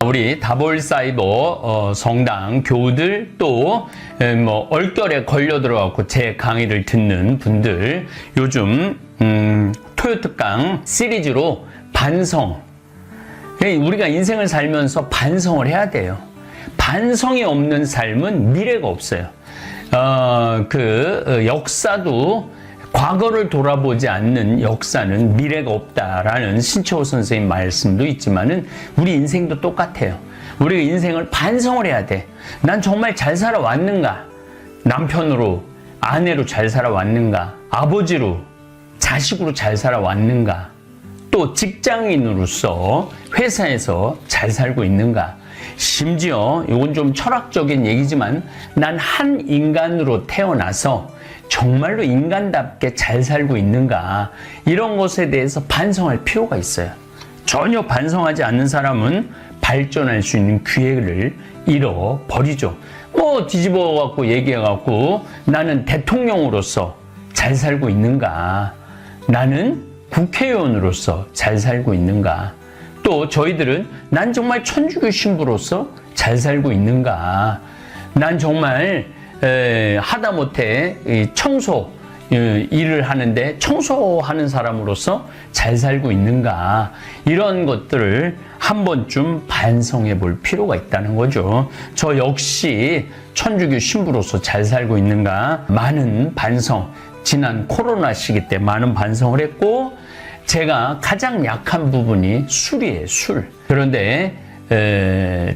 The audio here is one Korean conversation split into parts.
우리 다볼사이버 성당 교우들 또 얼결에 걸려 들어갖고 제 강의를 듣는 분들 요즘 토요특강 시리즈로 반성, 우리가 인생을 살면서 반성을 해야 돼요. 반성이 없는 삶은 미래가 없어요. 역사도 과거를 돌아보지 않는 역사는 미래가 없다라는 신채호 선생님 말씀도 있지만은 우리 인생도 똑같아요. 우리가 인생을 반성을 해야 돼. 난 정말 잘 살아왔는가? 남편으로, 아내로 잘 살아왔는가? 아버지로, 자식으로 잘 살아왔는가? 또 직장인으로서 회사에서 잘 살고 있는가? 심지어 이건 좀 철학적인 얘기지만 난 한 인간으로 태어나서 정말로 인간답게 잘 살고 있는가, 이런 것에 대해서 반성할 필요가 있어요. 전혀 반성하지 않는 사람은 발전할 수 있는 기회를 잃어버리죠. 뒤집어 갖고 얘기해 갖고 나는 대통령으로서 잘 살고 있는가, 나는 국회의원으로서 잘 살고 있는가, 또 저희들은 난 정말 천주교 신부로서 잘 살고 있는가, 난 정말 하다못해 청소 일을 하는데 청소하는 사람으로서 잘 살고 있는가, 이런 것들을 한 번쯤 반성해 볼 필요가 있다는 거죠. 저 역시 천주교 신부로서 잘 살고 있는가, 많은 반성, 지난 코로나 시기 때 많은 반성을 했고, 제가 가장 약한 부분이 술이에요, 술. 그런데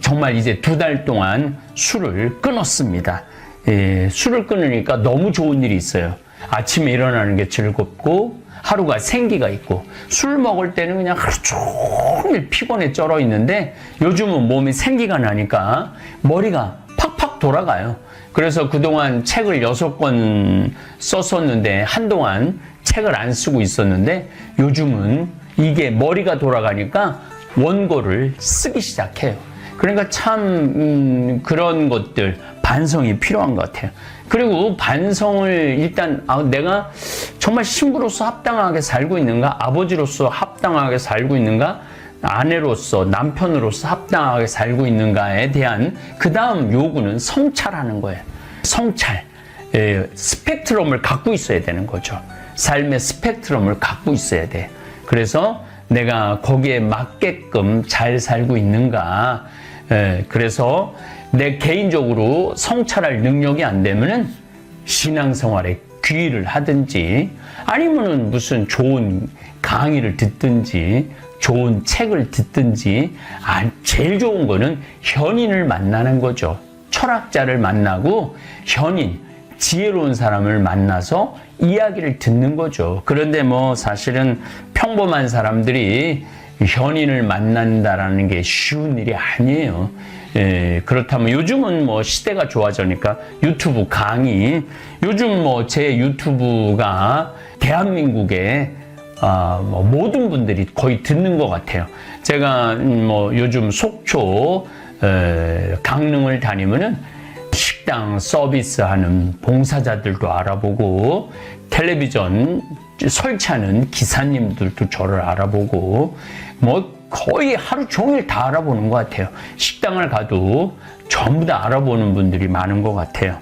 정말 이제 2달 동안 술을 끊었습니다. 술을 끊으니까 너무 좋은 일이 있어요. 아침에 일어나는 게 즐겁고 하루가 생기가 있고, 술 먹을 때는 그냥 하루 종일 피곤해 쩔어 있는데 요즘은 몸이 생기가 나니까 머리가 팍팍 돌아가요. 그래서 그동안 책을 6권 썼었는데 한동안 책을 안 쓰고 있었는데 요즘은 이게 머리가 돌아가니까 원고를 쓰기 시작해요. 그러니까 참 그런 것들 반성이 필요한 것 같아요. 그리고 반성을 일단 내가 정말 신부로서 합당하게 살고 있는가, 아버지로서 합당하게 살고 있는가, 아내로서, 남편으로서 합당하게 살고 있는가에 대한 그 다음 요구는 성찰하는 거예요. 성찰, 스펙트럼을 갖고 있어야 되는 거죠. 삶의 스펙트럼을 갖고 있어야 돼. 그래서 내가 거기에 맞게끔 잘 살고 있는가. 그래서 내 개인적으로 성찰할 능력이 안 되면은 신앙생활에 귀의를 하든지, 아니면은 무슨 좋은 강의를 듣든지, 좋은 책을 듣든지, 제일 좋은 거는 현인을 만나는 거죠. 철학자를 만나고 현인, 지혜로운 사람을 만나서 이야기를 듣는 거죠. 그런데 사실은 평범한 사람들이 현인을 만난다라는 게 쉬운 일이 아니에요. 그렇다면 요즘은 시대가 좋아지니까 유튜브 강의, 요즘 제 유튜브가 대한민국의 모든 분들이 거의 듣는 것 같아요. 제가 요즘 속초 강릉을 다니면은 식당 서비스하는 봉사자들도 알아보고, 텔레비전 설치하는 기사님들도 저를 알아보고, 거의 하루 종일 다 알아보는 것 같아요. 식당을 가도 전부 다 알아보는 분들이 많은 것 같아요.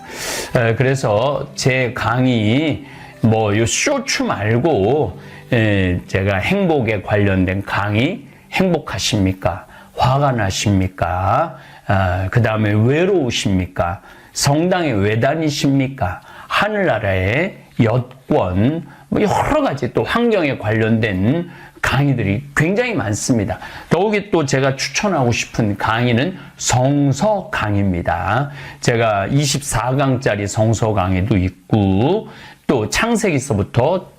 그래서 제 강의 요 쇼츠 말고 제가 행복에 관련된 강의, 행복하십니까? 화가 나십니까? 그 다음에 외로우십니까? 성당에 왜 다니십니까? 하늘나라의 여권, 여러 가지 또 환경에 관련된 강의들이 굉장히 많습니다. 더욱이 또 제가 추천하고 싶은 강의는 성서 강의입니다. 제가 24강짜리 성서 강의도 있고, 또 창세기서부터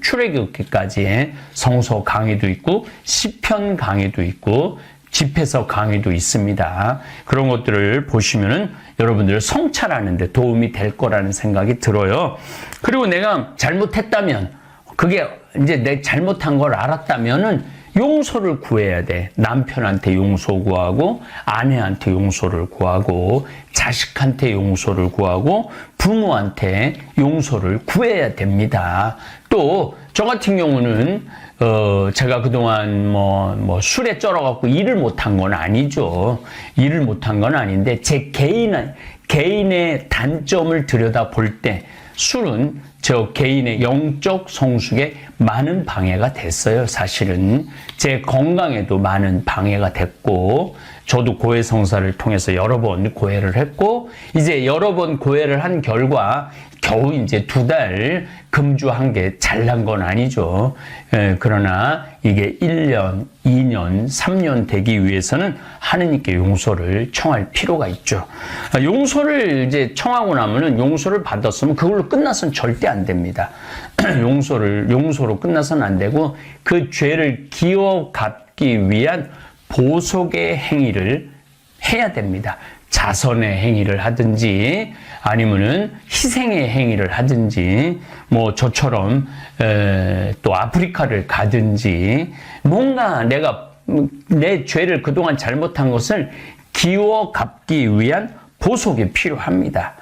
출애굽기까지의 성서 강의도 있고, 시편 강의도 있고, 집회서 강의도 있습니다. 그런 것들을 보시면은 여러분들 성찰하는 데 도움이 될 거라는 생각이 들어요. 그리고 내가 잘못했다면, 그게 이제 내 잘못한 걸 알았다면은 용서를 구해야 돼. 남편한테 용서 구하고, 아내한테 용서를 구하고, 자식한테 용서를 구하고, 부모한테 용서를 구해야 됩니다. 또 저 같은 경우는 제가 그동안 술에 쩔어갖고 일을 못한 건 아니죠. 일을 못한 건 아닌데 제 개인의 단점을 들여다 볼 때 술은 저 개인의 영적 성숙에 많은 방해가 됐어요. 사실은 제 건강에도 많은 방해가 됐고, 저도 고해성사를 통해서 여러 번 고해를 했고, 이제 여러 번 고해를 한 결과 겨우 이제 2달 금주한 게 잘난 건 아니죠. 그러나 이게 1년, 2년, 3년 되기 위해서는 하느님께 용서를 청할 필요가 있죠. 용서를 이제 청하고 나면은 용서를 받았으면 그걸로 끝나서는 절대 안 됩니다. 용서로 끝나서는 안 되고 그 죄를 기어 갚기 위한 보속의 행위를 해야 됩니다. 자선의 행위를 하든지 아니면은 희생의 행위를 하든지 저처럼 또 아프리카를 가든지 뭔가 내가 내 죄를 그동안 잘못한 것을 기워 갚기 위한 보속이 필요합니다.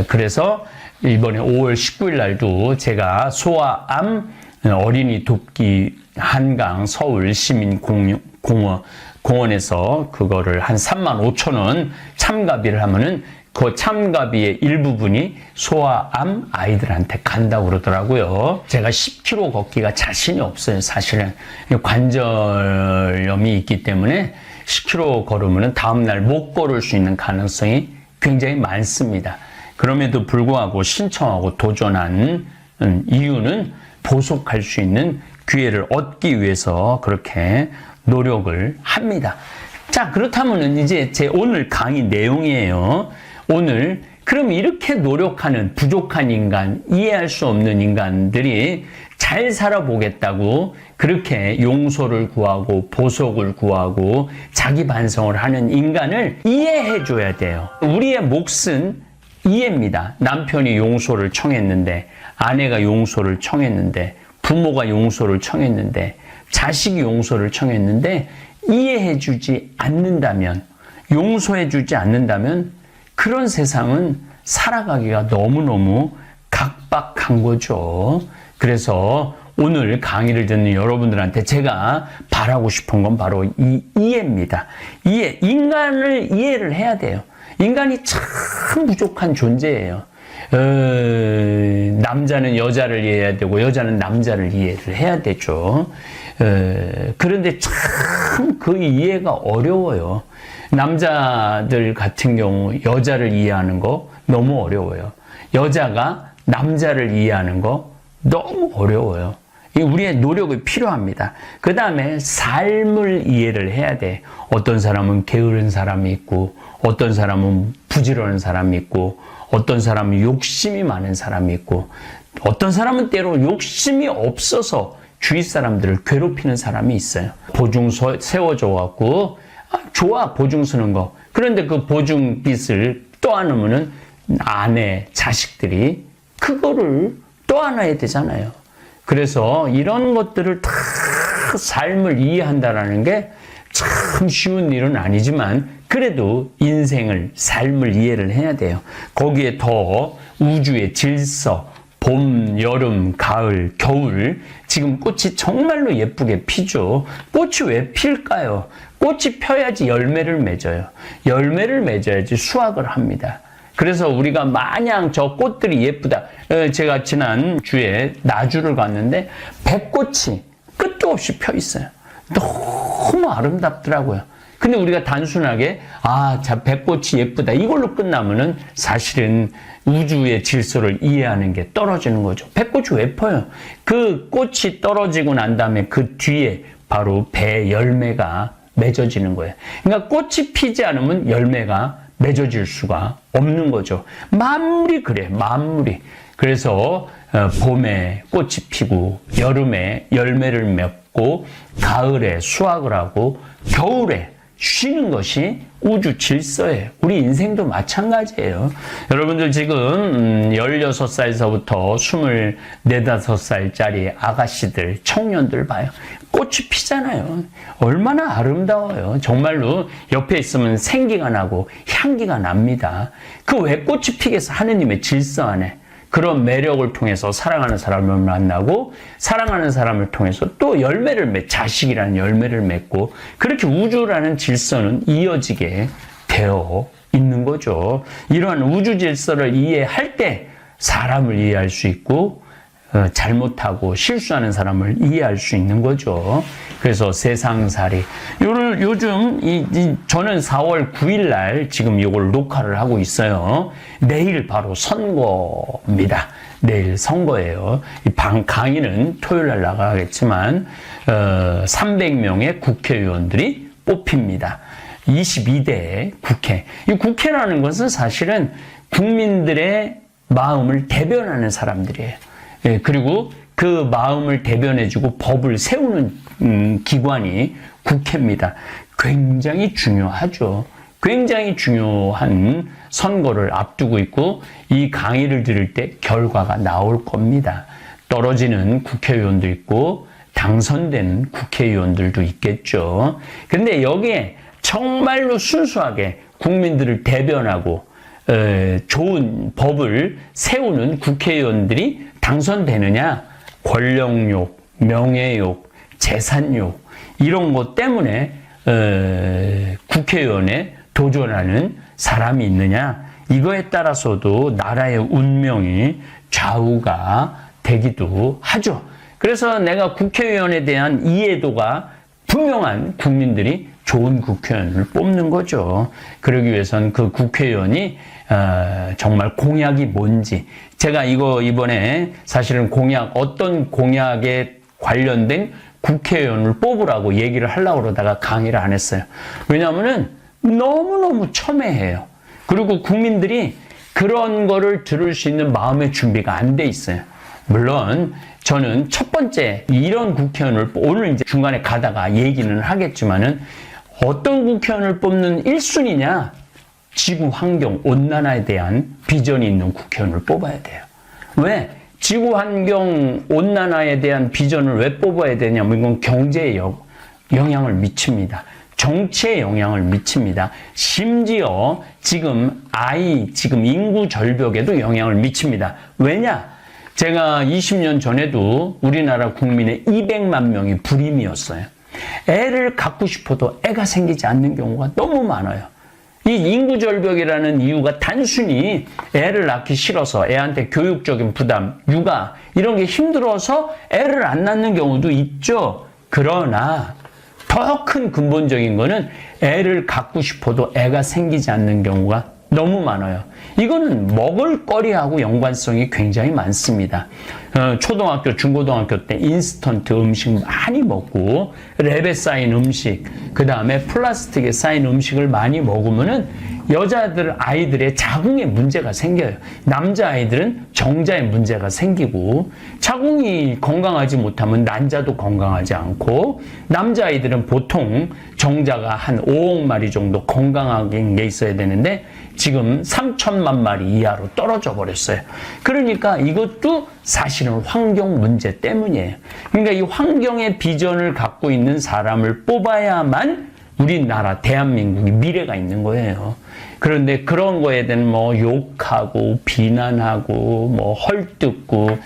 그래서 이번에 5월 19일 날도 제가 소아암 어린이 돕기 한강 서울 시민공원에서 그거를 한 35,000원 참가비를 하면은 그 참가비의 일부분이 소아암 아이들한테 간다고 그러더라고요. 제가 10km 걷기가 자신이 없어요. 사실은 관절염이 있기 때문에 10km 걸으면 다음날 못 걸을 수 있는 가능성이 굉장히 많습니다. 그럼에도 불구하고 신청하고 도전한 이유는 보속할 수 있는 기회를 얻기 위해서 그렇게 노력을 합니다. 자, 그렇다면 이제 제 오늘 강의 내용이에요. 오늘 그럼 이렇게 노력하는 부족한 인간, 이해할 수 없는 인간들이 잘 살아보겠다고 그렇게 용서를 구하고 보석을 구하고 자기 반성을 하는 인간을 이해해 줘야 돼요. 우리의 몫은 이해입니다. 남편이 용서를 청했는데, 아내가 용서를 청했는데, 부모가 용서를 청했는데, 자식이 용서를 청했는데 이해해 주지 않는다면, 용서해 주지 않는다면 그런 세상은 살아가기가 너무너무 각박한 거죠. 그래서 오늘 강의를 듣는 여러분들한테 제가 바라고 싶은 건 바로 이 이해입니다. 이해, 인간을 이해를 해야 돼요. 인간이 참 부족한 존재예요. 남자는 여자를 이해해야 되고 여자는 남자를 이해를 해야 되죠. 그런데 참 그 이해가 어려워요. 남자들 같은 경우 여자를 이해하는 거 너무 어려워요. 여자가 남자를 이해하는 거 너무 어려워요. 우리의 노력이 필요합니다. 그 다음에 삶을 이해를 해야 돼. 어떤 사람은 게으른 사람이 있고, 어떤 사람은 부지런한 사람이 있고, 어떤 사람은 욕심이 많은 사람이 있고, 어떤 사람은 때로 욕심이 없어서 주위 사람들을 괴롭히는 사람이 있어요. 보증 세워줘갖고, 좋아, 보증 서는 거. 그런데 그 보증 빚을 떠안으면은 아내, 자식들이 그거를 떠안아야 되잖아요. 그래서 이런 것들을 다 삶을 이해한다라는 게 참 쉬운 일은 아니지만 그래도 인생을, 삶을 이해를 해야 돼요. 거기에 더 우주의 질서, 봄, 여름, 가을, 겨울, 지금 꽃이 정말로 예쁘게 피죠. 꽃이 왜 필까요? 꽃이 펴야지 열매를 맺어요. 열매를 맺어야지 수확을 합니다. 그래서 우리가 마냥 저 꽃들이 예쁘다. 제가 지난 주에 나주를 갔는데 백꽃이 끝도 없이 펴 있어요. 너무 아름답더라고요. 근데 우리가 단순하게 자 백꽃이 예쁘다 이걸로 끝나면은 사실은 우주의 질서를 이해하는 게 떨어지는 거죠. 백꽃이 왜 펴요? 그 꽃이 떨어지고 난 다음에 그 뒤에 바로 배 열매가 맺어지는 거예요. 그러니까 꽃이 피지 않으면 열매가 맺어질 수가 없는 거죠. 만물이 그래, 만물이. 그래서 봄에 꽃이 피고 여름에 열매를 맺고 가을에 수확을 하고 쉬는 것이 우주 질서예요. 우리 인생도 마찬가지예요. 여러분들 지금 16살서부터 24, 5살짜리 아가씨들, 청년들 봐요. 꽃이 피잖아요. 얼마나 아름다워요. 정말로 옆에 있으면 생기가 나고 향기가 납니다. 그 왜 꽃이 피겠어? 하느님의 질서 안에. 그런 매력을 통해서 사랑하는 사람을 만나고 사랑하는 사람을 통해서 또 자식이라는 열매를 맺고 그렇게 우주라는 질서는 이어지게 되어 있는 거죠. 이러한 우주 질서를 이해할 때 사람을 이해할 수 있고 잘못하고 실수하는 사람을 이해할 수 있는 거죠. 그래서 세상살이 요즘 저는 4월 9일 날 지금 이걸 녹화를 하고 있어요. 내일 바로 선거입니다. 내일 선거예요. 강의는 토요일 날 나가겠지만 300명의 국회의원들이 뽑힙니다. 22대 국회. 이 국회라는 것은 사실은 국민들의 마음을 대변하는 사람들이에요. 예, 그리고 그 마음을 대변해주고 법을 세우는 기관이 국회입니다. 굉장히 중요하죠. 굉장히 중요한 선거를 앞두고 있고 이 강의를 들을 때 결과가 나올 겁니다. 떨어지는 국회의원도 있고 당선되는 국회의원들도 있겠죠. 근데 여기에 정말로 순수하게 국민들을 대변하고 좋은 법을 세우는 국회의원들이 당선되느냐? 권력욕, 명예욕, 재산욕 이런 것 때문에 국회의원에 도전하는 사람이 있느냐? 이거에 따라서도 나라의 운명이 좌우가 되기도 하죠. 그래서 내가 국회의원에 대한 이해도가 분명한 국민들이 좋은 국회의원을 뽑는 거죠. 그러기 위해서는 그 국회의원이 정말 공약이 뭔지 제가 이번에 사실은 어떤 공약에 관련된 국회의원을 뽑으라고 얘기를 하려고 그러다가 강의를 안 했어요. 왜냐하면은 너무너무 첨예해요. 그리고 국민들이 그런 거를 들을 수 있는 마음의 준비가 안 돼 있어요. 물론 저는 첫 번째 이런 국회의원을 오늘 이제 중간에 가다가 얘기는 하겠지만은 어떤 국회의원을 뽑는 1순위냐? 지구 환경 온난화에 대한 비전이 있는 국회의원을 뽑아야 돼요. 왜? 지구 환경 온난화에 대한 비전을 왜 뽑아야 되냐면 이건 경제에 영향을 미칩니다. 정치에 영향을 미칩니다. 심지어 지금 인구 절벽에도 영향을 미칩니다. 왜냐? 제가 20년 전에도 우리나라 국민의 200만 명이 불임이었어요. 애를 갖고 싶어도 애가 생기지 않는 경우가 너무 많아요. 이 인구 절벽이라는 이유가 단순히 애를 낳기 싫어서 애한테 교육적인 부담, 육아 이런 게 힘들어서 애를 안 낳는 경우도 있죠. 그러나 더 큰 근본적인 거는 애를 갖고 싶어도 애가 생기지 않는 경우가 너무 많아요. 이거는 먹을거리하고 연관성이 굉장히 많습니다. 초등학교, 중고등학교 때 인스턴트 음식 많이 먹고 랩에 쌓인 음식, 그 다음에 플라스틱에 쌓인 음식을 많이 먹으면은 아이들의 자궁에 문제가 생겨요. 남자아이들은 정자에 문제가 생기고 자궁이 건강하지 못하면 난자도 건강하지 않고 남자아이들은 보통 정자가 한 5억 마리 정도 건강한 게 있어야 되는데 지금 3천만 마리 이하로 떨어져 버렸어요. 그러니까 이것도 사실은 환경 문제 때문이에요. 그러니까 이 환경의 비전을 갖고 있는 사람을 뽑아야만 우리나라 대한민국이 미래가 있는 거예요. 그런데 그런 거에 대한 욕하고 비난하고 헐뜯고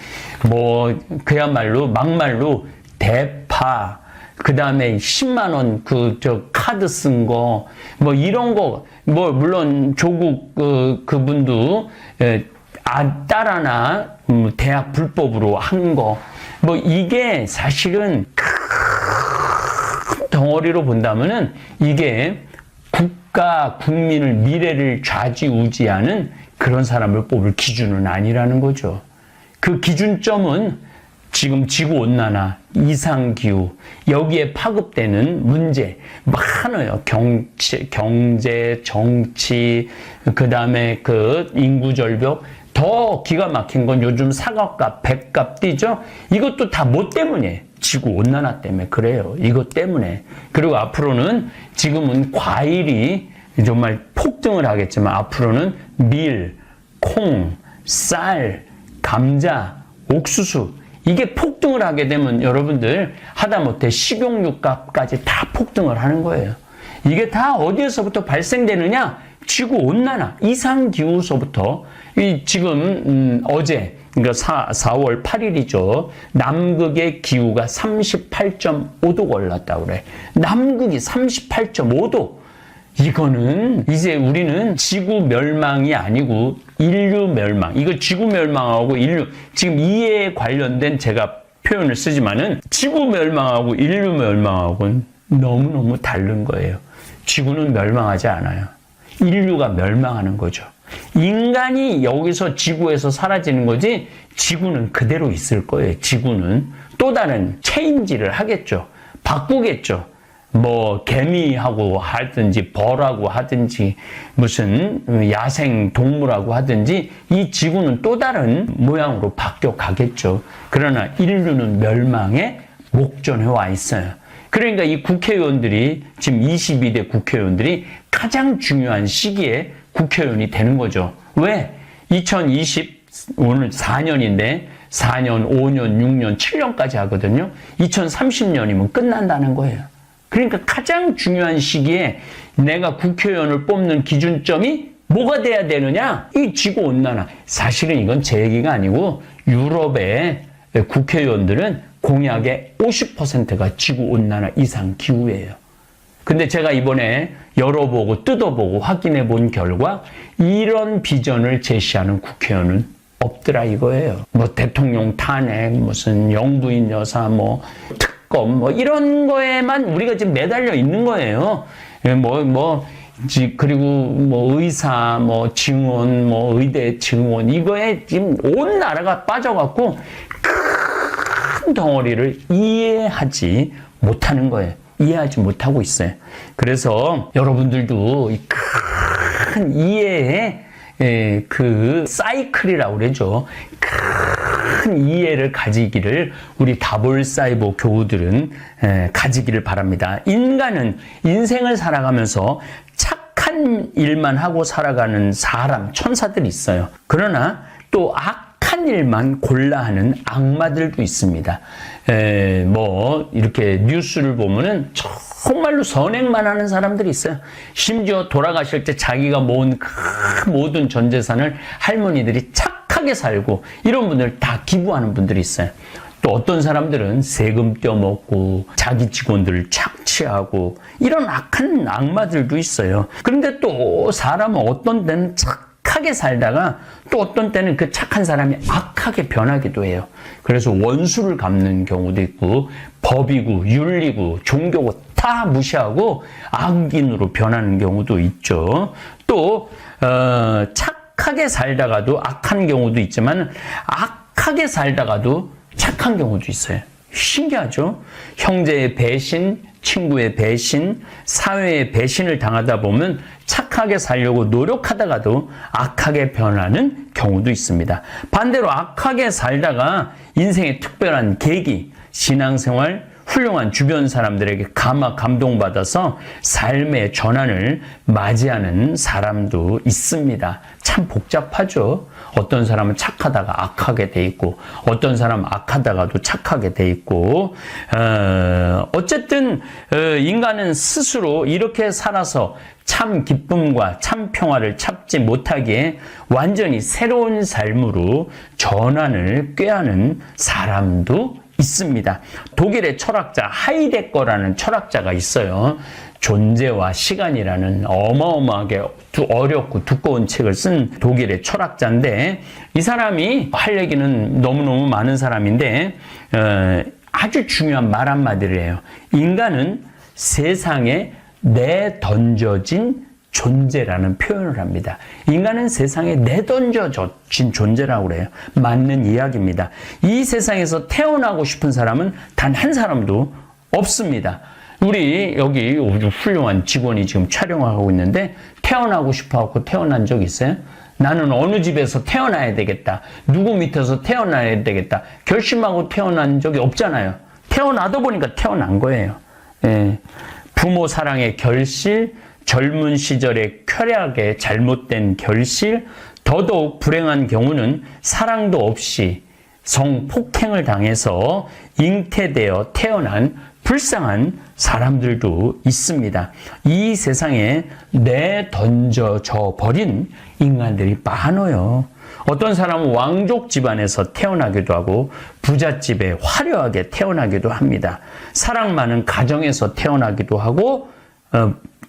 그야말로 막말로 대파 그 다음에 10만 원 카드 쓴 거 이런 거 물론 조국 그분도 딸 하나 대학 불법으로 한 거 이게 사실은 큰 덩어리로 본다면은 이게 국가 국민을 미래를 좌지우지하는 그런 사람을 뽑을 기준은 아니라는 거죠. 그 기준점은 지금 지구온난화, 이상기후, 여기에 파급되는 문제 많아요. 경제, 정치, 그 다음에 인구절벽, 더 기가 막힌 건 요즘 사과값, 백값 뛰죠? 이것도 다 뭐 때문이에요? 지구온난화 때문에 그래요. 이것 때문에. 그리고 앞으로는 지금은 과일이 정말 폭등을 하겠지만 앞으로는 밀, 콩, 쌀, 감자, 옥수수 이게 폭등을 하게 되면 여러분들 하다못해 식용유 값까지 다 폭등을 하는 거예요. 이게 다 어디에서부터 발생되느냐? 지구온난화, 이상기후서부터 지금 어제 그러니까 4월 8일이죠. 남극의 기후가 38.5도가 올랐다고 그래. 남극이 38.5도. 이거는 이제 우리는 지구 멸망이 아니고 인류 멸망. 이거 지구 멸망하고 인류 지금 이에 관련된 제가 표현을 쓰지만은 지구 멸망하고 인류 멸망하고는 너무너무 다른 거예요. 지구는 멸망하지 않아요. 인류가 멸망하는 거죠. 인간이 여기서 지구에서 사라지는 거지 지구는 그대로 있을 거예요. 지구는 또 다른 체인지를 하겠죠. 바꾸겠죠. 뭐 개미하고 하든지 벌하고 하든지 무슨 야생 동물하고 하든지 이 지구는 또 다른 모양으로 바뀌어 가겠죠. 그러나 인류는 멸망에 목전에 와 있어요. 그러니까 이 국회의원들이 지금 22대 국회의원들이 가장 중요한 시기에 국회의원이 되는 거죠. 왜? 2020 오늘 4년인데 4년, 5년, 6년, 7년까지 하거든요. 2030년이면 끝난다는 거예요. 그러니까 가장 중요한 시기에 내가 국회의원을 뽑는 기준점이 뭐가 돼야 되느냐? 이 지구온난화. 사실은 이건 제 얘기가 아니고 유럽의 국회의원들은 공약의 50%가 지구온난화 이상 기후예요. 근데 제가 이번에 열어보고 뜯어보고 확인해 본 결과 이런 비전을 제시하는 국회의원은 없더라 이거예요. 뭐 대통령 탄핵, 무슨 영부인 여사, 뭐 특검, 뭐 이런 거에만 우리가 지금 매달려 있는 거예요. 그리고 뭐 의사, 뭐 증원, 뭐 의대 증원 이거에 지금 온 나라가 빠져갖고 큰 덩어리를 이해하지 못하는 거예요. 이해하지 못하고 있어요. 그래서 여러분들도 이 큰 이해의 그 사이클이라고 그러죠. 큰 이해를 가지기를 우리 다볼사이버 교우들은 가지기를 바랍니다. 인간은 인생을 살아가면서 착한 일만 하고 살아가는 사람, 천사들이 있어요. 그러나 또 악한 일만 골라 하는 악마들도 있습니다. 뭐 이렇게 뉴스를 보면은 정말로 선행만 하는 사람들이 있어요. 심지어 돌아가실 때 자기가 모은 큰 모든 전 재산을 할머니들이 착하게 살고 이런 분들 다 기부하는 분들이 있어요. 또 어떤 사람들은 세금 떼어먹고 자기 직원들을 착취하고 이런 악한 악마들도 있어요. 그런데 또 사람은 어떤 때는 착하게 살다가 또 어떤 때는 그 착한 사람이 악하게 변하기도 해요. 그래서 원수를 갚는 경우도 있고 법이고 윤리고 종교고 다 무시하고 악인으로 변하는 경우도 있죠. 또 착하게 살다가도 악한 경우도 있지만 악하게 살다가도 착한 경우도 있어요. 신기하죠? 형제의 배신, 친구의 배신, 사회의 배신을 당하다 보면 착하게 살려고 노력하다가도 악하게 변하는 경우도 있습니다. 반대로 악하게 살다가 인생의 특별한 계기, 신앙생활, 훌륭한 주변 사람들에게 감동받아서 삶의 전환을 맞이하는 사람도 있습니다. 참 복잡하죠. 어떤 사람은 착하다가 악하게 돼 있고 어떤 사람은 악하다가도 착하게 돼 있고 어쨌든 인간은 스스로 이렇게 살아서 참 기쁨과 참 평화를 찾지 못하기에 완전히 새로운 삶으로 전환을 꾀하는 사람도 있습니다. 독일의 철학자 하이데거라는 철학자가 있어요. 존재와 시간이라는 어마어마하게 어렵고 두꺼운 책을 쓴 독일의 철학자인데 이 사람이 할 얘기는 너무너무 많은 사람인데 아주 중요한 말 한마디를 해요. 인간은 세상에 내던져진 존재라는 표현을 합니다. 인간은 세상에 내던져진 존재라고 그래요. 맞는 이야기입니다. 이 세상에서 태어나고 싶은 사람은 단 한 사람도 없습니다. 우리 여기 아주 훌륭한 직원이 지금 촬영하고 있는데 태어나고 싶어하고 태어난 적 있어요? 나는 어느 집에서 태어나야 되겠다. 누구 밑에서 태어나야 되겠다. 결심하고 태어난 적이 없잖아요. 태어나도 보니까 태어난 거예요. 예. 부모 사랑의 결실, 젊은 시절의 쾌락의 잘못된 결실, 더더욱 불행한 경우는 사랑도 없이 성폭행을 당해서 잉태되어 태어난 불쌍한 사람들도 있습니다. 이 세상에 내던져져 버린 인간들이 많아요. 어떤 사람은 왕족 집안에서 태어나기도 하고 부잣집에 화려하게 태어나기도 합니다. 사랑 많은 가정에서 태어나기도 하고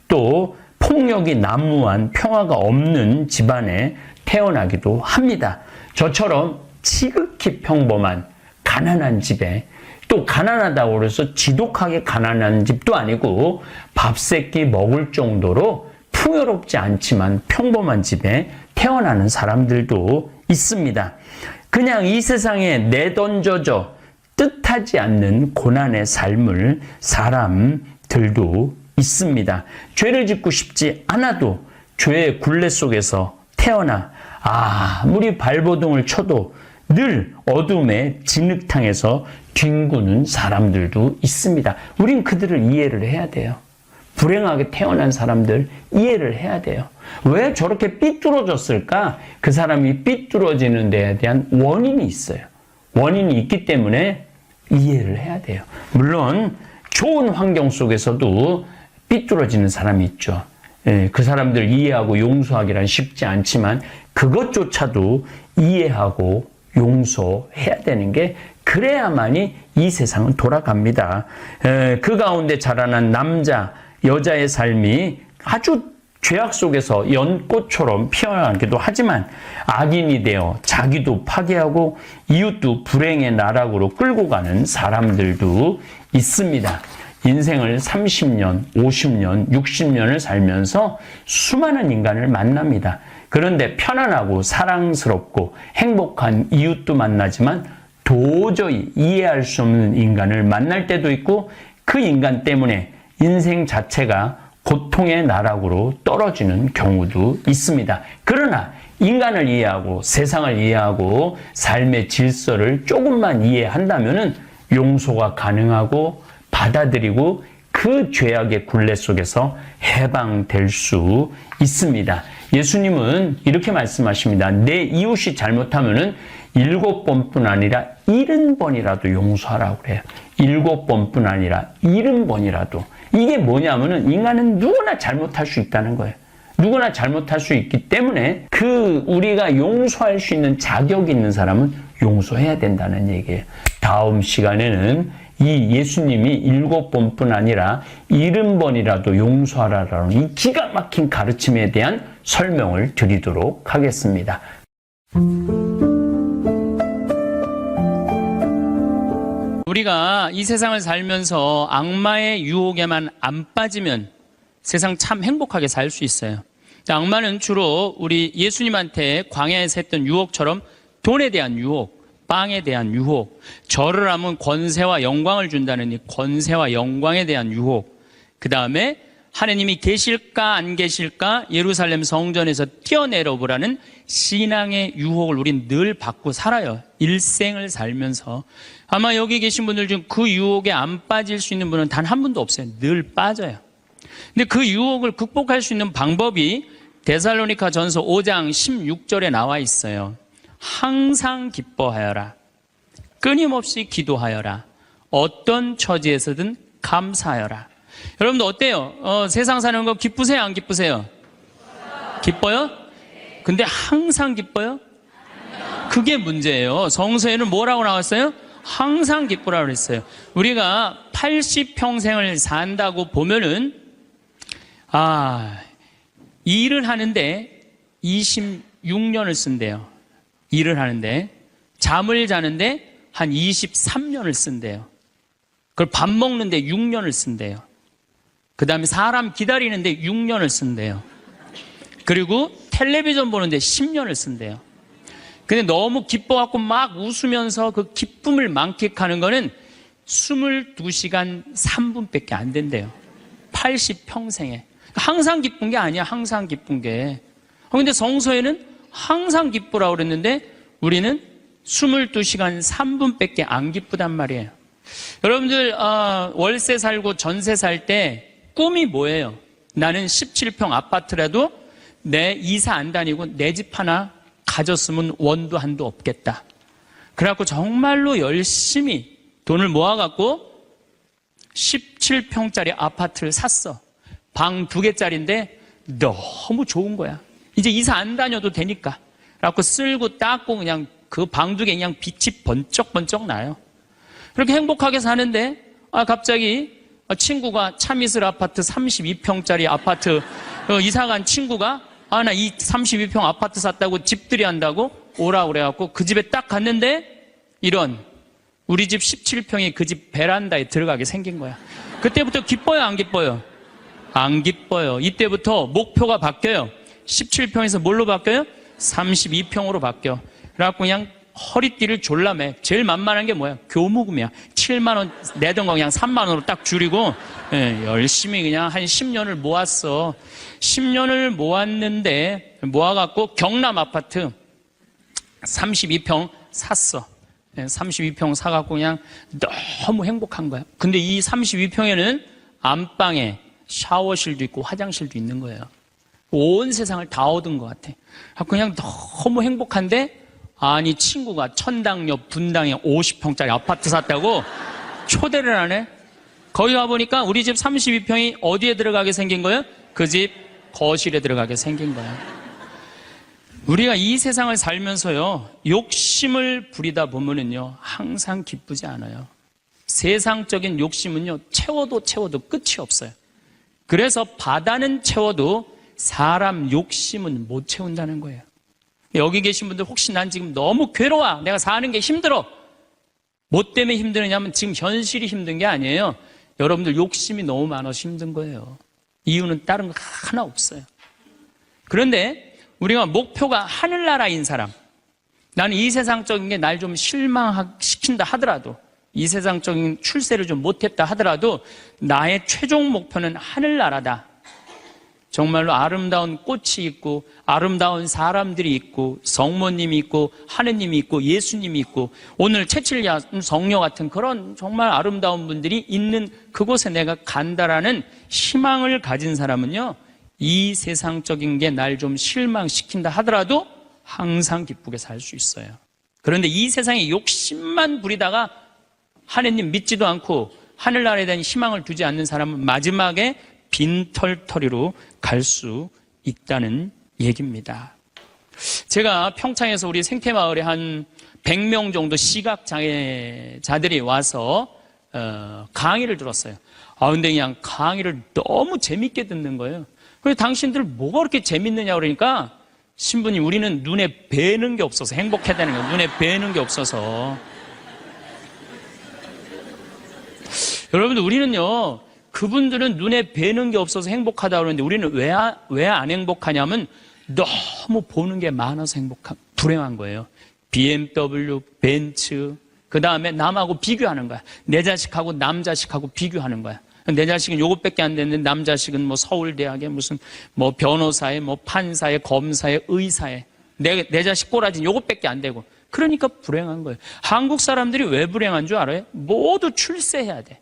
또 폭력이 난무한 평화가 없는 집안에 태어나기도 합니다. 저처럼 지극히 평범한 가난한 집에, 또 가난하다고 해서 지독하게 가난한 집도 아니고 밥 세 끼 먹을 정도로 풍요롭지 않지만 평범한 집에 태어나는 사람들도 있습니다. 그냥 이 세상에 내던져져 뜻하지 않는 고난의 삶을 사람들도 있습니다. 죄를 짓고 싶지 않아도 죄의 굴레 속에서 태어나 아무리 발버둥을 쳐도 늘 어둠의 진흙탕에서 뒹구는 사람들도 있습니다. 우린 그들을 이해를 해야 돼요. 불행하게 태어난 사람들 이해를 해야 돼요. 왜 저렇게 삐뚤어졌을까? 그 사람이 삐뚤어지는 데에 대한 원인이 있어요. 원인이 있기 때문에 이해를 해야 돼요. 물론 좋은 환경 속에서도 삐뚤어지는 사람이 있죠. 그 사람들 이해하고 용서하기란 쉽지 않지만 그것조차도 이해하고 용서해야 되는 게, 그래야만이 이 세상은 돌아갑니다. 그 가운데 자라난 남자, 여자의 삶이 아주 죄악 속에서 연꽃처럼 피어나기도 하지만 악인이 되어 자기도 파괴하고 이웃도 불행의 나락으로 끌고 가는 사람들도 있습니다. 인생을 30년, 50년, 60년을 살면서 수많은 인간을 만납니다. 그런데 편안하고 사랑스럽고 행복한 이웃도 만나지만 도저히 이해할 수 없는 인간을 만날 때도 있고, 그 인간 때문에 인생 자체가 고통의 나락으로 떨어지는 경우도 있습니다. 그러나 인간을 이해하고 세상을 이해하고 삶의 질서를 조금만 이해한다면 용서가 가능하고 받아들이고 그 죄악의 굴레 속에서 해방될 수 있습니다. 예수님은 이렇게 말씀하십니다. 내 이웃이 잘못하면은 7번뿐 아니라 70번이라도 용서하라고 그래요. 7번뿐 아니라 70번이라도. 이게 뭐냐면은 인간은 누구나 잘못할 수 있다는 거예요. 누구나 잘못할 수 있기 때문에 우리가 용서할 수 있는 자격이 있는 사람은 용서해야 된다는 얘기예요. 다음 시간에는 이 예수님이 7번뿐 아니라 70번이라도 용서하라라는 이 기가 막힌 가르침에 대한 설명을 드리도록 하겠습니다. 우리가 이 세상을 살면서 악마의 유혹에만 안 빠지면 세상 참 행복하게 살 수 있어요. 악마는 주로 우리 예수님한테 광야에서 했던 유혹처럼 돈에 대한 유혹, 빵에 대한 유혹, 절을 하면 권세와 영광을 준다는 이 권세와 영광에 대한 유혹, 그 다음에 하나님이 계실까 안 계실까 예루살렘 성전에서 뛰어내려 보라는 신앙의 유혹을 우린 늘 받고 살아요. 일생을 살면서. 아마 여기 계신 분들 중 그 유혹에 안 빠질 수 있는 분은 단 한 분도 없어요. 늘 빠져요. 근데 그 유혹을 극복할 수 있는 방법이 데살로니가 전서 5장 16절에 나와 있어요. 항상 기뻐하여라. 끊임없이 기도하여라. 어떤 처지에서든 감사하여라. 여러분도 어때요? 세상 사는 거 기쁘세요? 안 기쁘세요? 기뻐요? 근데 항상 기뻐요? 그게 문제예요. 성서에는 뭐라고 나왔어요? 항상 기쁘라고 그랬어요. 우리가 80평생을 산다고 보면은 일을 하는데 26년을 쓴대요. 일을 하는데 잠을 자는데 한 23년을 쓴대요. 그걸 밥 먹는데 6년을 쓴대요. 그 다음에 사람 기다리는데 6년을 쓴대요. 그리고 텔레비전 보는데 10년을 쓴대요. 근데 너무 기뻐갖고 막 웃으면서 그 기쁨을 만끽하는 거는 22시간 3분밖에 안 된대요. 80평생에. 항상 기쁜 게 아니야, 항상 기쁜 게. 근데 성서에는 항상 기쁘라고 그랬는데 우리는 22시간 3분밖에 안 기쁘단 말이에요. 여러분들 월세 살고 전세 살 때 꿈이 뭐예요? 나는 17평 아파트라도 내 이사 안 다니고 내 집 하나 가졌으면 원도 한도 없겠다. 그래갖고 정말로 열심히 돈을 모아갖고 17평짜리 아파트를 샀어. 방 2개짜리인데 너무 좋은 거야. 이제 이사 안 다녀도 되니까. 그래갖고 쓸고 닦고 그냥 그 방 2개 그냥 빛이 번쩍번쩍 나요. 그렇게 행복하게 사는데 갑자기 친구가 참이슬 아파트 32평짜리 아파트 이사간 친구가 나 이 32평 아파트 샀다고 집들이 한다고 오라 그래갖고 그 집에 딱 갔는데 이런 우리 집 17평이 그 집 베란다에 들어가게 생긴 거야. 그때부터 기뻐요, 안 기뻐요? 안 기뻐요. 이때부터 목표가 바뀌어요. 17평에서 뭘로 바뀌어요? 32평으로 바뀌어. 그래갖고 그냥 허리띠를 졸라매. 제일 만만한 게 뭐야? 교무금이야. 7만 원 내던 거 그냥 3만 원으로 딱 줄이고 열심히 그냥 한 10년을 모았어. 10년을 모았는데 모아갖고 경남 아파트 32평 샀어. 32평 사갖고 그냥 너무 행복한 거야. 근데 이 32평에는 안방에 샤워실도 있고 화장실도 있는 거예요. 온 세상을 다 얻은 것 같아. 그냥 너무 행복한데 아니 친구가 천당역 분당에 50평짜리 아파트 샀다고 초대를 하네. 거기 와보니까 우리 집 32평이 어디에 들어가게 생긴 거예요? 그 집 거실에 들어가게 생긴 거야. 우리가 이 세상을 살면서요 욕심을 부리다 보면은요 항상 기쁘지 않아요. 세상적인 욕심은요 채워도 끝이 없어요. 그래서 바다는 채워도 사람 욕심은 못 채운다는 거예요. 여기 계신 분들 혹시 난 지금 너무 괴로워, 내가 사는 게 힘들어, 뭐 때문에 힘드느냐면 지금 현실이 힘든 게 아니에요. 여러분들 욕심이 너무 많아서 힘든 거예요. 이유는 다른 거 하나 없어요. 그런데 우리가 목표가 하늘나라인 사람, 나는 이 세상적인 게 날 좀 실망시킨다 하더라도, 이 세상적인 출세를 좀 못했다 하더라도 나의 최종 목표는 하늘나라다. 정말로 아름다운 꽃이 있고 아름다운 사람들이 있고 성모님이 있고 하느님이 있고 예수님이 있고 오늘 채칠야 성녀 같은 그런 정말 아름다운 분들이 있는 그곳에 내가 간다라는 희망을 가진 사람은요 이 세상적인 게 날 좀 실망시킨다 하더라도 항상 기쁘게 살 수 있어요. 그런데 이 세상에 욕심만 부리다가 하느님 믿지도 않고 하늘나라에 대한 희망을 두지 않는 사람은 마지막에 빈털터리로 갈 수 있다는 얘기입니다. 제가 평창에서 우리 생태마을에 한 100명 정도 시각장애자들이 와서 강의를 들었어요. 근데 그냥 강의를 너무 재밌게 듣는 거예요. 그래서 당신들 뭐가 그렇게 재밌느냐 그러니까 신부님 우리는 눈에 뵈는 게 없어서 행복해야 되는 거예요. 눈에 뵈는 게 없어서. 여러분들 우리는요 그분들은 눈에 뵈는 게 없어서 행복하다 그러는데 우리는 왜 안 행복하냐면 너무 보는 게 많아서 불행한 거예요. BMW, 벤츠, 그 다음에 남하고 비교하는 거야. 내 자식하고 남 자식하고 비교하는 거야. 내 자식은 요것밖에 안 됐는데 남 자식은 뭐 서울대학에 무슨 뭐 변호사에 뭐 판사에 검사에 의사에 내 자식 꼬라지는 요것밖에 안 되고 그러니까 불행한 거예요. 한국 사람들이 왜 불행한 줄 알아요? 모두 출세해야 돼.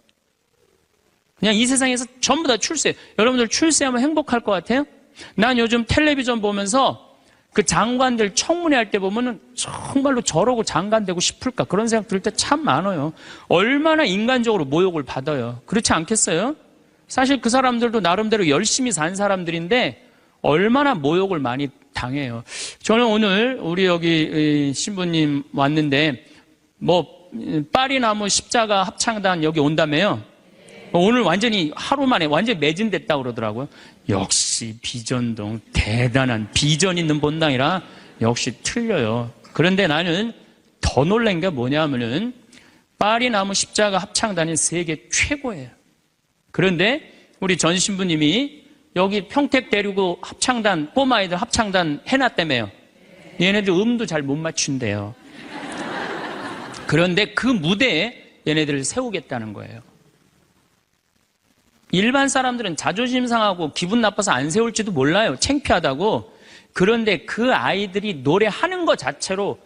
그냥 이 세상에서 전부 다 출세. 여러분들 출세하면 행복할 것 같아요? 난 요즘 텔레비전 보면서 그 장관들 청문회 할 때 보면은 정말로 저러고 장관 되고 싶을까 그런 생각 들 때 참 많아요. 얼마나 인간적으로 모욕을 받아요. 그렇지 않겠어요? 사실 그 사람들도 나름대로 열심히 산 사람들인데 얼마나 모욕을 많이 당해요. 저는 오늘 우리 여기 신부님 왔는데 뭐 파리나 뭐 십자가 합창단 여기 온다며요. 오늘 완전히 하루 만에 완전히 매진됐다고 그러더라고요. 역시 비전동 대단한 비전 있는 본당이라 역시 틀려요. 그런데 나는 더 놀란 게 뭐냐면은 파리나무 십자가 합창단이 세계 최고예요. 그런데 우리 전 신부님이 여기 평택 데리고 합창단 꼬마아이들 합창단 해놨다며요. 얘네들 음도 잘 못 맞춘대요. 그런데 그 무대에 얘네들을 세우겠다는 거예요. 일반 사람들은 자존심 상하고 기분 나빠서 안 세울지도 몰라요. 창피하다고. 그런데 그 아이들이 노래하는 것 자체로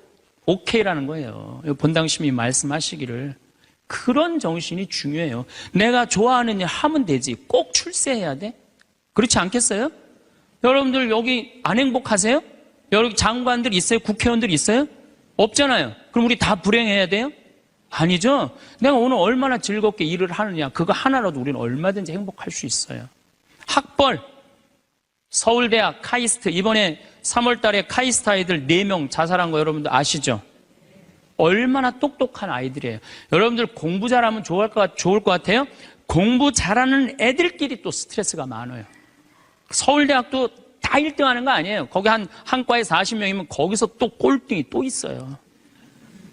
오케이라는 거예요. 본당 시민이 말씀하시기를. 그런 정신이 중요해요. 내가 좋아하는 일 하면 되지. 꼭 출세해야 돼? 그렇지 않겠어요? 여러분들 여기 안 행복하세요? 여기 장관들 있어요? 국회의원들 있어요? 없잖아요. 그럼 우리 다 불행해야 돼요? 아니죠. 내가 오늘 얼마나 즐겁게 일을 하느냐, 그거 하나라도 우리는 얼마든지 행복할 수 있어요. 학벌, 서울대학 카이스트, 이번에 3월 달에 카이스트 아이들 4명 자살한 거 여러분들 아시죠? 얼마나 똑똑한 아이들이에요. 여러분들 공부 잘하면 좋을 것 같아요? 공부 잘하는 애들끼리 또 스트레스가 많아요. 서울대학도 다 1등 하는 거 아니에요. 거기 한 과에 40명이면 거기서 또 꼴등이 또 있어요.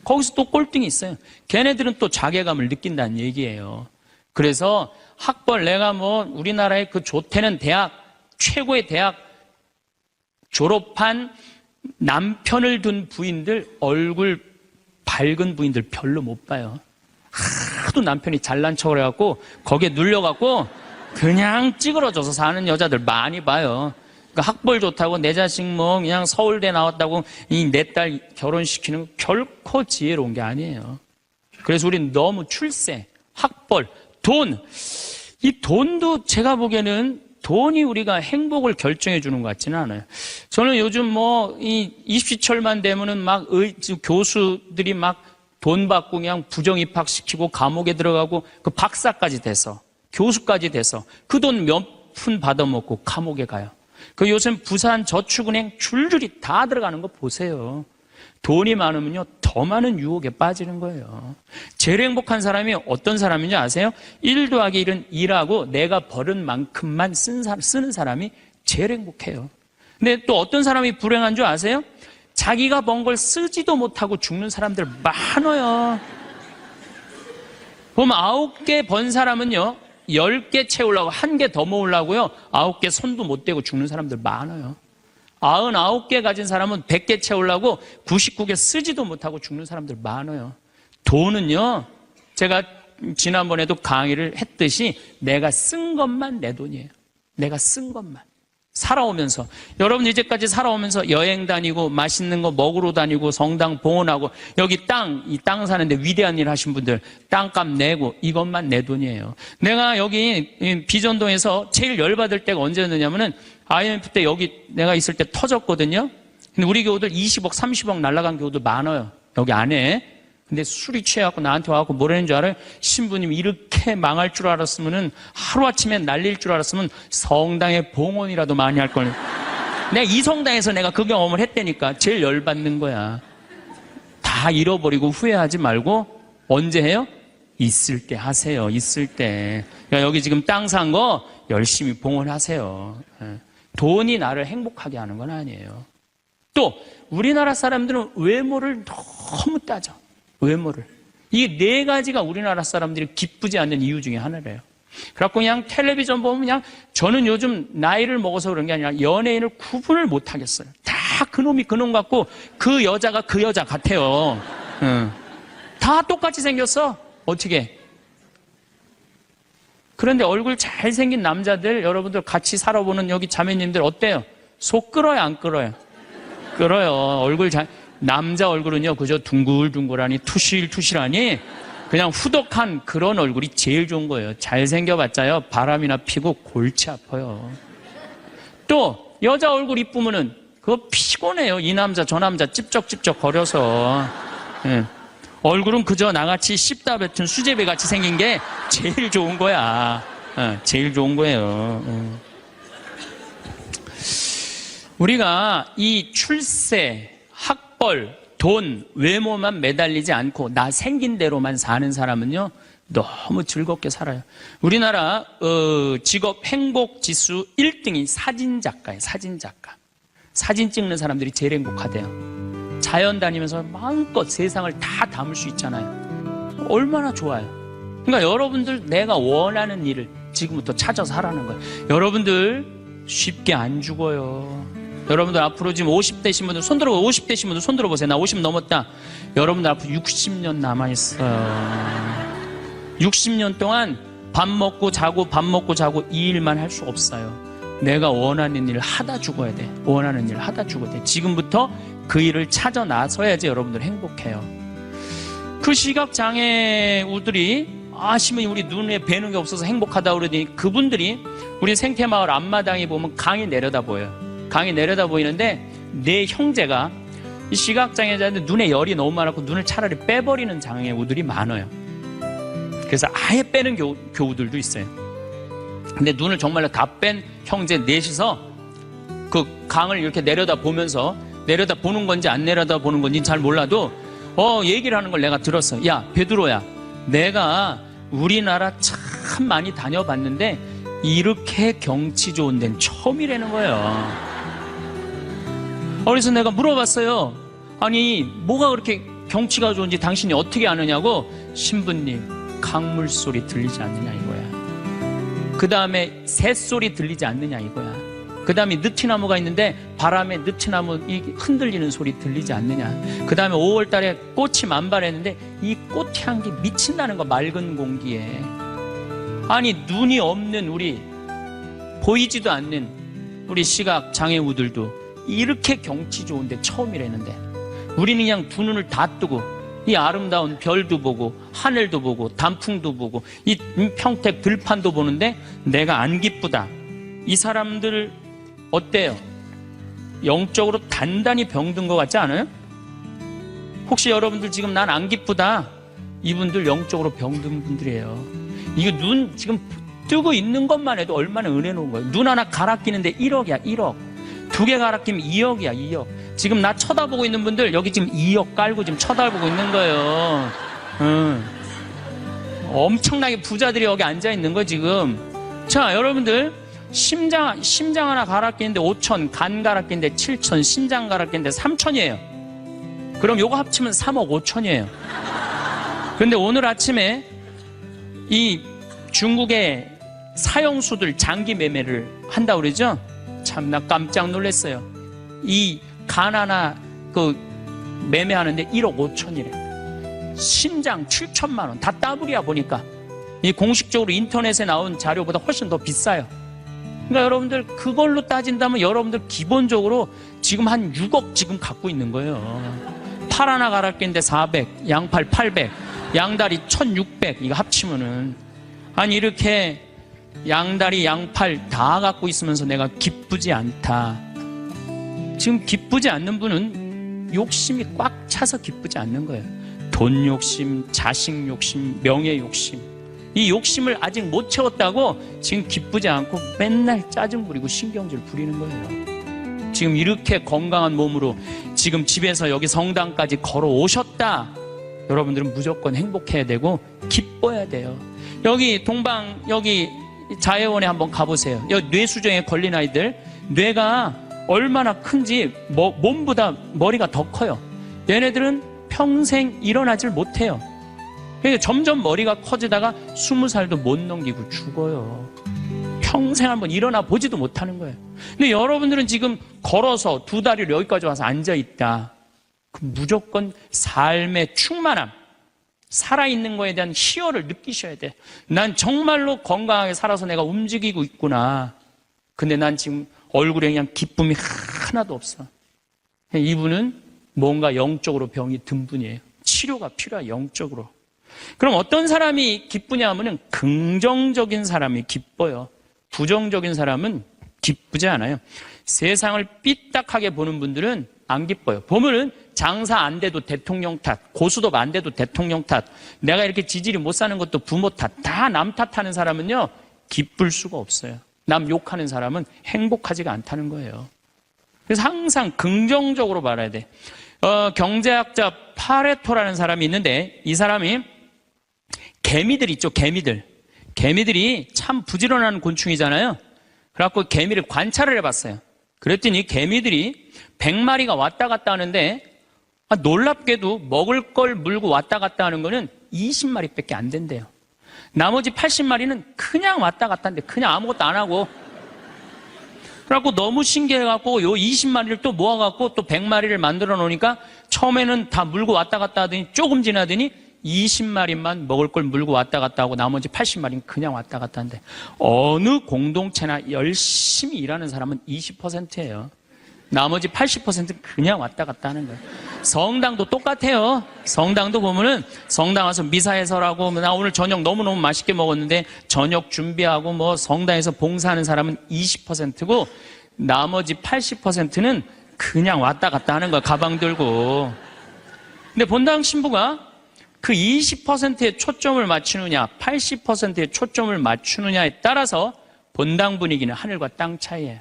거기서 또 꼴등이 있어요. 걔네들은 또 자괴감을 느낀다는 얘기예요. 그래서 학벌, 내가 뭐 우리나라의 그 좋다는 대학, 최고의 대학 졸업한 남편을 둔 부인들, 얼굴 밝은 부인들 별로 못 봐요. 하도 남편이 잘난 척을 해갖고 거기에 눌려갖고 그냥 찌그러져서 사는 여자들 많이 봐요. 그러니까 학벌 좋다고 내 자식 뭐 그냥 서울대 나왔다고 이 내 딸 결혼시키는 거 결코 지혜로운 게 아니에요. 그래서 우리는 너무 출세, 학벌, 돈, 이 돈도 제가 보기에는 돈이 우리가 행복을 결정해 주는 것 같지는 않아요. 저는 요즘 뭐 이 입시철만 되면은 막 교수들이 막 돈 받고 그냥 부정 입학시키고 감옥에 들어가고 그 박사까지 돼서 교수까지 돼서 그 돈 몇 푼 받아먹고 감옥에 가요. 그 요즘 부산 저축은행 줄줄이 다 들어가는 거 보세요. 돈이 많으면요 더 많은 유혹에 빠지는 거예요. 제일 행복한 사람이 어떤 사람인지 아세요? 1 더하기 1은 일하고 내가 벌은 만큼만 쓰는 사람이 제일 행복해요. 근데 또 어떤 사람이 불행한 줄 아세요? 자기가 번 걸 쓰지도 못하고 죽는 사람들 많아요. 보면 9개 번 사람은요 10개 채우려고 1개 더 모으려고요 9개 손도 못 대고 죽는 사람들 많아요. 99개 가진 사람은 100개 채우려고 99개 쓰지도 못하고 죽는 사람들 많아요. 돈은요 제가 지난번에도 강의를 했듯이 내가 쓴 것만 내 돈이에요. 내가 쓴 것만. 살아오면서 여러분 이제까지 살아오면서 여행 다니고 맛있는 거 먹으러 다니고 성당 봉헌하고 여기 이 땅 사는데 위대한 일 하신 분들 땅값 내고 이것만 내 돈이에요. 내가 여기 비전동에서 제일 열받을 때가 언제였느냐면은 IMF 때 여기 내가 있을 때 터졌거든요. 근데 우리 교우들 20억 30억 날라간 교우들 많아요. 여기 안에. 근데 술이 취해갖고 나한테 와갖고 뭐라는 줄 알아요? 신부님 이렇게 망할 줄 알았으면은 하루아침에 날릴 줄 알았으면 성당에 봉헌이라도 많이 할 걸. 내가 이 성당에서 내가 그 경험을 했다니까. 제일 열받는 거야. 다 잃어버리고 후회하지 말고 언제 해요? 있을 때 하세요. 있을 때. 그러니까 여기 지금 땅 산 거 열심히 봉헌하세요. 돈이 나를 행복하게 하는 건 아니에요. 또 우리나라 사람들은 외모를 너무 따져. 외모를. 이 4가지가 우리나라 사람들이 기쁘지 않는 이유 중에 하나래요. 그래갖고 그냥 텔레비전 보면 그냥 저는 요즘 나이를 먹어서 그런 게 아니라 연예인을 구분을 못 하겠어요. 다 그놈이 그놈 같고 그 여자가 그 여자 같아요. 다 똑같이 생겼어. 어떻게. 그런데 얼굴 잘생긴 남자들 여러분들 같이 살아보는 여기 자매님들 어때요? 속 끓어요 안 끓어요? 끓어요. 얼굴 남자 얼굴은요 그저 둥글둥글하니 투실투실하니 그냥 후덕한 그런 얼굴이 제일 좋은 거예요. 잘생겨봤자요 바람이나 피고 골치 아파요. 또 여자 얼굴 이쁘면은 그거 피곤해요. 이 남자 저 남자 찝쩍찝쩍 거려서. 얼굴은 그저 나같이 씹다 뱉은 수제비 같이 생긴 게 제일 좋은 거야. 제일 좋은 거예요. 우리가 이 출세, 학벌, 돈, 외모만 매달리지 않고 나 생긴 대로만 사는 사람은요 너무 즐겁게 살아요. 우리나라 직업 행복 지수 1등이 사진작가예요. 사진작가. 사진 찍는 사람들이 제일 행복하대요. 자연 다니면서 마음껏 세상을 다 담을 수 있잖아요. 얼마나 좋아요. 그러니까 여러분들 내가 원하는 일을 지금부터 찾아서 하라는 거예요. 여러분들 쉽게 안 죽어요. 여러분들 앞으로 지금 50대신 분들 손 들어보세요. 50대신 분들 손 들어보세요. 나 50 넘었다. 여러분들 앞으로 60년 남아있어요. 60년 동안 밥 먹고 자고 이 일만 할 수 없어요. 내가 원하는 일을 하다 죽어야 돼. 원하는 일을 하다 죽어야 돼. 지금부터 그 일을 찾아 나서야지 여러분들 행복해요. 그 시각장애우들이 아시면 우리 눈에 뵈는 게 없어서 행복하다 그러더니 그분들이 우리 생태마을 앞마당에 보면 강이 내려다 보여요. 강이 내려다 보이는데 내 형제가 이 시각장애자인데 눈에 열이 너무 많았고 눈을 차라리 빼버리는 장애우들이 많아요. 그래서 아예 빼는 교우들도 있어요. 근데 눈을 정말로 다 뺀 형제 넷이서 그 강을 이렇게 내려다 보면서 내려다 보는 건지 안 내려다 보는 건지 잘 몰라도 얘기를 하는 걸 내가 들었어. 야, 베드로야, 내가 우리나라 참 많이 다녀봤는데 이렇게 경치 좋은 데는 처음이라는 거예요. 그래서 내가 물어봤어요. 아니, 뭐가 그렇게 경치가 좋은지 당신이 어떻게 아느냐고. 신부님, 강물 소리 들리지 않느냐 이거야. 그 다음에 새소리 들리지 않느냐 이거야. 그 다음에 느티나무가 있는데 바람에 느티나무 흔들리는 소리 들리지 않느냐. 그 다음에 5월달에 꽃이 만발했는데 이 꽃 향기 미친다는 거, 맑은 공기에. 아니, 눈이 없는 우리, 보이지도 않는 우리 시각 장애우들도 이렇게 경치 좋은데 처음이라는데 우리는 그냥 두 눈을 다 뜨고 이 아름다운 별도 보고 하늘도 보고 단풍도 보고 이 평택 들판도 보는데 내가 안 기쁘다. 이 사람들 어때요? 영적으로 단단히 병든 것 같지 않아요? 혹시 여러분들 지금 난 안 기쁘다, 이분들 영적으로 병든 분들이에요. 이거 눈 지금 뜨고 있는 것만 해도 얼마나 은혜로운 거예요. 눈 하나 갈아 끼는데 1억이야 1억. 두 개 갈아 끼면 2억이야 2억. 지금 나 쳐다보고 있는 분들 여기 지금 2억 깔고 지금 쳐다보고 있는 거예요. 엄청나게 부자들이 여기 앉아 있는 거 지금. 자, 여러분들 심장 하나 갈아 끼는데 5천, 간 갈아 끼는데 7천, 신장 갈아 끼는데 3천이에요. 그럼 요거 합치면 3억 5천이에요. 그런데 오늘 아침에 이 중국의 사형수들 장기 매매를 한다고 그러죠? 참, 나 깜짝 놀랐어요. 이 간 하나 매매하는데 1억 5천이래. 신장 7천만 원. 다 따블이야 보니까. 이 공식적으로 인터넷에 나온 자료보다 훨씬 더 비싸요. 그러니까 여러분들 그걸로 따진다면 여러분들 기본적으로 지금 한 6억 지금 갖고 있는 거예요. 팔 하나 갈아 끼는데 400, 양팔 800, 양다리 1600 이거 합치면은. 아니, 이렇게 양다리 양팔 다 갖고 있으면서 내가 기쁘지 않다. 지금 기쁘지 않는 분은 욕심이 꽉 차서 기쁘지 않는 거예요. 돈 욕심, 자식 욕심, 명예 욕심. 이 욕심을 아직 못 채웠다고 지금 기쁘지 않고 맨날 짜증 부리고 신경질 부리는 거예요. 지금 이렇게 건강한 몸으로 지금 집에서 여기 성당까지 걸어오셨다. 여러분들은 무조건 행복해야 되고 기뻐야 돼요. 여기 여기 자해원에 한번 가보세요. 여기 뇌수정에 걸린 아이들, 뇌가 얼마나 큰지 몸보다 머리가 더 커요. 얘네들은 평생 일어나질 못해요. 그러니까 점점 머리가 커지다가 20살도 못 넘기고 죽어요. 평생 한번 일어나 보지도 못하는 거예요. 근데 여러분들은 지금 걸어서 두 다리로 여기까지 와서 앉아있다. 무조건 삶의 충만함, 살아있는 거에 대한 희열을 느끼셔야 돼. 난 정말로 건강하게 살아서 내가 움직이고 있구나. 근데 난 지금 얼굴에 그냥 기쁨이 하나도 없어. 이분은 뭔가 영적으로 병이 든 분이에요. 치료가 필요해, 영적으로. 그럼 어떤 사람이 기쁘냐 하면은 긍정적인 사람이 기뻐요. 부정적인 사람은 기쁘지 않아요. 세상을 삐딱하게 보는 분들은 안 기뻐요. 보면은 장사 안 돼도 대통령 탓, 고수톱 안 돼도 대통령 탓, 내가 이렇게 지질이 못 사는 것도 부모 탓, 다 남 탓하는 사람은요, 기쁠 수가 없어요. 남 욕하는 사람은 행복하지가 않다는 거예요. 그래서 항상 긍정적으로 말해야 돼. 경제학자 파레토라는 사람이 있는데, 이 사람이 개미들 있죠, 개미들. 개미들이 참 부지런한 곤충이잖아요. 그래갖고 개미를 관찰을 해봤어요. 그랬더니 개미들이 100마리가 왔다 갔다 하는데, 놀랍게도 먹을 걸 물고 왔다 갔다 하는 거는 20마리밖에 안 된대요. 나머지 80마리는 그냥 왔다 갔다 하는데 그냥 아무것도 안 하고. 그래갖고 너무 신기해갖고 요 20마리를 또 모아갖고 또 100마리를 만들어 놓으니까 처음에는 다 물고 왔다 갔다 하더니 조금 지나더니 20마리만 먹을 걸 물고 왔다 갔다 하고 나머지 80마리는 그냥 왔다 갔다 하는데, 어느 공동체나 열심히 일하는 사람은 20%예요. 나머지 80%는 그냥 왔다 갔다 하는 거예요. 성당도 똑같아요. 성당도 보면은 성당 와서 미사해설하고 나 오늘 저녁 너무너무 맛있게 먹었는데 저녁 준비하고 뭐 성당에서 봉사하는 사람은 20%고 나머지 80%는 그냥 왔다 갔다 하는 거야. 가방 들고. 근데 본당 신부가 그 20%에 초점을 맞추느냐 80%에 초점을 맞추느냐에 따라서 본당 분위기는 하늘과 땅 차이예요.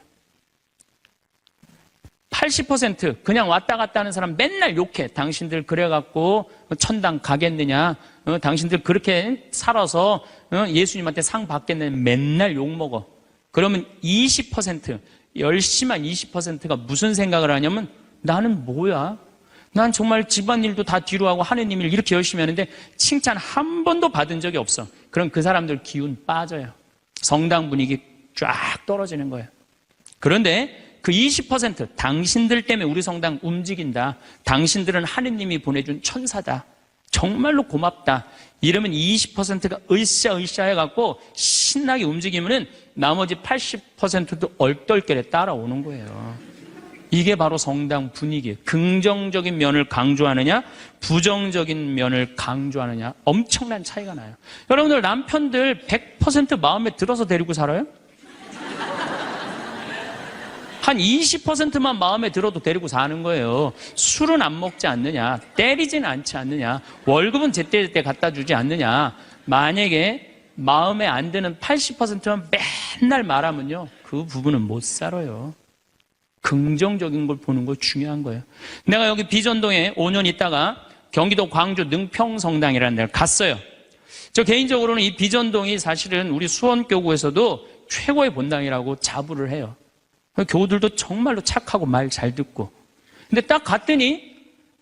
80% 그냥 왔다 갔다 하는 사람 맨날 욕해. 당신들 그래갖고 천당 가겠느냐, 당신들 그렇게 살아서 예수님한테 상 받겠느냐, 맨날 욕먹어. 그러면 20%, 열심한 20%가 무슨 생각을 하냐면 나는 뭐야? 난 정말 집안일도 다 뒤로 하고 하느님 일 이렇게 열심히 하는데 칭찬 한 번도 받은 적이 없어. 그럼 그 사람들 기운 빠져요. 성당 분위기 쫙 떨어지는 거예요. 그런데 그 20% 당신들 때문에 우리 성당 움직인다. 당신들은 하느님이 보내준 천사다. 정말로 고맙다. 이러면 20%가 으쌰으쌰 해갖고 신나게 움직이면은 나머지 80%도 얼떨결에 따라오는 거예요. 이게 바로 성당 분위기예요. 긍정적인 면을 강조하느냐, 부정적인 면을 강조하느냐, 엄청난 차이가 나요. 여러분들 남편들 100% 마음에 들어서 데리고 살아요? 한 20%만 마음에 들어도 데리고 사는 거예요. 술은 안 먹지 않느냐, 때리지는 않지 않느냐, 월급은 제때제때 갖다 주지 않느냐. 만약에 마음에 안 드는 80%만 맨날 말하면요, 그 부부는 못 살아요. 긍정적인 걸 보는 거 중요한 거예요. 내가 여기 비전동에 5년 있다가 경기도 광주 능평성당이라는 데를 갔어요. 저 개인적으로는 이 비전동이 사실은 우리 수원교구에서도 최고의 본당이라고 자부를 해요. 교우들도 정말로 착하고 말 잘 듣고. 근데 딱 갔더니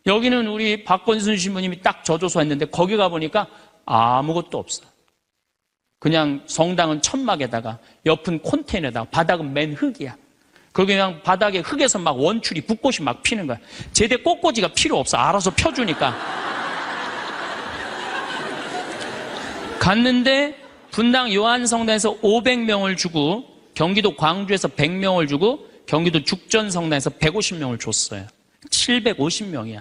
여기는 우리 박건순 신부님이 딱 저조소 했는데 거기 가보니까 아무것도 없어. 그냥 성당은 천막에다가 옆은 콘테이너에다가 바닥은 맨 흙이야. 거기 그냥 바닥에 흙에서 막 원추리 붓꽃이 막 피는 거야. 제대 꽃꽂이가 필요 없어. 알아서 펴주니까. 갔는데 분당 요한성당에서 500명을 주고 경기도 광주에서 100명을 주고 경기도 죽전성당에서 150명을 줬어요. 750명이야.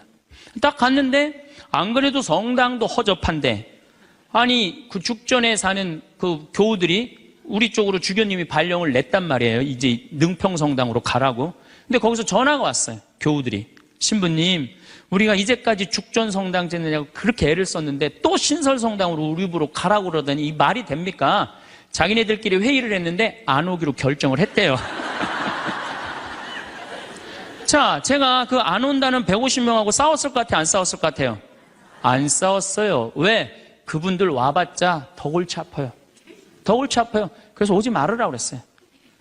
딱 갔는데 안 그래도 성당도 허접한데 아니 그 죽전에 사는 그 교우들이 우리 쪽으로 주교님이 발령을 냈단 말이에요. 이제 능평성당으로 가라고. 근데 거기서 전화가 왔어요. 교우들이. 신부님, 우리가 이제까지 죽전성당 짓느냐고 그렇게 애를 썼는데 또 신설성당으로 우리 집으로 가라고 그러더니 이 말이 됩니까? 자기네들끼리 회의를 했는데 안 오기로 결정을 했대요. 자, 제가 그 안 온다는 150명하고 싸웠을 것 같아요? 안 싸웠을 것 같아요? 안 싸웠어요. 왜? 그분들 와봤자 더 골치 아파요. 더 골치 아파요. 그래서 오지 말으라고 그랬어요.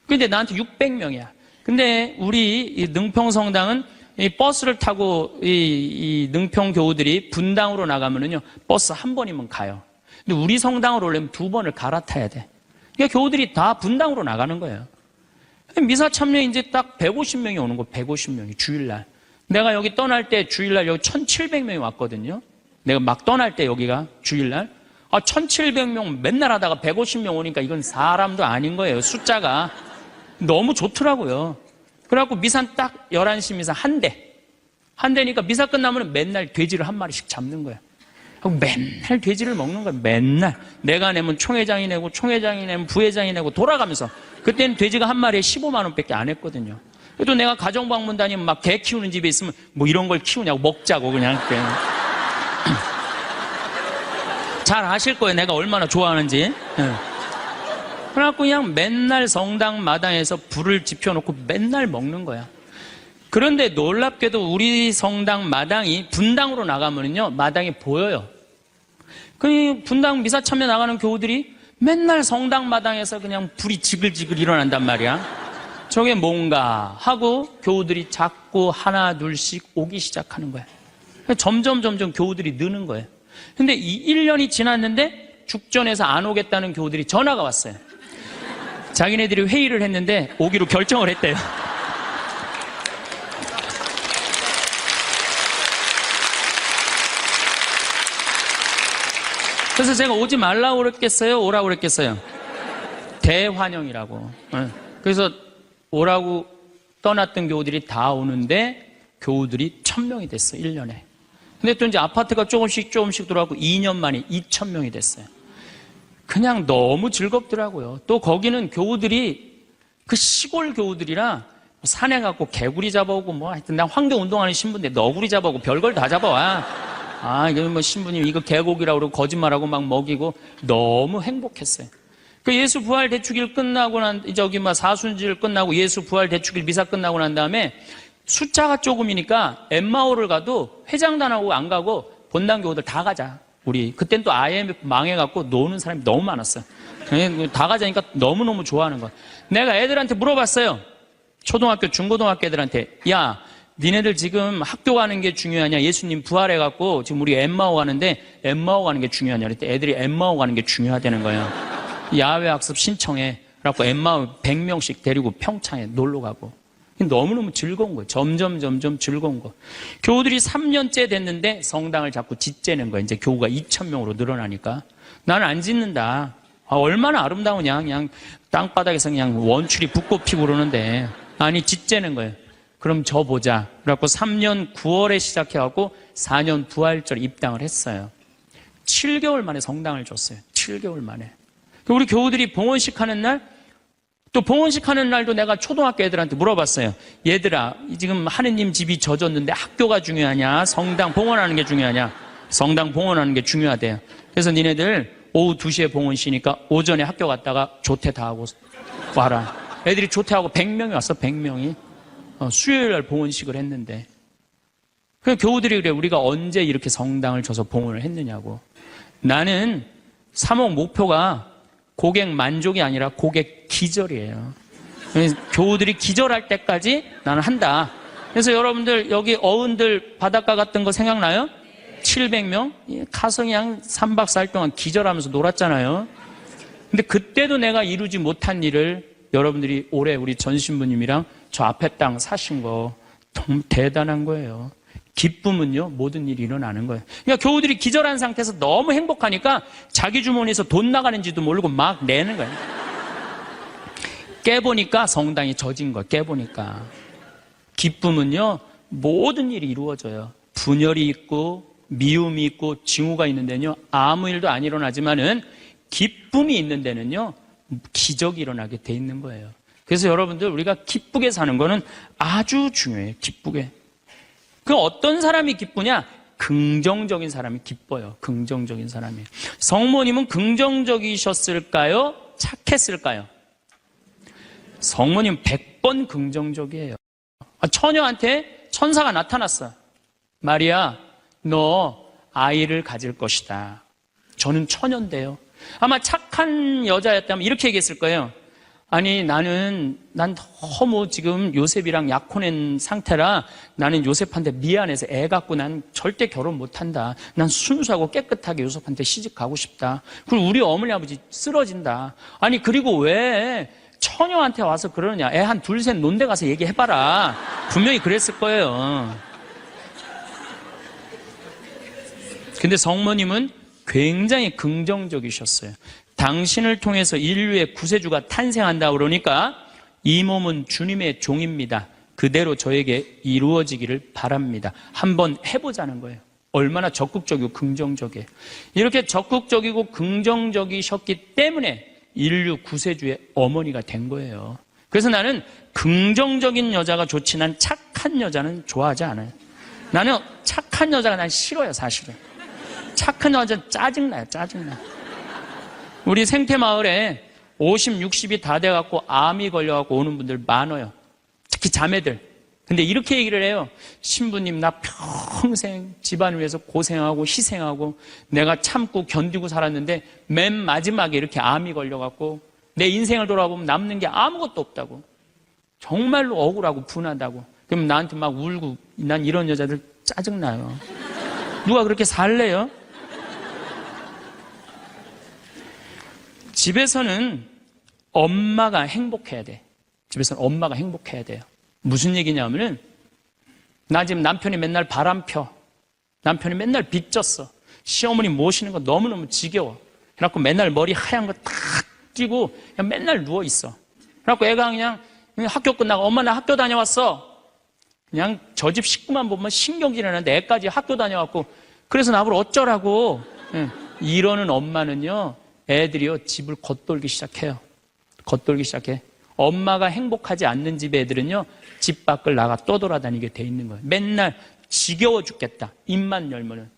근데 나한테 600명이야. 근데 우리 이 능평성당은 이 버스를 타고 이 능평 교우들이 분당으로 나가면은요, 버스 한 번이면 가요. 근데 우리 성당으로 오려면 2번을 갈아타야 돼. 그러니까 교우들이 다 분당으로 나가는 거예요. 미사 참여 이제 딱 150명이 오는 거, 150명이 주일날. 내가 여기 떠날 때 주일날 여기 1700명이 왔거든요. 내가 막 떠날 때 여기가 주일날. 1700명 맨날 하다가 150명 오니까 이건 사람도 아닌 거예요. 숫자가. 너무 좋더라고요. 그래갖고 미산 딱 11시 미사 한 대. 한 대니까 미사 끝나면 맨날 돼지를 한 마리씩 잡는 거예요. 맨날 돼지를 먹는 거예요. 맨날. 내가 내면 총회장이 내고 총회장이 내면 부회장이 내고 돌아가면서. 그때는 돼지가 한 마리에 15만 원밖에 안 했거든요. 그래도 내가 가정방문 다니면 막 개 키우는 집에 있으면 뭐 이런 걸 키우냐고 먹자고 그냥. 잘 아실 거예요. 내가 얼마나 좋아하는지. 그래갖고 그냥 맨날 성당 마당에서 불을 지펴놓고 맨날 먹는 거야. 그런데 놀랍게도 우리 성당 마당이 분당으로 나가면요, 마당이 보여요. 그 분당 미사 참여 나가는 교우들이 맨날 성당 마당에서 그냥 불이 지글지글 일어난단 말이야. 저게 뭔가 하고 교우들이 자꾸 하나 둘씩 오기 시작하는 거야. 점점 교우들이 느는 거예요. 근데 이 1년이 지났는데 죽전에서 안 오겠다는 교우들이 전화가 왔어요. 자기네들이 회의를 했는데 오기로 결정을 했대요. 그래서 제가 오지 말라고 그랬겠어요? 오라고 그랬겠어요? 대환영이라고. 그래서 오라고 떠났던 교우들이 다 오는데 교우들이 1000명이 됐어요. 1년에. 근데 또 이제 아파트가 조금씩 들어가고 2년 만에 2000명이 됐어요. 그냥 너무 즐겁더라고요. 또 거기는 교우들이 그 시골 교우들이라 산에 가고 개구리 잡아오고 뭐 하여튼 난 환경운동하는 신부인데 너구리 잡아오고 별걸 다 잡아와. 이거 뭐 신부님 이거 개고기라고 그러고 거짓말하고 막 먹이고 너무 행복했어요. 그 예수 부활 대축일 끝나고 사순절 끝나고 예수 부활 대축일 미사 끝나고 난 다음에 숫자가 조금이니까 엠마오를 가도 회장단하고 안 가고 본당 교우들 다 가자. 우리 그땐 또 IMF 망해갖고 노는 사람이 너무 많았어요. 다 가자니까 너무너무 좋아하는 거야. 내가 애들한테 물어봤어요. 초등학교, 중고등학교 애들한테 야, 니네들 지금 학교 가는 게 중요하냐? 예수님 부활해갖고 지금 우리 엠마오 가는데 엠마오 가는 게 중요하냐? 그랬더니 애들이 엠마오 가는 게 중요하다는 거예요. 야외 학습 신청해. 그래갖고 엠마오 100명씩 데리고 평창에 놀러 가고. 너무너무 즐거운 거예요. 점점 즐거운 거. 교우들이 3년째 됐는데 성당을 자꾸 짓재는 거예요. 이제 교우가 2000명으로 늘어나니까. 나는 안 짓는다. 얼마나 아름다우냐. 그냥 땅바닥에서 그냥 원추리 붓고 피고 그러는데. 아니, 짓재는 거예요. 그럼 저 보자. 그래갖고 3년 9월에 시작해갖고 4년 부활절 입당을 했어요. 7개월 만에 성당을 줬어요. 7개월 만에. 우리 교우들이 봉헌식 하는 날, 또 봉헌식 하는 날도 내가 초등학교 애들한테 물어봤어요. 얘들아, 지금 하느님 집이 젖었는데 학교가 중요하냐? 성당 봉헌하는 게 중요하냐? 성당 봉헌하는 게 중요하대요. 그래서 니네들 오후 2시에 봉헌시니까 오전에 학교 갔다가 조퇴 다 하고 와라. 애들이 조퇴하고 100명이 왔어, 100명이. 수요일 날 봉헌식을 했는데. 그냥 교우들이 그래, 우리가 언제 이렇게 성당을 줘서 봉헌을 했느냐고. 나는 3억 목표가 고객 만족이 아니라 고객 기절이에요. 교우들이 기절할 때까지 나는 한다. 그래서 여러분들 여기 어른들 바닷가 갔던 거 생각나요? 700명? 가서 그냥 3박 4일 동안 기절하면서 놀았잖아요. 근데 그때도 내가 이루지 못한 일을 여러분들이 올해 우리 전 신부님이랑 저 앞에 땅 사신 거 너무 대단한 거예요. 기쁨은요, 모든 일이 일어나는 거예요. 그러니까 교우들이 기절한 상태에서 너무 행복하니까 자기 주머니에서 돈 나가는지도 모르고 막 내는 거예요. 깨보니까 성당이 젖은 거예요. 깨보니까. 기쁨은요, 모든 일이 이루어져요. 분열이 있고 미움이 있고 징후가 있는 데는요, 아무 일도 안 일어나지만은 기쁨이 있는 데는요, 기적이 일어나게 돼 있는 거예요. 그래서 여러분들 우리가 기쁘게 사는 거는 아주 중요해요. 기쁘게. 그럼 어떤 사람이 기쁘냐? 긍정적인 사람이 기뻐요. 긍정적인 사람이. 성모님은 긍정적이셨을까요? 착했을까요? 성모님 100번 긍정적이에요. 처녀한테 천사가 나타났어. 마리아, 너 아이를 가질 것이다. 저는 처녀인데요. 아마 착한 여자였다면 이렇게 얘기했을 거예요. 아니, 난 너무 지금 요셉이랑 약혼한 상태라 나는 요셉한테 미안해서 애 갖고 난 절대 결혼 못 한다. 난 순수하고 깨끗하게 요셉한테 시집 가고 싶다. 그리고 우리 어머니 아버지 쓰러진다. 아니, 그리고 왜 처녀한테 와서 그러느냐. 애 한 둘, 셋 논데 가서 얘기해봐라. 분명히 그랬을 거예요. 근데 성모님은 굉장히 긍정적이셨어요. 당신을 통해서 인류의 구세주가 탄생한다 그러니까 이 몸은 주님의 종입니다. 그대로 저에게 이루어지기를 바랍니다. 한번 해보자는 거예요. 얼마나 적극적이고 긍정적이에요. 이렇게 적극적이고 긍정적이셨기 때문에 인류 구세주의 어머니가 된 거예요. 그래서 나는 긍정적인 여자가 좋지 난 착한 여자는 좋아하지 않아요. 나는 착한 여자가 난 싫어요, 사실은. 착한 여자 짜증나요, 짜증나. 우리 생태마을에 50, 60이 다 돼갖고 암이 걸려갖고 오는 분들 많아요. 특히 자매들. 근데 이렇게 얘기를 해요. 신부님, 나 평생 집안을 위해서 고생하고 희생하고 내가 참고 견디고 살았는데 맨 마지막에 이렇게 암이 걸려갖고 내 인생을 돌아보면 남는 게 아무것도 없다고. 정말로 억울하고 분하다고. 그럼 나한테 막 울고 난 이런 여자들 짜증나요. 누가 그렇게 살래요? 집에서는 엄마가 행복해야 돼. 집에서는 엄마가 행복해야 돼요. 무슨 얘기냐면은 나 지금 남편이 맨날 바람 펴. 남편이 맨날 빚졌어. 시어머니 모시는 거 너무너무 지겨워. 그래갖고 맨날 머리 하얀 거 탁 끼고 그냥 맨날 누워있어. 그래갖고 애가 그냥 학교 끝나고 엄마 나 학교 다녀왔어. 그냥 저 집 식구만 보면 신경질이 나는데 애까지 학교 다녀갖고 그래서 나보고 어쩌라고. 예. 이러는 엄마는요, 애들이요, 집을 겉돌기 시작해요. 겉돌기 시작해. 엄마가 행복하지 않는 집 애들은요, 집 밖을 나가 떠돌아다니게 돼 있는 거예요. 맨날 지겨워 죽겠다. 입만 열면은.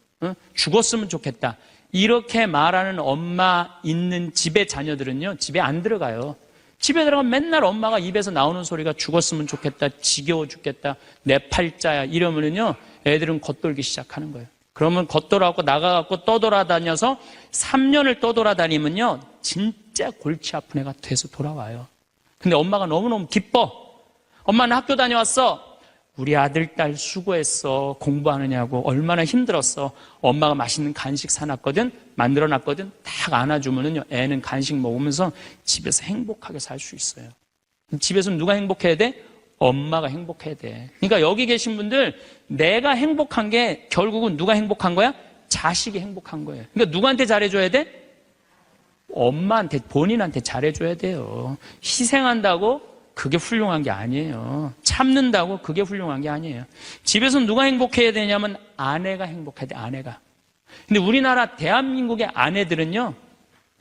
죽었으면 좋겠다. 이렇게 말하는 엄마 있는 집의 자녀들은요, 집에 안 들어가요. 집에 들어가면 맨날 엄마가 입에서 나오는 소리가 죽었으면 좋겠다, 지겨워 죽겠다, 내 팔자야 이러면은요, 애들은 겉돌기 시작하는 거예요. 그러면 겉돌아갖고 나가갖고 떠돌아다녀서 3년을 떠돌아다니면요, 진짜 골치 아픈 애가 돼서 돌아와요. 근데 엄마가 너무너무 기뻐. 엄마는 학교 다녀왔어. 우리 아들, 딸 수고했어. 공부하느냐고 얼마나 힘들었어. 엄마가 맛있는 간식 사놨거든, 만들어놨거든. 딱 안아주면은요, 애는 간식 먹으면서 집에서 행복하게 살 수 있어요. 집에서 누가 행복해야 돼? 엄마가 행복해야 돼. 그러니까 여기 계신 분들, 내가 행복한 게 결국은 누가 행복한 거야? 자식이 행복한 거예요. 그러니까 누구한테 잘해줘야 돼? 엄마한테, 본인한테 잘해줘야 돼요. 희생한다고 그게 훌륭한 게 아니에요. 참는다고 그게 훌륭한 게 아니에요. 집에서 누가 행복해야 되냐면 아내가 행복해야 돼, 아내가. 근데 우리나라 대한민국의 아내들은요,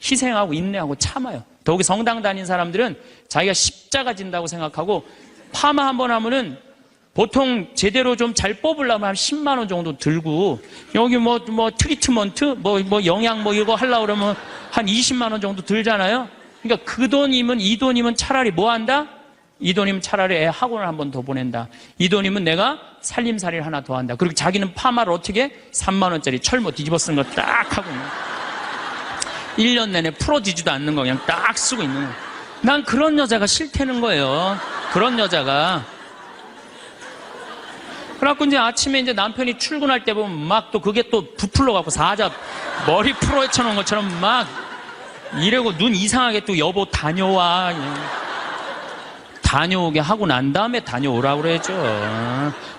희생하고 인내하고 참아요. 더욱이 성당 다닌 사람들은 자기가 십자가 진다고 생각하고 파마 한번 하면은 보통 제대로 좀 잘 뽑으려면 한 10만 원 정도 들고, 여기 뭐 트리트먼트, 영양 이거 하려고 그러면 한 20만 원 정도 들잖아요. 그러니까 그 돈이면, 이 돈이면 차라리 뭐 한다? 이 돈이면 차라리 애 학원을 한 번 더 보낸다. 이 돈이면 내가 살림살이를 하나 더 한다. 그리고 자기는 파마를 어떻게? 3만 원짜리 철모 뒤집어 쓴 거 딱 하고 1년 내내 풀어지지도 않는 거 그냥 딱 쓰고 있는 거. 난 그런 여자가 싫다는 거예요. 그런 여자가. 그래갖고 이제 아침에 이제 남편이 출근할 때 보면 막 또 그게 또 부풀러갖고 사자 머리 풀어헤쳐놓은 것처럼 막 이러고 눈 이상하게 또 여보 다녀와. 다녀오게 하고 난 다음에 다녀오라고 그러죠.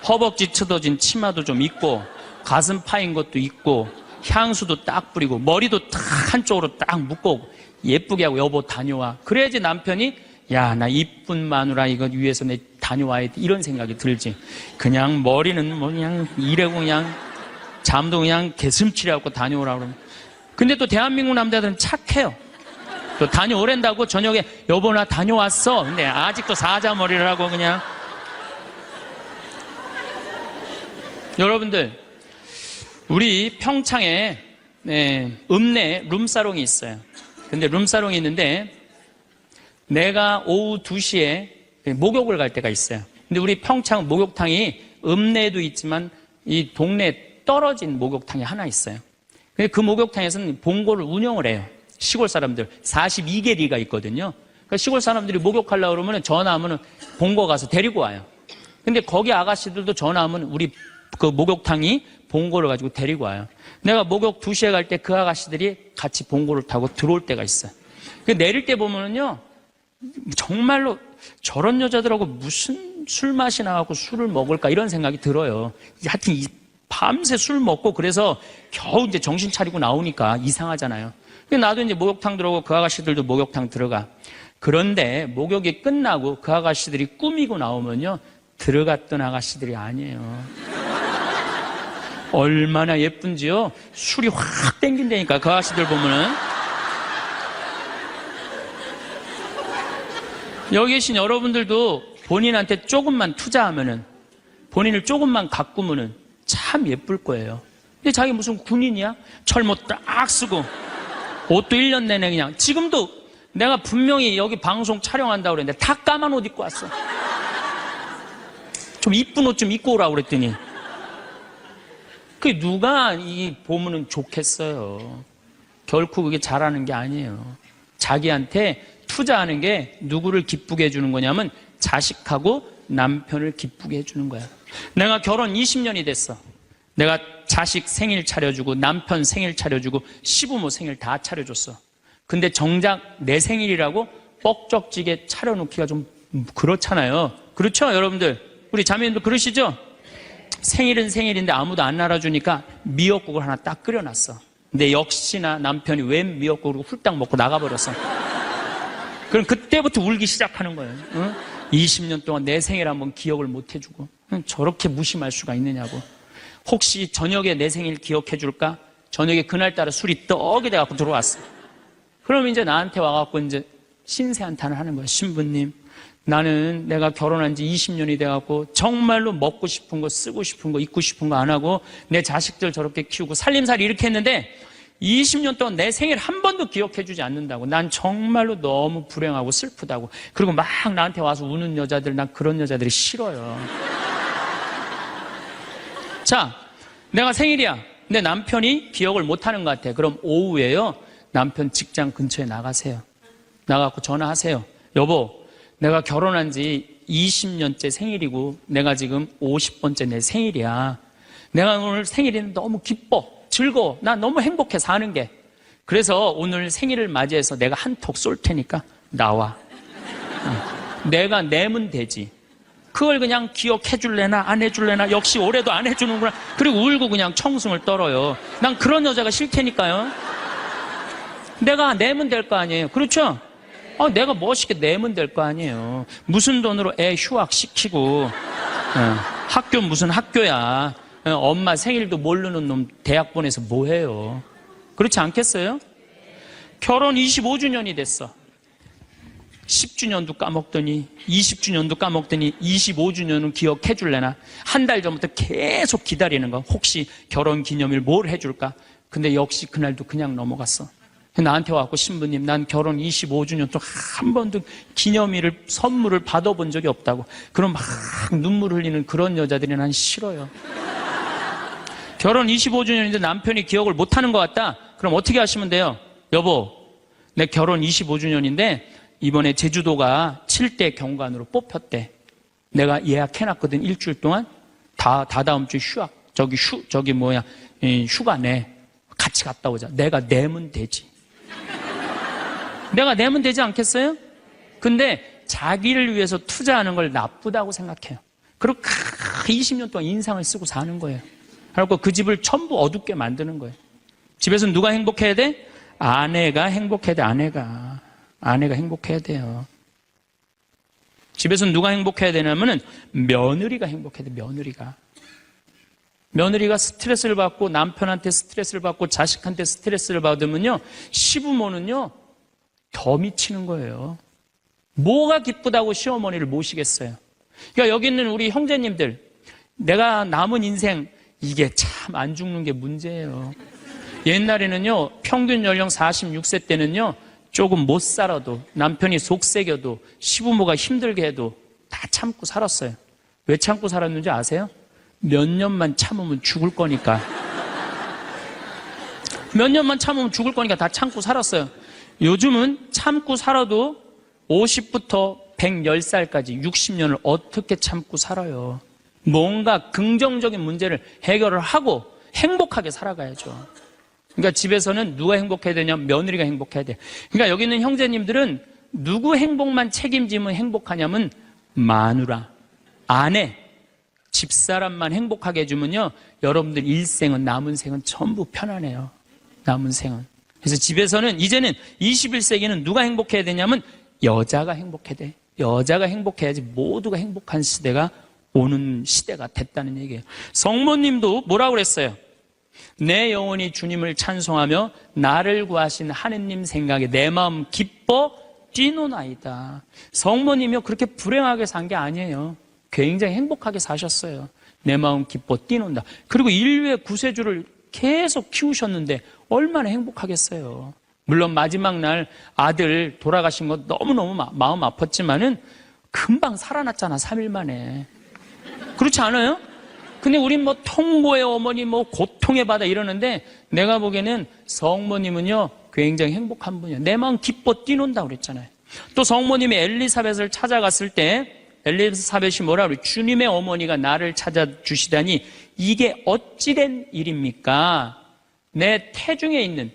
허벅지 쳐더진 치마도 좀 입고, 가슴 파인 것도 입고, 향수도 딱 뿌리고, 머리도 딱 한쪽으로 딱 묶고, 예쁘게 하고 여보 다녀와. 그래야지 남편이 야, 나 이쁜 마누라 이거 위해서 내 다녀와야 돼. 이런 생각이 들지. 그냥 머리는 뭐 그냥 이래고 그냥 잠도 그냥 개슴치레하고 다녀오라고 그러면. 근데 또 대한민국 남자들은 착해요. 또 다녀오랜다고 저녁에 여보 나 다녀왔어. 근데 아직도 사자머리를 하고 그냥. 여러분들, 우리 평창에 읍내에 룸사롱이 있어요. 근데 룸사롱이 있는데 내가 오후 2시에 목욕을 갈 때가 있어요. 근데 우리 평창 목욕탕이 읍내에도 있지만 이 동네에 떨어진 목욕탕이 하나 있어요. 근데 그 목욕탕에서는 봉고를 운영을 해요. 시골 사람들 42개리가 있거든요. 그러니까 시골 사람들이 목욕하려고 그러면 전화하면 봉고 가서 데리고 와요. 근데 거기 아가씨들도 전화하면 우리 그 목욕탕이 봉고를 가지고 데리고 와요. 내가 목욕 2시에 갈 때 그 아가씨들이 같이 봉고를 타고 들어올 때가 있어요. 내릴 때 보면은요, 정말로 저런 여자들하고 무슨 술 맛이 나갖고 술을 먹을까 이런 생각이 들어요. 하여튼 밤새 술 먹고 그래서 겨우 이제 정신 차리고 나오니까 이상하잖아요. 나도 이제 목욕탕 들어오고 그 아가씨들도 목욕탕 들어가. 그런데 목욕이 끝나고 그 아가씨들이 꾸미고 나오면요, 들어갔던 아가씨들이 아니에요. 얼마나 예쁜지요. 술이 확 땡긴다니까 그 아가씨들 보면은. 여기 계신 여러분들도 본인한테 조금만 투자하면은, 본인을 조금만 가꾸면은 참 예쁠 거예요. 근데 자기 무슨 군인이야? 철모 딱 쓰고 옷도 1년 내내 그냥. 지금도 내가 분명히 여기 방송 촬영한다고 그랬는데 다 까만 옷 입고 왔어. 좀 이쁜 옷 좀 입고 오라고 그랬더니 그게 누가 이 보면은 좋겠어요. 결코 그게 잘하는 게 아니에요. 자기한테 투자하는 게 누구를 기쁘게 해주는 거냐면 자식하고 남편을 기쁘게 해주는 거야. 내가 결혼 20년이 됐어. 내가 자식 생일 차려주고 남편 생일 차려주고 시부모 생일 다 차려줬어. 근데 정작 내 생일이라고 뻑적지게 차려놓기가 좀 그렇잖아요. 그렇죠 여러분들? 우리 자매님도 그러시죠? 생일은 생일인데 아무도 안 알아주니까 미역국을 하나 딱 끓여놨어. 근데 역시나 남편이 웬 미역국을 훌딱 먹고 나가버렸어. 그럼 그때부터 울기 시작하는 거예요. 응? 20년 동안 내 생일 한번 기억을 못 해주고 저렇게 무심할 수가 있느냐고. 혹시 저녁에 내 생일 기억해 줄까? 저녁에 그날따라 술이 떡이 돼갖고 들어왔어. 그럼 이제 나한테 와갖고 이제 신세한탄을 하는 거야. 신부님, 나는 내가 결혼한 지 20년이 돼갖고 정말로 먹고 싶은 거, 쓰고 싶은 거, 입고 싶은 거 안 하고 내 자식들 저렇게 키우고 살림살이 이렇게 했는데 20년 동안 내 생일 한 번도 기억해 주지 않는다고. 난 정말로 너무 불행하고 슬프다고. 그리고 막 나한테 와서 우는 여자들, 난 그런 여자들이 싫어요. 자, 내가 생일이야. 내 남편이 기억을 못 하는 것 같아. 그럼 오후에요, 남편 직장 근처에 나가세요. 나가고 전화하세요. 여보, 내가 결혼한 지 20년째 생일이고 내가 지금 50번째 내 생일이야. 내가 오늘 생일이 너무 기뻐, 즐거워. 나 너무 행복해 사는 게. 그래서 오늘 생일을 맞이해서 내가 한턱 쏠 테니까 나와. 내가 내면 되지. 그걸 그냥 기억해 줄래나 안 해줄래나, 역시 올해도 안 해주는구나. 그리고 울고 그냥 청승을 떨어요. 난 그런 여자가 싫다니까요. 내가 내면 될 거 아니에요. 그렇죠? 내가 멋있게 내면 될 거 아니에요. 무슨 돈으로 애 휴학시키고, 학교 무슨 학교야. 엄마 생일도 모르는 놈 대학 보내서 뭐해요. 그렇지 않겠어요? 결혼 25주년이 됐어. 10주년도 까먹더니 20주년도 까먹더니 25주년은 기억해 줄래나. 한 달 전부터 계속 기다리는 거. 혹시 결혼 기념일 뭘 해줄까. 근데 역시 그날도 그냥 넘어갔어. 나한테 와갖고, 신부님, 난 결혼 25주년 동안 한 번도 기념일을, 선물을 받아본 적이 없다고. 그럼 막 눈물 흘리는 그런 여자들이 난 싫어요. 결혼 25주년인데 남편이 기억을 못하는 것 같다? 그럼 어떻게 하시면 돼요? 여보, 내 결혼 25주년인데 이번에 제주도가 7대 경관으로 뽑혔대. 내가 예약해놨거든. 일주일 동안. 다 다음 주 휴학. 휴가 내. 같이 갔다 오자. 내가 내면 되지. 내가 내면 되지 않겠어요? 근데 자기를 위해서 투자하는 걸 나쁘다고 생각해요. 그리고 20년 동안 인상을 쓰고 사는 거예요. 그리고 그 집을 전부 어둡게 만드는 거예요. 집에서 누가 행복해야 돼? 아내가 행복해야 돼. 아내가 행복해야 돼요. 집에서 누가 행복해야 되냐면은 며느리가 행복해야 돼. 며느리가 스트레스를 받고, 남편한테 스트레스를 받고, 자식한테 스트레스를 받으면요, 시부모는요 더 미치는 거예요. 뭐가 기쁘다고 시어머니를 모시겠어요. 그러니까 여기 있는 우리 형제님들, 내가 남은 인생, 이게 참 안 죽는 게 문제예요. 옛날에는요, 평균 연령 46세 때는요, 조금 못 살아도, 남편이 속색여도, 시부모가 힘들게 해도 다 참고 살았어요. 왜 참고 살았는지 아세요? 몇 년만 참으면 죽을 거니까. 몇 년만 참으면 죽을 거니까 다 참고 살았어요. 요즘은 참고 살아도 50부터 110살까지 60년을 어떻게 참고 살아요. 뭔가 긍정적인 문제를 해결을 하고 행복하게 살아가야죠. 그러니까 집에서는 누가 행복해야 되냐면 며느리가 행복해야 돼. 그러니까 여기 있는 형제님들은 누구 행복만 책임지면 행복하냐면 마누라, 아내, 집사람만 행복하게 해주면요, 여러분들 일생은, 남은 생은 전부 편안해요. 남은 생은. 그래서 집에서는 이제는 21세기는 누가 행복해야 되냐면 여자가 행복해야 돼. 여자가 행복해야지 모두가 행복한 시대가 오는 시대가 됐다는 얘기예요. 성모님도 뭐라고 그랬어요? 내 영혼이 주님을 찬송하며 나를 구하신 하느님 생각에 내 마음 기뻐 뛰노나이다. 성모님이요, 그렇게 불행하게 산 게 아니에요. 굉장히 행복하게 사셨어요. 내 마음 기뻐 뛰논다. 그리고 인류의 구세주를 계속 키우셨는데 얼마나 행복하겠어요. 물론 마지막 날 아들 돌아가신 거 너무너무 마음 아팠지만은 금방 살아났잖아, 3일 만에. 그렇지 않아요? 근데 우린 뭐 통보의 어머니, 뭐 고통의 바다 이러는데, 내가 보기에는 성모님은요 굉장히 행복한 분이에요. 내 마음 기뻐 뛰논다 그랬잖아요. 또 성모님이 엘리사벳을 찾아갔을 때 엘리사벳이 뭐라 그래요? 주님의 어머니가 나를 찾아주시다니 이게 어찌된 일입니까? 내 태중에 있는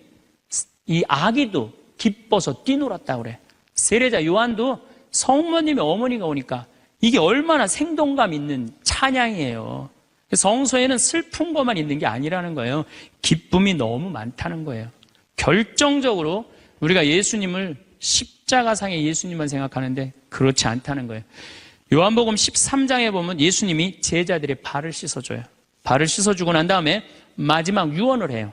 이 아기도 기뻐서 뛰놀았다 그래. 세례자 요한도 성모님의 어머니가 오니까 이게 얼마나 생동감 있는 찬양이에요. 성서에는 슬픈 것만 있는 게 아니라는 거예요. 기쁨이 너무 많다는 거예요. 결정적으로 우리가 예수님을 십자가상의 예수님만 생각하는데 그렇지 않다는 거예요. 요한복음 13장에 보면 예수님이 제자들의 발을 씻어줘요. 발을 씻어주고 난 다음에 마지막 유언을 해요.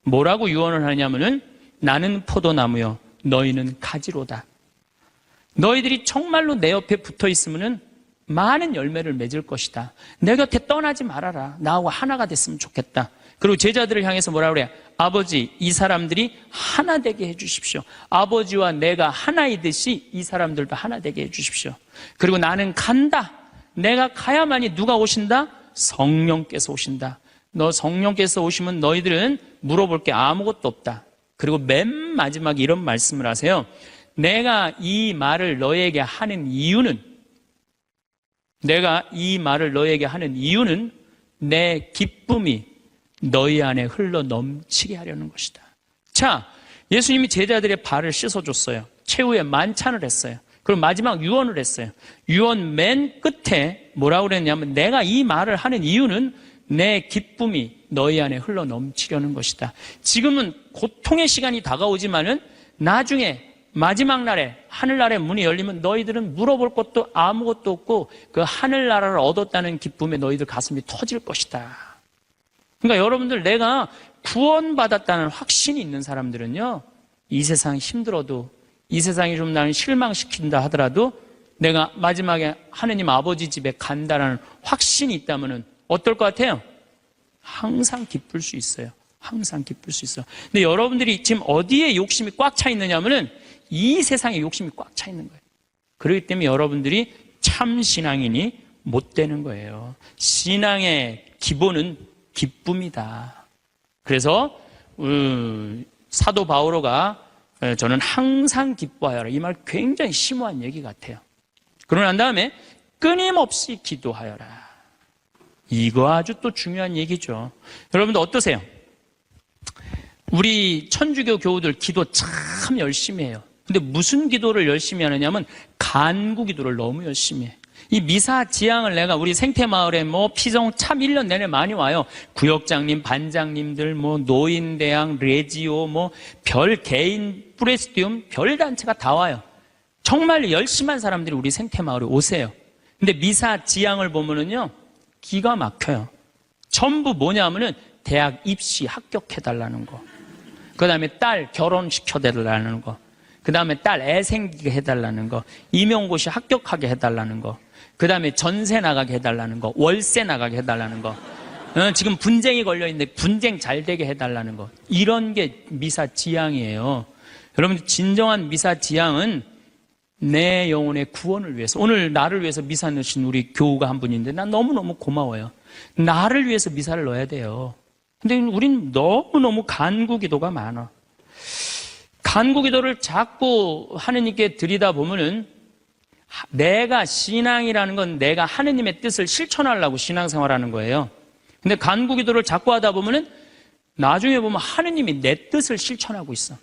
뭐라고 유언을 하냐면은 나는 포도나무요 너희는 가지로다. 너희들이 정말로 내 옆에 붙어 있으면은 많은 열매를 맺을 것이다. 내 곁에 떠나지 말아라. 나하고 하나가 됐으면 좋겠다. 그리고 제자들을 향해서 뭐라고 그래요? 아버지, 이 사람들이 하나 되게 해주십시오. 아버지와 내가 하나이듯이 이 사람들도 하나 되게 해주십시오. 그리고 나는 간다. 내가 가야만이 누가 오신다? 성령께서 오신다. 너 성령께서 오시면 너희들은 물어볼 게 아무것도 없다. 그리고 맨 마지막에 이런 말씀을 하세요. 내가 이 말을 너에게 하는 이유는 내 기쁨이 너희 안에 흘러 넘치게 하려는 것이다. 자, 예수님이 제자들의 발을 씻어줬어요. 최후에 만찬을 했어요. 그리고 마지막 유언을 했어요. 유언 맨 끝에 뭐라고 그랬냐면 내가 이 말을 하는 이유는 내 기쁨이 너희 안에 흘러 넘치려는 것이다. 지금은 고통의 시간이 다가오지만은 나중에 마지막 날에 하늘나라의 문이 열리면 너희들은 물어볼 것도 아무것도 없고 그 하늘나라를 얻었다는 기쁨에 너희들 가슴이 터질 것이다. 그러니까 여러분들 내가 구원받았다는 확신이 있는 사람들은요, 이 세상 힘들어도 이 세상이 좀 나를 실망시킨다 하더라도 내가 마지막에 하느님 아버지 집에 간다라는 확신이 있다면은 어떨 것 같아요? 항상 기쁠 수 있어요. 항상 기쁠 수 있어요. 근데 여러분들이 지금 어디에 욕심이 꽉 차 있느냐면은 이 세상에 욕심이 꽉 차 있는 거예요. 그렇기 때문에 여러분들이 참 신앙인이 못 되는 거예요. 신앙의 기본은 기쁨이다. 그래서 사도 바오로가 저는 항상 기뻐하여라. 이 말 굉장히 심오한 얘기 같아요. 그러고 난 다음에 끊임없이 기도하여라. 이거 아주 또 중요한 얘기죠. 여러분들 어떠세요? 우리 천주교 교우들 기도 참 열심히 해요. 근데 무슨 기도를 열심히 하느냐면 간구 기도를 너무 열심히 해. 이 미사 지향을 내가 우리 생태마을에 피성 참 1년 내내 많이 와요. 구역장님, 반장님들, 노인대학, 레지오, 별 개인, 프레스티움, 별 단체가 다 와요. 정말 열심한 사람들이 우리 생태마을에 오세요. 근데 미사 지향을 보면은요, 기가 막혀요. 전부 뭐냐면은 대학 입시 합격해달라는 거. 그 다음에 딸 결혼시켜달라는 거. 그 다음에 딸 애 생기게 해달라는 거. 임용고시 합격하게 해달라는 거. 그 다음에 전세 나가게 해달라는 거. 월세 나가게 해달라는 거. 지금 분쟁이 걸려있는데 분쟁 잘 되게 해달라는 거. 이런 게 미사 지향이에요. 여러분 진정한 미사 지향은 내 영혼의 구원을 위해서. 오늘 나를 위해서 미사 넣으신 우리 교우가 한 분인데 난 너무너무 고마워요. 나를 위해서 미사를 넣어야 돼요. 근데 우린 너무너무 간구 기도가 많아. 간구 기도를 자꾸 하느님께 드리다 보면은 내가 신앙이라는 건 내가 하느님의 뜻을 실천하려고 신앙생활하는 거예요. 근데 간구 기도를 자꾸 하다 보면은 나중에 보면 하느님이 내 뜻을 실천하고 있어.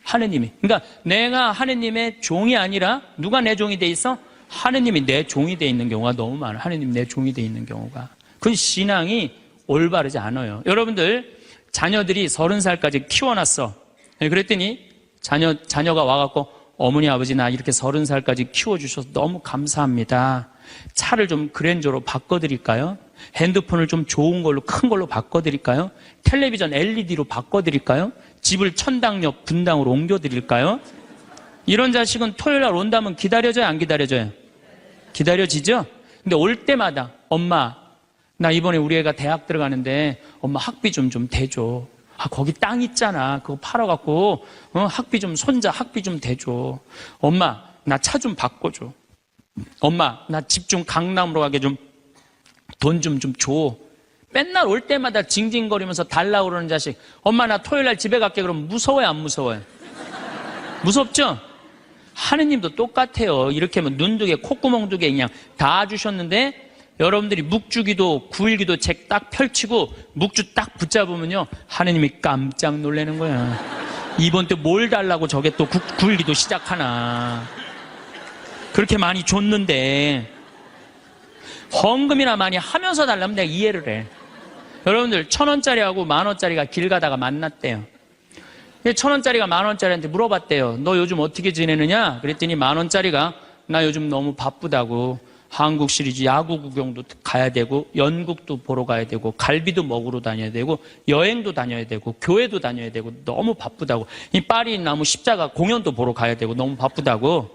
하느님이. 그러니까 내가 하느님의 종이 아니라 누가 내 종이 돼 있어? 하느님이 내 종이 돼 있는 경우가 너무 많아. 하느님 내 종이 돼 있는 경우가. 그 신앙이 올바르지 않아요. 여러분들 자녀들이 30살까지 키워놨어. 그랬더니 자녀가 와갖고 어머니 아버지 나 이렇게 30살까지 키워주셔서 너무 감사합니다. 차를 좀 그랜저로 바꿔드릴까요? 핸드폰을 좀 좋은 걸로 큰 걸로 바꿔드릴까요? 텔레비전 LED로 바꿔드릴까요? 집을 천당역 분당으로 옮겨드릴까요? 이런 자식은 토요일날 온다면 기다려져요? 안 기다려져요? 기다려지죠? 근데 올 때마다 엄마 나 이번에 우리 애가 대학 들어가는데 엄마 학비 좀 대줘. 거기 땅 있잖아. 그거 팔아갖고 학비 좀 손자 학비 좀 대줘. 엄마 나 차 좀 바꿔줘. 엄마 나 집 좀 강남으로 가게 좀 돈 좀 줘. 맨날 올 때마다 징징거리면서 달라고 그러는 자식. 엄마 나 토요일날 집에 갈게. 그럼 무서워요 안 무서워요? 무섭죠? 하느님도 똑같아요. 이렇게 하면 눈 두 개 콧구멍 두 개 그냥 다 주셨는데 여러분들이 묵주기도 9일기도 책 딱 펼치고 묵주 딱 붙잡으면요 하느님이 깜짝 놀라는 거야. 이번 때 뭘 달라고 저게 또 9일기도 시작하나. 그렇게 많이 줬는데 헌금이나 많이 하면서 달라면 내가 이해를 해. 여러분들 1,000원짜리하고 10,000원짜리가 길 가다가 만났대요. 1,000원짜리가 10,000원짜리한테 물어봤대요. 너 요즘 어떻게 지내느냐? 그랬더니 10,000원짜리가 나 요즘 너무 바쁘다고. 한국 시리즈 야구 구경도 가야 되고 연극도 보러 가야 되고 갈비도 먹으러 다녀야 되고 여행도 다녀야 되고 교회도 다녀야 되고 너무 바쁘다고. 이 파리 나무 십자가 공연도 보러 가야 되고 너무 바쁘다고.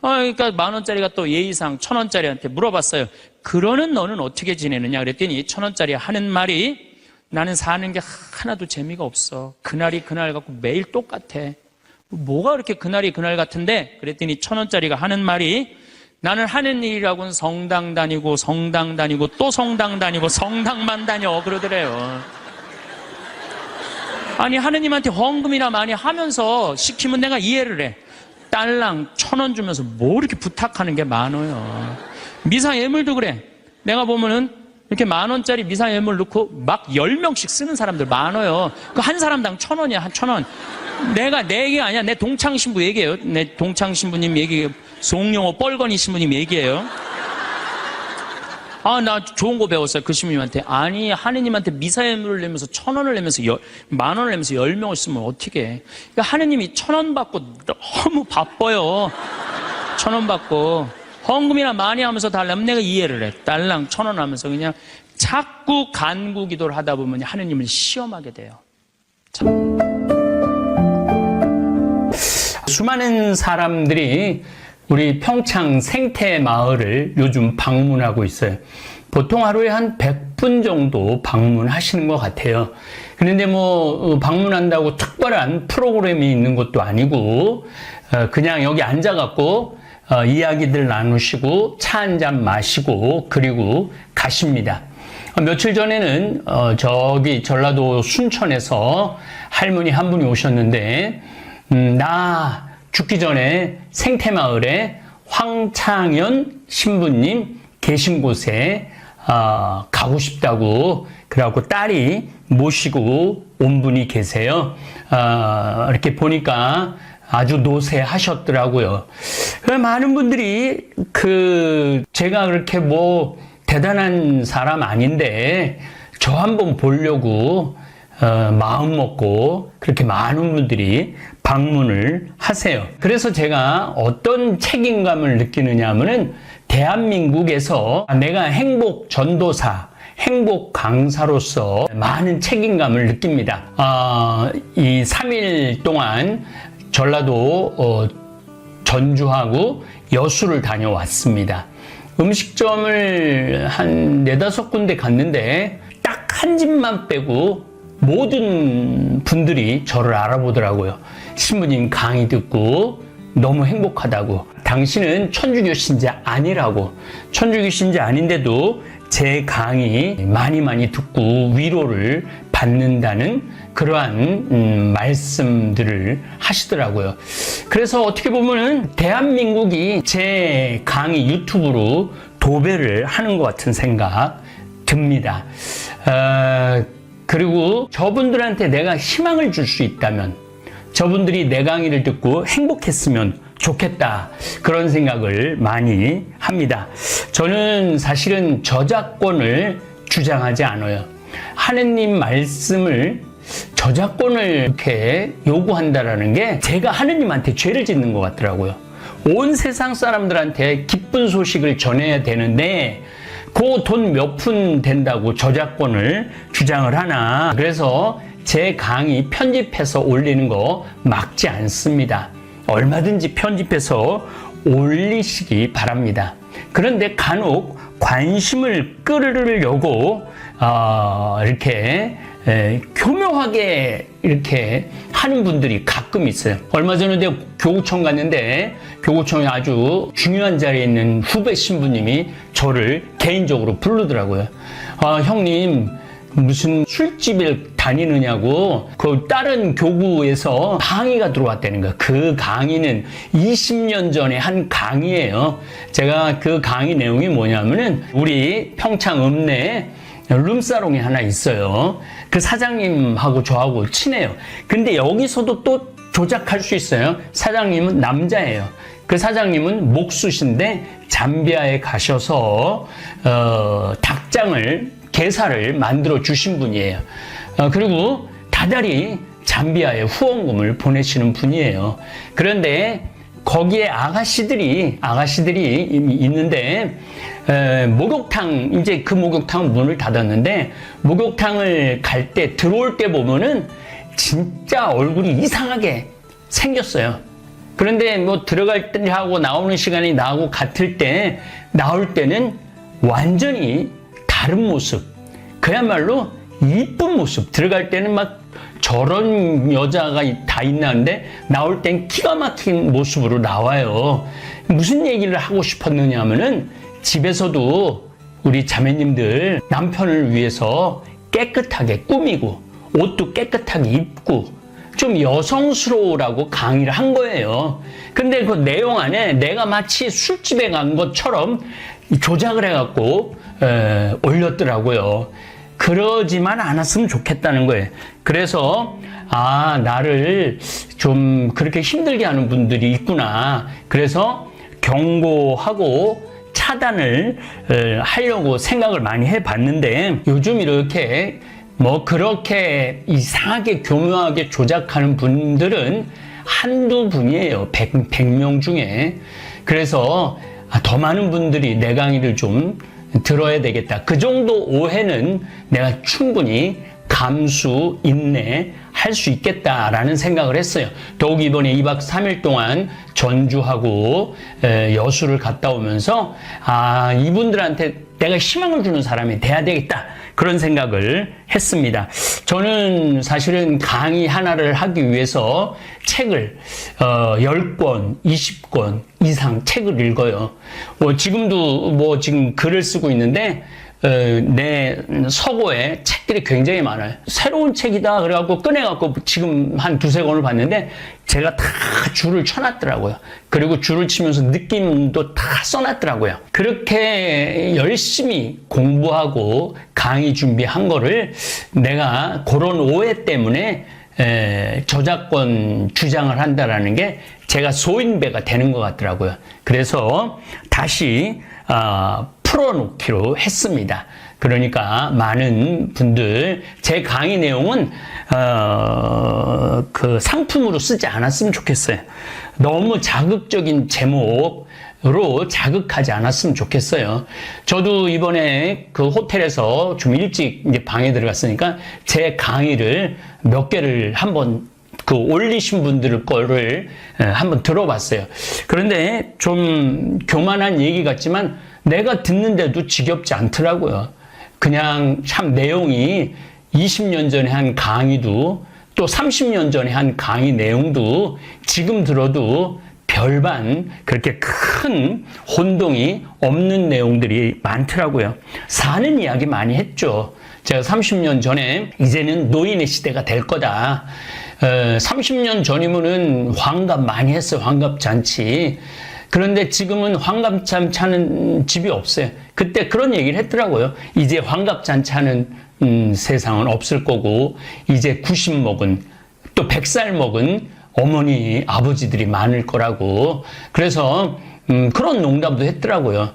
그러니까 10,000원짜리가 또 예의상 1,000원짜리한테 물어봤어요. 그러는 너는 어떻게 지내느냐 그랬더니 1,000원짜리 하는 말이 나는 사는 게 하나도 재미가 없어. 그날이 그날 같고 매일 똑같아. 뭐가 그렇게 그날이 그날 같은데? 그랬더니 1,000원짜리가 하는 말이 나는 하는 일이라고는 성당 다니고 또 성당 다니고 성당만 다녀 그러더래요. 아니 하느님한테 헌금이나 많이 하면서 시키면 내가 이해를 해. 딸랑 1,000원 주면서 뭐 이렇게 부탁하는 게 많아요. 미사 예물도 그래. 내가 보면은 이렇게 10,000원짜리 미사 예물 넣고 막 10명씩 쓰는 사람들 많아요. 그 한 사람당 1,000원이야, 한 1,000원. 내 얘기가 아니야. 내 동창 신부 얘기예요. 내 동창 신부님 얘기, 송영호 뻘건이 신부님 얘기예요. 나 좋은 거 배웠어요. 그 신부님한테. 아니, 하느님한테 미사 예물을 내면서 1,000원을 내면서 10,000원을 내면서 10명을 쓰면 어떻게 해. 그러니까 하느님이 1,000원 받고 너무 바빠요. 1,000원 받고. 헌금이나 많이 하면서 달라면 내가 이해를 해. 딸랑 1,000원 하면서 그냥 자꾸 간구 기도를 하다 보면 하느님을 시험하게 돼요. 참. 수많은 사람들이 우리 평창 생태마을을 요즘 방문하고 있어요. 보통 하루에 한 100분 정도 방문하시는 것 같아요. 그런데 뭐 방문한다고 특별한 프로그램이 있는 것도 아니고 그냥 여기 앉아갖고 이야기들 나누시고 차 한 잔 마시고 그리고 가십니다. 며칠 전에는 저기 전라도 순천에서 할머니 한 분이 오셨는데 나 죽기 전에 생태마을에 황창현 신부님 계신 곳에 가고 싶다고 그래갖고 딸이 모시고 온 분이 계세요. 이렇게 보니까 아주 노쇠하셨더라고요. 많은 분들이 제가 그렇게 뭐 대단한 사람 아닌데 저 한번 보려고 마음 먹고 그렇게 많은 분들이 방문을 하세요. 그래서 제가 어떤 책임감을 느끼느냐 하면은 대한민국에서 내가 행복 전도사, 행복 강사로서 많은 책임감을 느낍니다. 이 3일 동안 전라도 전주하고 여수를 다녀왔습니다. 음식점을 한 4-5군데 갔는데 딱 한 집만 빼고 모든 분들이 저를 알아보더라고요. 신부님 강의 듣고 너무 행복하다고. 당신은 천주교 신자 아니라고. 천주교 신자 아닌데도 제 강의 많이 듣고 위로를 받는다는 그러한 말씀들을 하시더라고요. 그래서 어떻게 보면은 대한민국이 제 강의 유튜브로 도배를 하는 것 같은 생각 듭니다. 그리고 저분들한테 내가 희망을 줄 수 있다면, 저분들이 내 강의를 듣고 행복했으면 좋겠다, 그런 생각을 많이 합니다. 저는 사실은 저작권을 주장하지 않아요. 하느님 말씀을 저작권을 이렇게 요구한다라는 게 제가 하느님한테 죄를 짓는 것 같더라고요. 온 세상 사람들한테 기쁜 소식을 전해야 되는데 그 돈 몇 푼 된다고 저작권을 주장을 하나. 그래서 제 강의 편집해서 올리는 거 막지 않습니다. 얼마든지 편집해서 올리시기 바랍니다. 그런데 간혹 관심을 끌으려고 이렇게 교묘하게 이렇게 하는 분들이 가끔 있어요. 얼마 전에 내가 교구청 갔는데 교구청에 아주 중요한 자리에 있는 후배 신부님이 저를 개인적으로 부르더라고요. 형님 무슨 술집을 다니느냐고 그 다른 교구에서 강의가 들어왔다는 거야. 그 강의는 20년 전에 한 강의예요. 제가 그 강의 내용이 뭐냐면은 우리 평창 읍내에 룸사롱이 하나 있어요. 그 사장님하고 저하고 친해요. 근데 여기서도 또 조작할 수 있어요. 사장님은 남자예요. 그 사장님은 목수신데 잠비아에 가셔서 닭장을 게살을 만들어 주신 분이에요. 그리고 다달이 잠비아에 후원금을 보내시는 분이에요. 그런데 거기에 아가씨들이 있는데 목욕탕, 이제 그 목욕탕 문을 닫았는데 목욕탕을 갈 때 들어올 때 보면은 진짜 얼굴이 이상하게 생겼어요. 그런데 뭐 들어갈 때 하고 나오는 시간이 나하고 같을 때 나올 때는 완전히 다른 모습, 그야말로 이쁜 모습. 들어갈 때는 막 저런 여자가 다 있나는데 나올 땐 기가 막힌 모습으로 나와요. 무슨 얘기를 하고 싶었느냐 하면은 집에서도 우리 자매님들 남편을 위해서 깨끗하게 꾸미고 옷도 깨끗하게 입고 좀 여성스러우라고 강의를 한 거예요. 근데 그 내용 안에 내가 마치 술집에 간 것처럼 조작을 해갖고 올렸더라고요. 그러지만 않았으면 좋겠다는 거예요. 그래서 나를 좀 그렇게 힘들게 하는 분들이 있구나. 그래서 경고하고 차단을 하려고 생각을 많이 해봤는데, 요즘 이렇게 뭐 그렇게 이상하게 교묘하게 조작하는 분들은 한두 분이에요. 100명 중에. 그래서 더 많은 분들이 내 강의를 좀 들어야 되겠다. 그 정도 오해는 내가 충분히 감수, 인내할 수 있겠다라는 생각을 했어요. 더욱 이번에 2박 3일 동안 전주하고 여수를 갔다 오면서 이분들한테 내가 희망을 주는 사람이 돼야 되겠다. 그런 생각을 했습니다. 저는 사실은 강의 하나를 하기 위해서 책을 10권, 20권 이상 책을 읽어요. 지금도 지금 글을 쓰고 있는데 내 서고에 책들이 굉장히 많아요. 새로운 책이다 그래갖고 꺼내갖고 지금 한 두세 권을 봤는데 제가 다 줄을 쳐놨더라고요. 그리고 줄을 치면서 느낌도 다 써놨더라고요. 그렇게 열심히 공부하고 강의 준비한 거를 내가 그런 오해 때문에 저작권 주장을 한다라는 게 제가 소인배가 되는 것 같더라고요. 그래서 다시 풀어놓기로 했습니다. 그러니까 많은 분들 제 강의 내용은 그 상품으로 쓰지 않았으면 좋겠어요. 너무 자극적인 제목으로 자극하지 않았으면 좋겠어요. 저도 이번에 그 호텔에서 좀 일찍 이제 방에 들어갔으니까 제 강의를 몇 개를 한번 올리신 분들 거를 한번 들어봤어요. 그런데 좀 교만한 얘기 같지만 내가 듣는데도 지겹지 않더라고요. 그냥 참 내용이 20년 전에 한 강의도 또 30년 전에 한 강의 내용도 지금 들어도 별반 그렇게 큰 혼동이 없는 내용들이 많더라고요. 사는 이야기 많이 했죠. 제가 30년 전에 이제는 노인의 시대가 될 거다. 30년 전이면은 환갑 많이 했어요. 환갑잔치. 그런데 지금은 환갑잔치 하는 집이 없어요. 그때 그런 얘기를 했더라고요. 이제 환갑잔치 하는 세상은 없을 거고 이제 90 먹은 또 100살 먹은 어머니 아버지들이 많을 거라고. 그래서 그런 농담도 했더라고요.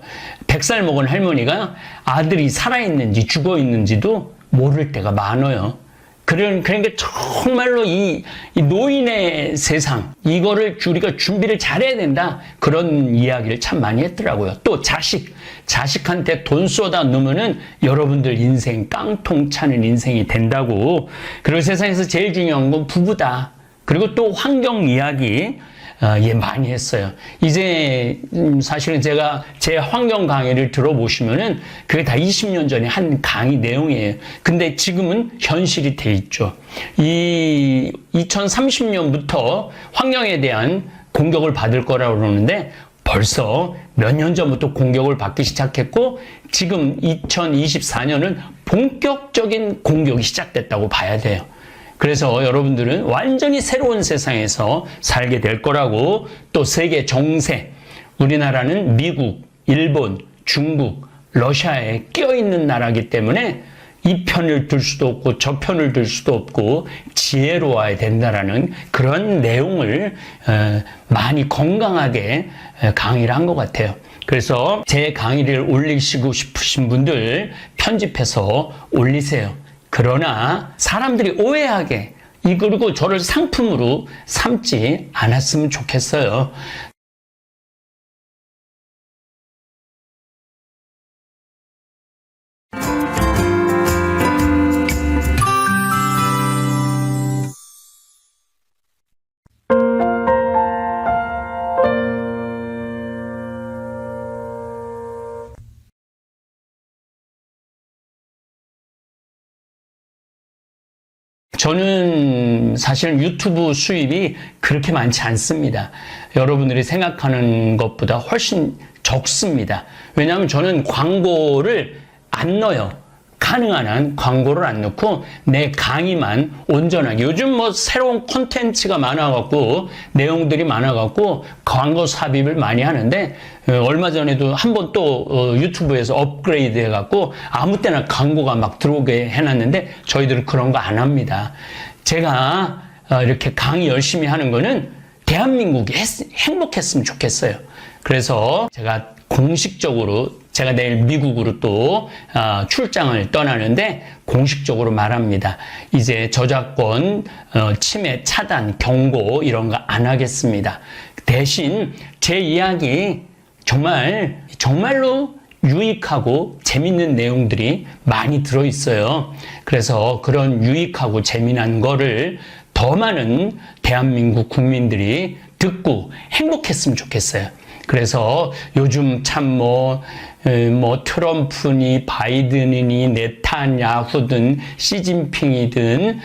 100살 먹은 할머니가 아들이 살아있는지 죽어있는지도 모를 때가 많아요. 그러니까 정말로 이 노인의 세상, 이거를 우리가 준비를 잘해야 된다. 그런 이야기를 참 많이 했더라고요. 또 자식한테 돈 쏟아 놓으면은 여러분들 인생 깡통 차는 인생이 된다고. 그리고 세상에서 제일 중요한 건 부부다. 그리고 또 환경 이야기 많이 했어요. 이제 사실은 제가 제 환경 강의를 들어보시면은 그게 다 20년 전에 한 강의 내용이에요. 근데 지금은 현실이 돼 있죠. 이 2030년부터 환경에 대한 공격을 받을 거라고 그러는데 벌써 몇 년 전부터 공격을 받기 시작했고 지금 2024년은 본격적인 공격이 시작됐다고 봐야 돼요. 그래서 여러분들은 완전히 새로운 세상에서 살게 될 거라고. 또 세계 정세, 우리나라는 미국, 일본, 중국, 러시아에 끼어있는 나라이기 때문에 이 편을 들 수도 없고 저 편을 들 수도 없고 지혜로워야 된다라는 그런 내용을 많이 건강하게 강의를 한 것 같아요. 그래서 제 강의를 올리시고 싶으신 분들 편집해서 올리세요. 그러나 사람들이 오해하게 그리고 저를 상품으로 삼지 않았으면 좋겠어요. 저는 사실 유튜브 수입이 그렇게 많지 않습니다. 여러분들이 생각하는 것보다 훨씬 적습니다. 왜냐하면 저는 광고를 안 넣어요. 가능한 한 광고를 안 넣고 내 강의만 온전하게. 요즘 뭐 새로운 콘텐츠가 많아갖고 내용들이 많아갖고 광고 삽입을 많이 하는데 얼마 전에도 한번 또 유튜브에서 업그레이드 해갖고 아무 때나 광고가 막 들어오게 해놨는데 저희들은 그런 거 안 합니다. 제가 이렇게 강의 열심히 하는 거는 대한민국이 행복했으면 좋겠어요. 그래서 제가 공식적으로 제가 내일 미국으로 또 출장을 떠나는데 공식적으로 말합니다. 이제 저작권 침해 차단 경고 이런 거 안 하겠습니다. 대신 제 이야기 정말로 유익하고 재밌는 내용들이 많이 들어있어요. 그래서 그런 유익하고 재미난 거를 더 많은 대한민국 국민들이 듣고 행복했으면 좋겠어요. 그래서 요즘 참 트럼프니 바이든이니 네타냐후든 시진핑이든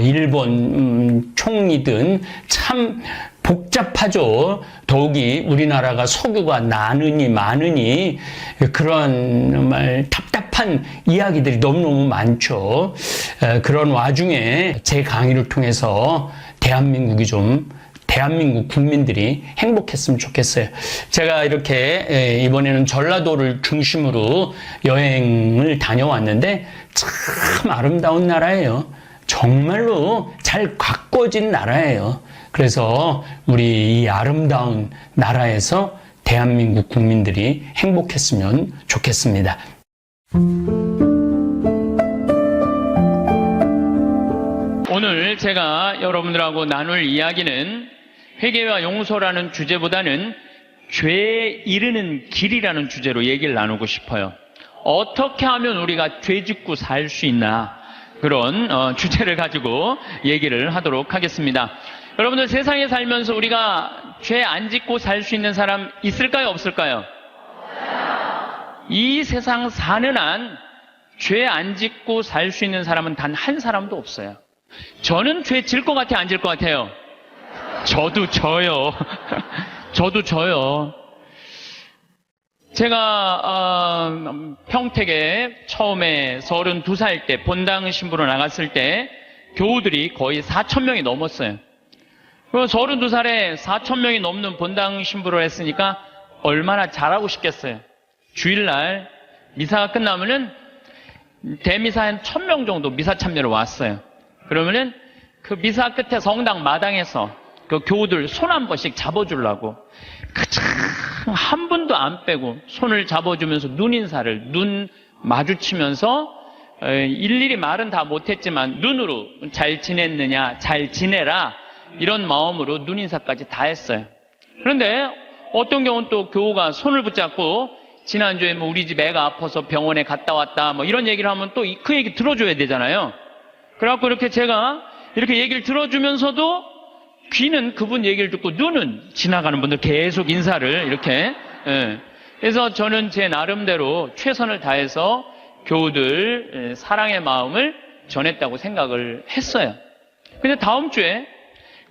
일본 총리든 참 복잡하죠. 더욱이 우리나라가 석유가 나느니 마느니 그런 정말 답답한 이야기들이 너무너무 많죠. 그런 와중에 제 강의를 통해서 대한민국 국민들이 행복했으면 좋겠어요. 제가 이렇게 이번에는 전라도를 중심으로 여행을 다녀왔는데 참 아름다운 나라예요. 정말로 잘 가꿔진 나라예요. 그래서 우리 이 아름다운 나라에서 대한민국 국민들이 행복했으면 좋겠습니다. 오늘 제가 여러분들하고 나눌 이야기는 회개와 용서라는 주제보다는 죄에 이르는 길이라는 주제로 얘기를 나누고 싶어요. 어떻게 하면 우리가 죄 짓고 살 수 있나, 그런 주제를 가지고 얘기를 하도록 하겠습니다. 여러분들, 세상에 살면서 우리가 죄 안 짓고 살 수 있는 사람 있을까요, 없을까요? 이 세상 사는 한 죄 안 짓고 살 수 있는 사람은 단 한 사람도 없어요. 저는 죄 질 것 같아요, 안 질 것 같아요? 저도 져요. 저도 져요. 제가 평택에 처음에 32살 때 본당 신부로 나갔을 때 교우들이 거의 4,000명이 넘었어요. 32살에 4,000명이 넘는 본당 신부를 했으니까 얼마나 잘하고 싶겠어요. 주일날 미사가 끝나면은 대미사 한 1,000명 정도 미사 참여로 왔어요. 그러면은 그 미사 끝에 성당 마당에서 그 교우들 손 한 번씩 잡아주려고 한 분도 안 빼고 손을 잡아주면서 눈 마주치면서 일일이 말은 다 못했지만 눈으로 잘 지냈느냐, 잘 지내라, 이런 마음으로 눈인사까지 다 했어요. 그런데 어떤 경우는 또 교우가 손을 붙잡고 지난주에 우리 집 애가 아파서 병원에 갔다 왔다 이런 얘기를 하면 또 그 얘기 들어줘야 되잖아요. 그래갖고 이렇게 제가 이렇게 얘기를 들어주면서도 귀는 그분 얘기를 듣고 눈은 지나가는 분들 계속 인사를 이렇게. 그래서 저는 제 나름대로 최선을 다해서 교우들 사랑의 마음을 전했다고 생각을 했어요. 근데 다음 주에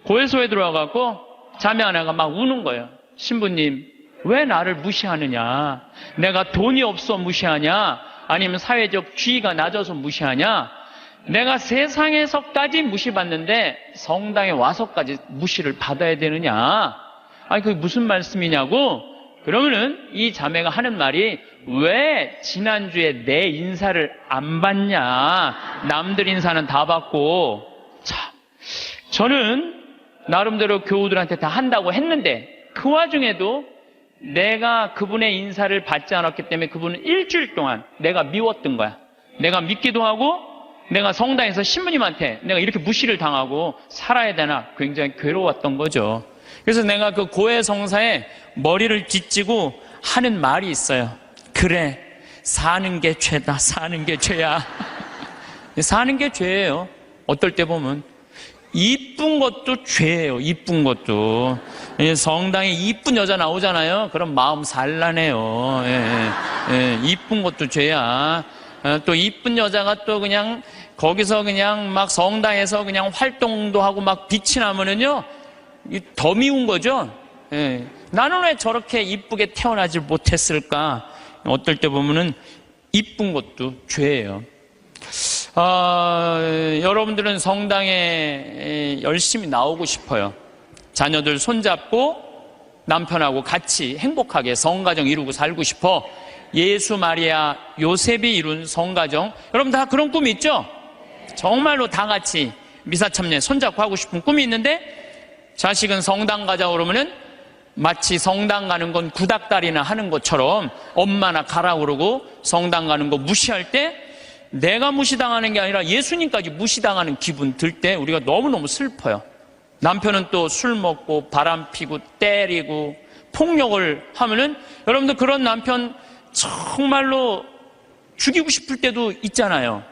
고해소에 들어와갖고 자매 하나가 막 우는 거예요. 신부님, 왜 나를 무시하느냐? 내가 돈이 없어 무시하냐? 아니면 사회적 지위가 낮아서 무시하냐? 내가 세상에서까지 무시받는데 성당에 와서까지 무시를 받아야 되느냐? 아니, 그게 무슨 말씀이냐고? 그러면은 이 자매가 하는 말이, 왜 지난주에 내 인사를 안 받냐? 남들 인사는 다 받고. 참, 저는 나름대로 교우들한테 다 한다고 했는데 그 와중에도 내가 그분의 인사를 받지 않았기 때문에 그분은 일주일 동안 내가 미웠던 거야. 내가 믿기도 하고 내가 성당에서 신부님한테 내가 이렇게 무시를 당하고 살아야 되나 굉장히 괴로웠던 거죠. 그래서 내가 그 고해성사에 머리를 뒤찌고 하는 말이 있어요. 그래, 사는 게 죄다. 사는 게 죄야. 사는 게 죄예요. 어떨 때 보면 이쁜 것도 죄예요. 이쁜 것도. 성당에 이쁜 여자 나오잖아요. 그럼 마음 산란해요. 이쁜 것도 죄야. 또 이쁜 여자가 또 그냥 거기서 그냥 막 성당에서 그냥 활동도 하고 막 빛이 나면은요, 더 미운 거죠. 예. 나는 왜 저렇게 이쁘게 태어나질 못했을까? 어떨 때 보면은 이쁜 것도 죄예요. 여러분들은 성당에 열심히 나오고 싶어요. 자녀들 손잡고 남편하고 같이 행복하게 성가정 이루고 살고 싶어. 예수, 마리아, 요셉이 이룬 성가정. 여러분 다 그런 꿈이 있죠? 정말로 다 같이 미사 참례 손잡고 하고 싶은 꿈이 있는데, 자식은 성당 가자 그러면은 마치 성당 가는 건 구닥다리나 하는 것처럼 엄마나 가라 그러고 성당 가는 거 무시할 때, 내가 무시당하는 게 아니라 예수님까지 무시당하는 기분 들 때 우리가 너무너무 슬퍼요. 남편은 또 술 먹고 바람 피고 때리고 폭력을 하면은, 여러분들 그런 남편 정말로 죽이고 싶을 때도 있잖아요.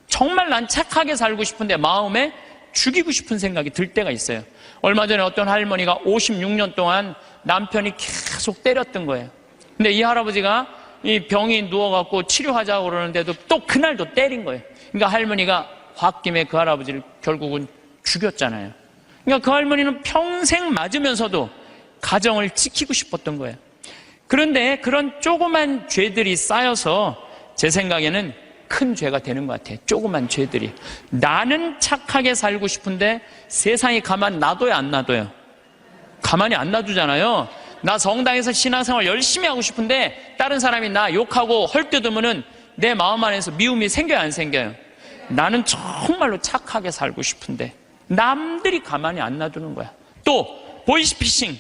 정말 난 착하게 살고 싶은데 마음에 죽이고 싶은 생각이 들 때가 있어요. 얼마 전에 어떤 할머니가 56년 동안 남편이 계속 때렸던 거예요. 근데 이 할아버지가 이 병이 누워갖고 치료하자고 그러는데도 또 그날도 때린 거예요. 그러니까 할머니가 홧김에 그 할아버지를 결국은 죽였잖아요. 그러니까 그 할머니는 평생 맞으면서도 가정을 지키고 싶었던 거예요. 그런데 그런 조그만 죄들이 쌓여서 제 생각에는 큰 죄가 되는 것 같아요. 조그만 죄들이. 나는 착하게 살고 싶은데 세상이 가만 놔둬요, 안 놔둬요? 가만히 안 놔두잖아요. 나 성당에서 신앙생활 열심히 하고 싶은데 다른 사람이 나 욕하고 헐뜯으면은 내 마음 안에서 미움이 생겨요, 안 생겨요? 나는 정말로 착하게 살고 싶은데 남들이 가만히 안 놔두는 거야. 또 보이스피싱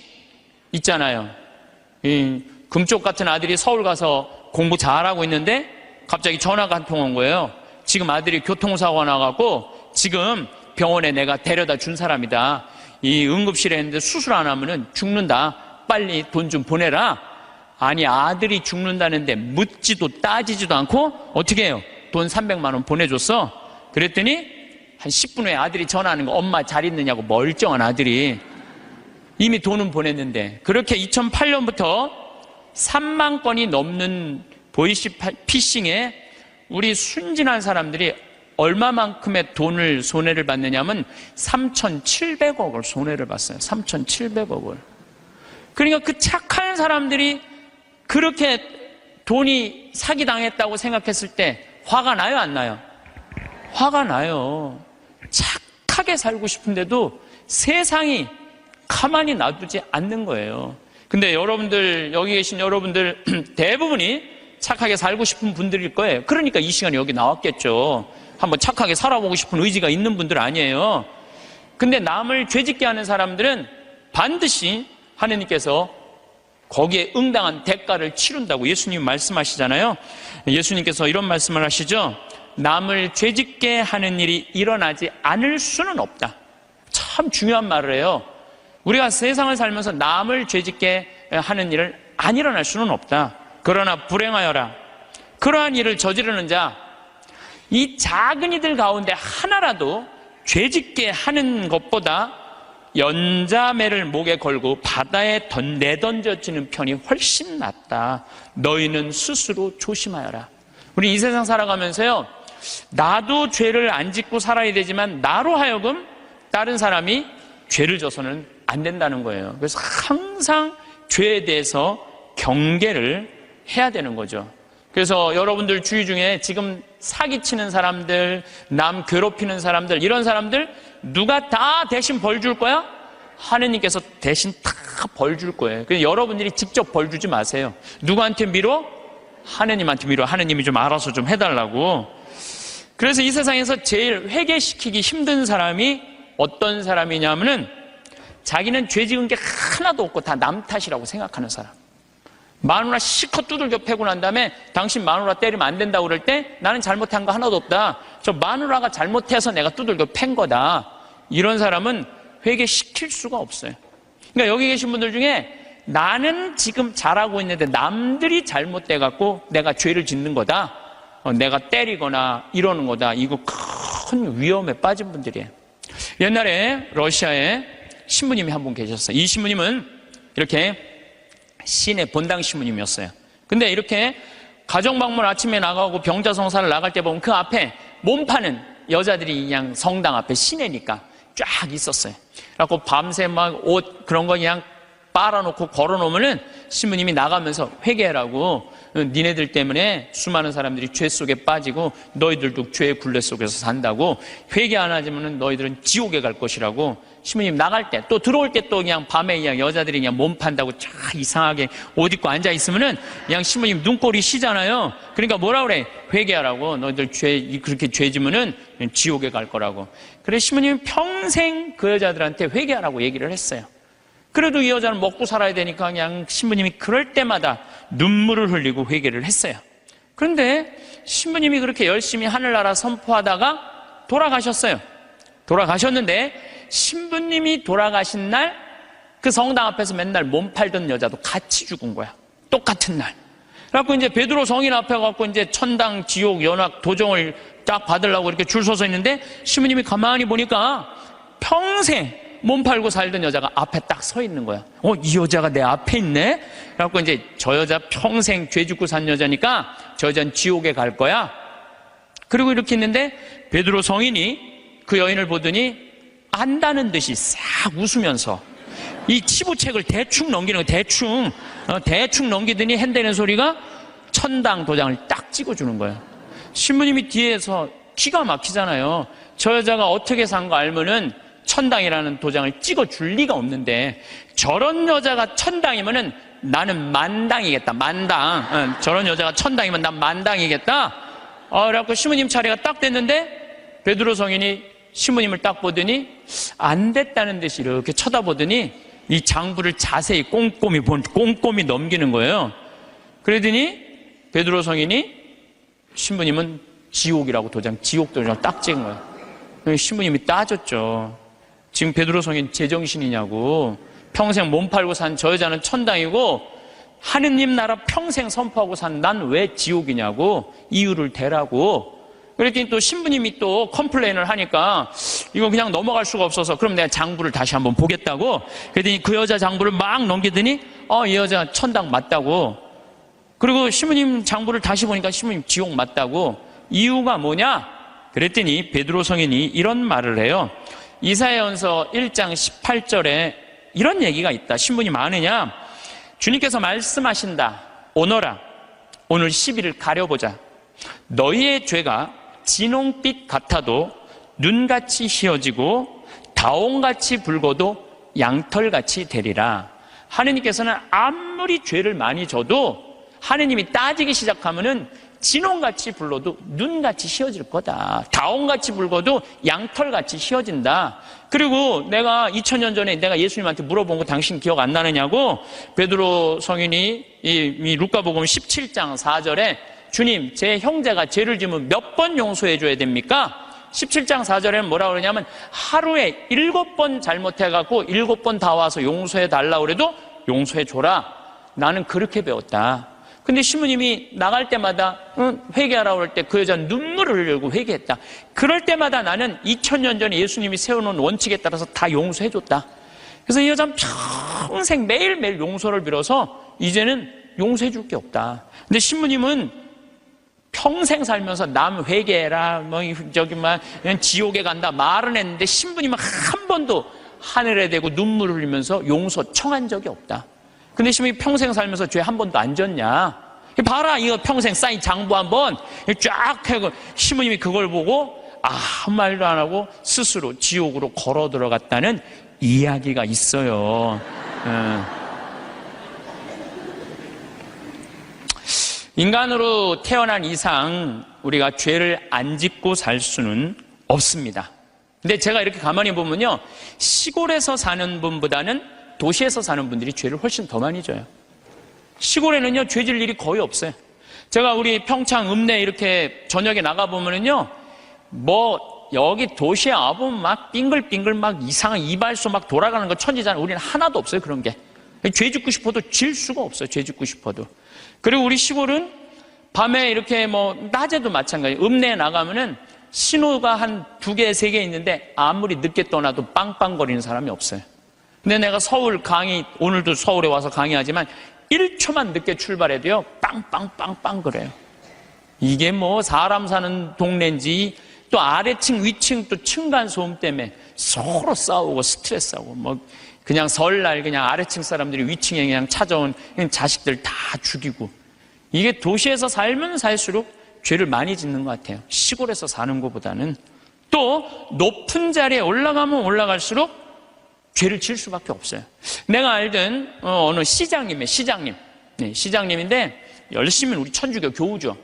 있잖아요. 이 금쪽 같은 아들이 서울 가서 공부 잘하고 있는데 갑자기 전화가 한 통 온 거예요. 지금 아들이 교통사고가 나갖고 지금 병원에 내가 데려다 준 사람이다. 이 응급실에 있는데 수술 안 하면은 죽는다. 빨리 돈 좀 보내라. 아니, 아들이 죽는다는데 묻지도 따지지도 않고 어떻게 해요? 돈 300만 원 보내줬어. 그랬더니 한 10분 후에 아들이 전화하는 거, 엄마 잘 있느냐고. 멀쩡한 아들이. 이미 돈은 보냈는데. 그렇게 2008년부터 3만 건이 넘는 보이스피싱에 우리 순진한 사람들이 얼마만큼의 돈을 손해를 받느냐면 3,700억을 손해를 봤어요. 3,700억을. 그러니까 그 착한 사람들이 그렇게 돈이 사기당했다고 생각했을 때 화가 나요, 안 나요? 화가 나요. 착하게 살고 싶은데도 세상이 가만히 놔두지 않는 거예요. 근데 여러분들, 여기 계신 여러분들 대부분이 착하게 살고 싶은 분들일 거예요. 그러니까 이 시간에 여기 나왔겠죠. 한번 착하게 살아보고 싶은 의지가 있는 분들 아니에요. 근데 남을 죄짓게 하는 사람들은 반드시 하느님께서 거기에 응당한 대가를 치른다고 예수님 말씀하시잖아요. 예수님께서 이런 말씀을 하시죠. 남을 죄짓게 하는 일이 일어나지 않을 수는 없다. 참 중요한 말을 해요. 우리가 세상을 살면서 남을 죄짓게 하는 일을 안 일어날 수는 없다. 그러나 불행하여라. 그러한 일을 저지르는 자, 이 작은 이들 가운데 하나라도 죄짓게 하는 것보다 연자매를 목에 걸고 바다에 내던져지는 편이 훨씬 낫다. 너희는 스스로 조심하여라. 우리 이 세상 살아가면서요, 나도 죄를 안 짓고 살아야 되지만 나로 하여금 다른 사람이 죄를 져서는 안 된다는 거예요. 그래서 항상 죄에 대해서 경계를 해야 되는 거죠. 그래서 여러분들 주위 중에 지금 사기치는 사람들, 남 괴롭히는 사람들, 이런 사람들 누가 다 대신 벌 줄 거야? 하느님께서 대신 다 벌 줄 거예요. 그래서 여러분들이 직접 벌 주지 마세요. 누구한테 미뤄? 하느님한테 미뤄. 하느님이 좀 알아서 좀 해달라고. 그래서 이 세상에서 제일 회개시키기 힘든 사람이 어떤 사람이냐면은 자기는 죄 지은 게 하나도 없고 다 남 탓이라고 생각하는 사람. 마누라 실컷 두들겨 패고 난 다음에 당신 마누라 때리면 안 된다고 그럴 때 나는 잘못한 거 하나도 없다. 저 마누라가 잘못해서 내가 두들겨 팬 거다. 이런 사람은 회개시킬 수가 없어요. 그러니까 여기 계신 분들 중에 나는 지금 잘하고 있는데 남들이 잘못돼 갖고 내가 죄를 짓는 거다. 내가 때리거나 이러는 거다. 이거 큰 위험에 빠진 분들이에요. 옛날에 러시아에 신부님이 한 분 계셨어요. 이 신부님은 이렇게 시내 본당 신부님이었어요. 근데 이렇게 가정방문 아침에 나가고 병자성사를 나갈 때 보면 그 앞에 몸 파는 여자들이 그냥 성당 앞에 시내니까 쫙 있었어요. 그래갖고 밤새 막 옷 그런 거 그냥 빨아놓고 걸어놓으면은 신부님이 나가면서 회개하라고, 니네들 때문에 수많은 사람들이 죄 속에 빠지고 너희들도 죄의 굴레 속에서 산다고, 회개 안 하지면은 너희들은 지옥에 갈 것이라고. 신부님 나갈 때 또 들어올 때 또 그냥 밤에 그냥 여자들이 그냥 몸 판다고 쫙 이상하게 옷 입고 앉아 있으면은 그냥 신부님 눈꼴이 시잖아요. 그러니까 뭐라 그래? 회개하라고. 너희들 그렇게 죄 지면은 지옥에 갈 거라고. 그래서 신부님이 평생 그 여자들한테 회개하라고 얘기를 했어요. 그래도 이 여자는 먹고 살아야 되니까 그냥 신부님이 그럴 때마다 눈물을 흘리고 회개를 했어요. 그런데 신부님이 그렇게 열심히 하늘나라 선포하다가 돌아가셨어요. 돌아가셨는데 신부님이 돌아가신 날 그 성당 앞에서 맨날 몸 팔던 여자도 같이 죽은 거야. 똑같은 날. 그래갖고 이제 베드로 성인 앞에 가갖고 이제 천당, 지옥, 연악, 도정을 딱 받으려고 이렇게 줄 서서 있는데 신부님이 가만히 보니까 평생 몸 팔고 살던 여자가 앞에 딱 서 있는 거야. 이 여자가 내 앞에 있네? 그래갖고 이제 저 여자 평생 죄 짓고 산 여자니까 저 여자는 지옥에 갈 거야. 그리고 이렇게 있는데 베드로 성인이 그 여인을 보더니 안다는 듯이 싹 웃으면서 이 치부책을 대충 넘기는 거야. 대충 넘기더니 핸대는 소리가 천당 도장을 딱 찍어주는 거야. 신부님이 뒤에서 기가 막히잖아요. 저 여자가 어떻게 산 거 알면은 천당이라는 도장을 찍어줄 리가 없는데, 저런 여자가 천당이면은 나는 만당이겠다. 만당. 저런 여자가 천당이면 난 만당이겠다. 그래갖고 신부님 차례가 딱 됐는데 베드로 성인이 신부님을 딱 보더니 안 됐다는 듯이 이렇게 쳐다보더니 이 장부를 자세히 꼼꼼히 넘기는 거예요. 그러더니 베드로 성인이 신부님은 지옥이라고 지옥 도장을 딱 찍은 거예요. 신부님이 따졌죠. 지금 베드로 성인 제정신이냐고. 평생 몸 팔고 산 저 여자는 천당이고 하느님 나라 평생 선포하고 산 난 왜 지옥이냐고. 이유를 대라고. 그랬더니 또 신부님이 또 컴플레인을 하니까 이거 그냥 넘어갈 수가 없어서 그럼 내가 장부를 다시 한번 보겠다고. 그랬더니 그 여자 장부를 막 넘기더니 이 여자 천당 맞다고. 그리고 신부님 장부를 다시 보니까 신부님 지옥 맞다고. 이유가 뭐냐? 그랬더니 베드로 성인이 이런 말을 해요. 이사야전서 1장 18절에 이런 얘기가 있다. 신부님 아느냐? 주님께서 말씀하신다. 오너라, 오늘 10일을 가려보자. 너희의 죄가 진홍빛 같아도 눈같이 희어지고 다홍같이 붉어도 양털같이 되리라. 하느님께서는 아무리 죄를 많이 져도 하느님이 따지기 시작하면은 진홍같이 불러도 눈같이 희어질 거다. 다홍같이 붉어도 양털같이 희어진다. 그리고 내가 2000년 전에 내가 예수님한테 물어본 거 당신 기억 안 나느냐고. 베드로 성인이 이 루카복음 17장 4절에 주님, 제 형제가 죄를 지으면 몇 번 용서해 줘야 됩니까? 17장 4절에는 뭐라고 그러냐면 하루에 7번 잘못해갖고 7번 다 와서 용서해 달라고 그래도 용서해 줘라. 나는 그렇게 배웠다. 근데 신부님이 나갈 때마다 회개하라고 할 때 그 여자는 눈물을 흘리고 회개했다. 그럴 때마다 나는 2000년 전에 예수님이 세워놓은 원칙에 따라서 다 용서해 줬다. 그래서 이 여자는 평생 매일매일 용서를 빌어서 이제는 용서해 줄 게 없다. 근데 신부님은 평생 살면서 남 회개해라, 지옥에 간다 말은 했는데 신부님은 한 번도 하늘에 대고 눈물을 흘리면서 용서 청한 적이 없다. 근데 신부님이 평생 살면서 죄 한 번도 안 졌냐? 봐라, 이거 평생 쌓인 장부 한번 쫙 해고 신부님이 그걸 보고 아무 말도 안 하고 스스로 지옥으로 걸어 들어갔다는 이야기가 있어요. 인간으로 태어난 이상 우리가 죄를 안 짓고 살 수는 없습니다. 근데 제가 이렇게 가만히 보면요, 시골에서 사는 분보다는 도시에서 사는 분들이 죄를 훨씬 더 많이 져요. 시골에는요, 죄 질 일이 거의 없어요. 제가 우리 평창 읍내 이렇게 저녁에 나가보면은요, 여기 도시에 와보면 막 빙글빙글 막 이상한 이발소 막 돌아가는 거 천지잖아요. 우리는 하나도 없어요, 그런 게. 죄 짓고 싶어도 질 수가 없어요, 죄 짓고 싶어도. 그리고 우리 시골은 밤에 이렇게 낮에도 마찬가지예요. 읍내에 나가면은 신호가 한 2개, 3개 있는데 아무리 늦게 떠나도 빵빵거리는 사람이 없어요. 근데 내가 서울 강의, 오늘도 서울에 와서 강의하지만 1초만 늦게 출발해도요, 빵빵빵빵 그래요. 이게 뭐 사람 사는 동네인지 또 아래층 위층 또 층간소음 때문에 서로 싸우고 스트레스하고 뭐 그냥 설날 그냥 아래층 사람들이 위층에 그냥 찾아온 그냥 자식들 다 죽이고, 이게 도시에서 살면 살수록 죄를 많이 짓는 것 같아요. 시골에서 사는 것보다는. 또 높은 자리에 올라가면 올라갈수록 죄를 지을 수밖에 없어요. 내가 알던 어느 시장님. 네, 시장님인데 열심히 우리 천주교 교우죠.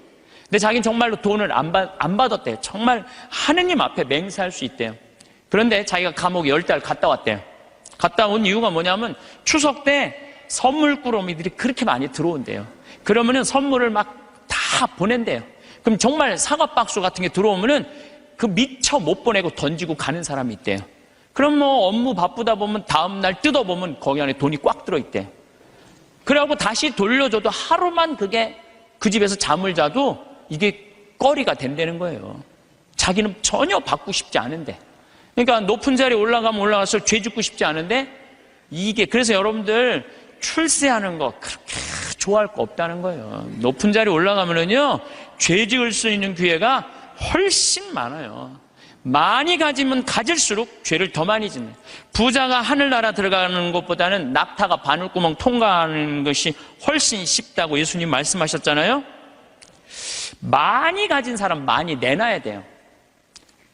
근데 자기는 정말로 돈을 안 받았대요. 정말 하느님 앞에 맹세할 수 있대요. 그런데 자기가 감옥에 10달 갔다 왔대요. 갔다 온 이유가 뭐냐면 추석 때 선물 꾸러미들이 그렇게 많이 들어온대요. 그러면은 선물을 막 다 보낸대요. 그럼 정말 사과 박스 같은 게 들어오면은 그 미처 못 보내고 던지고 가는 사람이 있대요. 그럼 뭐 업무 바쁘다 보면 다음날 뜯어보면 거기 안에 돈이 꽉 들어있대요. 그래갖고 다시 돌려줘도 하루만 그게 그 집에서 잠을 자도 이게 꺼리가 된다는 거예요. 자기는 전혀 받고 싶지 않은데. 그러니까 높은 자리에 올라가면 올라갈수록 죄 짓고 싶지 않은데, 이게 그래서 여러분들 출세하는 거 그렇게 좋아할 거 없다는 거예요. 높은 자리에 올라가면은요, 죄 지을 수 있는 기회가 훨씬 많아요. 많이 가지면 가질수록 죄를 더 많이 짓는. 부자가 하늘나라 들어가는 것보다는 낙타가 바늘구멍 통과하는 것이 훨씬 쉽다고 예수님 말씀하셨잖아요. 많이 가진 사람 많이 내놔야 돼요.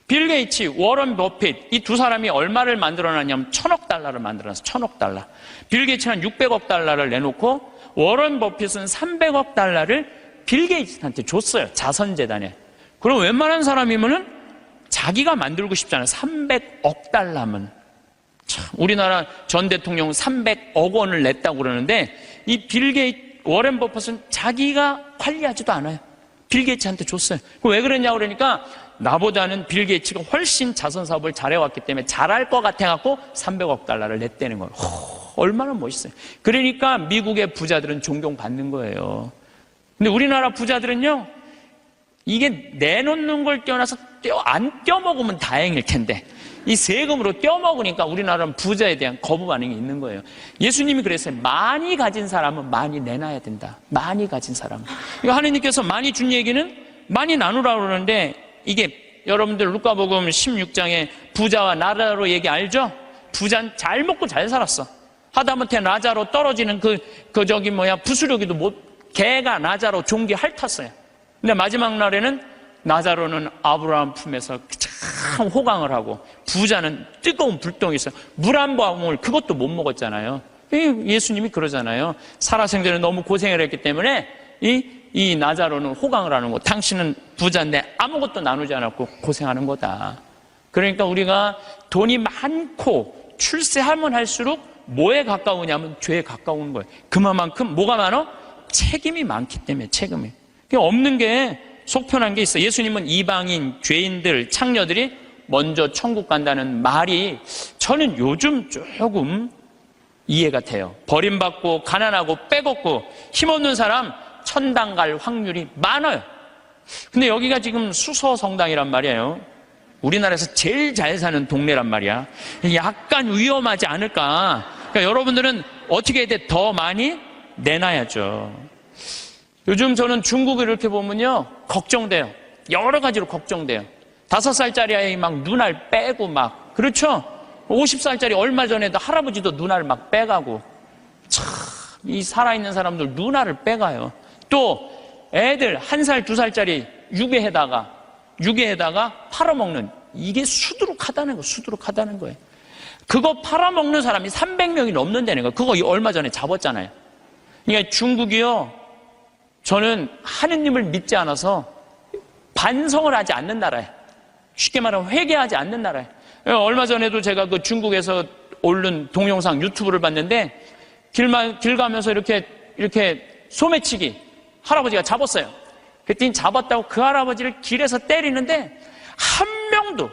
빌 게이츠, 워런 버핏, 이 두 사람이 얼마를 만들어놨냐면 1000억 달러를 만들어놨어요. 1000억 달러. 빌 게이츠는 600억 달러를 내놓고 워런 버핏은 300억 달러를 빌 게이츠한테 줬어요. 자선재단에. 그럼 웬만한 사람이면은 자기가 만들고 싶잖아요. 300억 달러면. 참, 우리나라 전 대통령은 300억 원을 냈다고 그러는데, 이 빌 게이츠, 워런 버핏은 자기가 관리하지도 않아요. 빌 게이츠한테 줬어요. 왜 그러냐고 그러니까 나보다는 빌 게이츠가 훨씬 자선 사업을 잘해왔기 때문에 잘할 것 같아갖고 300억 달러를 냈다는 거예요. 얼마나 멋있어요. 그러니까 미국의 부자들은 존경받는 거예요. 근데 우리나라 부자들은요, 이게 내놓는 걸 떼어놔서 안 떼어먹으면 다행일 텐데 이 세금으로 떼어먹으니까 우리나라는 부자에 대한 거부 반응이 있는 거예요. 예수님이 그랬어요. 많이 가진 사람은 많이 내놔야 된다. 많이 가진 사람은. 이거 하느님께서 많이 준 얘기는 많이 나누라고 그러는데, 이게 여러분들 루카복음 16장에 부자와 나자로 얘기 알죠? 부자는 잘 먹고 잘 살았어. 하다못해 나자로 떨어지는 부스러기도 개가 나자로 종기 핥았어요. 근데 마지막 날에는 나자로는 아브라함 품에서 참 호강을 하고, 부자는 뜨거운 불덩이에서 물 한 방울 그것도 못 먹었잖아요. 예수님이 그러잖아요. 살아생전에 너무 고생을 했기 때문에 이 나자로는 호강을 하는 거. 당신은 부자인데 아무것도 나누지 않았고 고생하는 거다. 그러니까 우리가 돈이 많고 출세하면 할수록 뭐에 가까우냐면 죄에 가까운 거예요. 그만큼 뭐가 많아? 책임이 많기 때문에. 책임이. 없는 게 속편한 게 있어요. 예수님은 이방인, 죄인들, 창녀들이 먼저 천국 간다는 말이 저는 요즘 조금 이해가 돼요. 버림받고 가난하고 빼곡고 힘없는 사람 천당 갈 확률이 많아요. 근데 여기가 지금 수서성당이란 말이에요. 우리나라에서 제일 잘 사는 동네란 말이야. 약간 위험하지 않을까. 그러니까 여러분들은 어떻게 해야 돼? 더 많이 내놔야죠. 요즘 저는 중국을 이렇게 보면요, 걱정돼요. 여러 가지로 걱정돼요. 5살짜리 아이 막 눈알 빼고 막, 그렇죠? 50살짜리 얼마 전에도 할아버지도 눈알 막 빼가고. 참, 이 살아있는 사람들 눈알을 빼가요. 또 애들 1살, 2살짜리 유괴에다가 팔아먹는, 이게 수두룩하다는 거예요. 그거 팔아먹는 사람이 300명이 넘는다는 거예요. 그거 얼마 전에 잡았잖아요. 그러니까 중국이요, 저는 하느님을 믿지 않아서 반성을 하지 않는 나라예요. 쉽게 말하면 회개하지 않는 나라예요. 얼마 전에도 제가 그 중국에서 올린 동영상 유튜브를 봤는데, 길 가면서 이렇게 소매치기 할아버지가 잡았어요. 그랬더니 잡았다고 그 할아버지를 길에서 때리는데 한 명도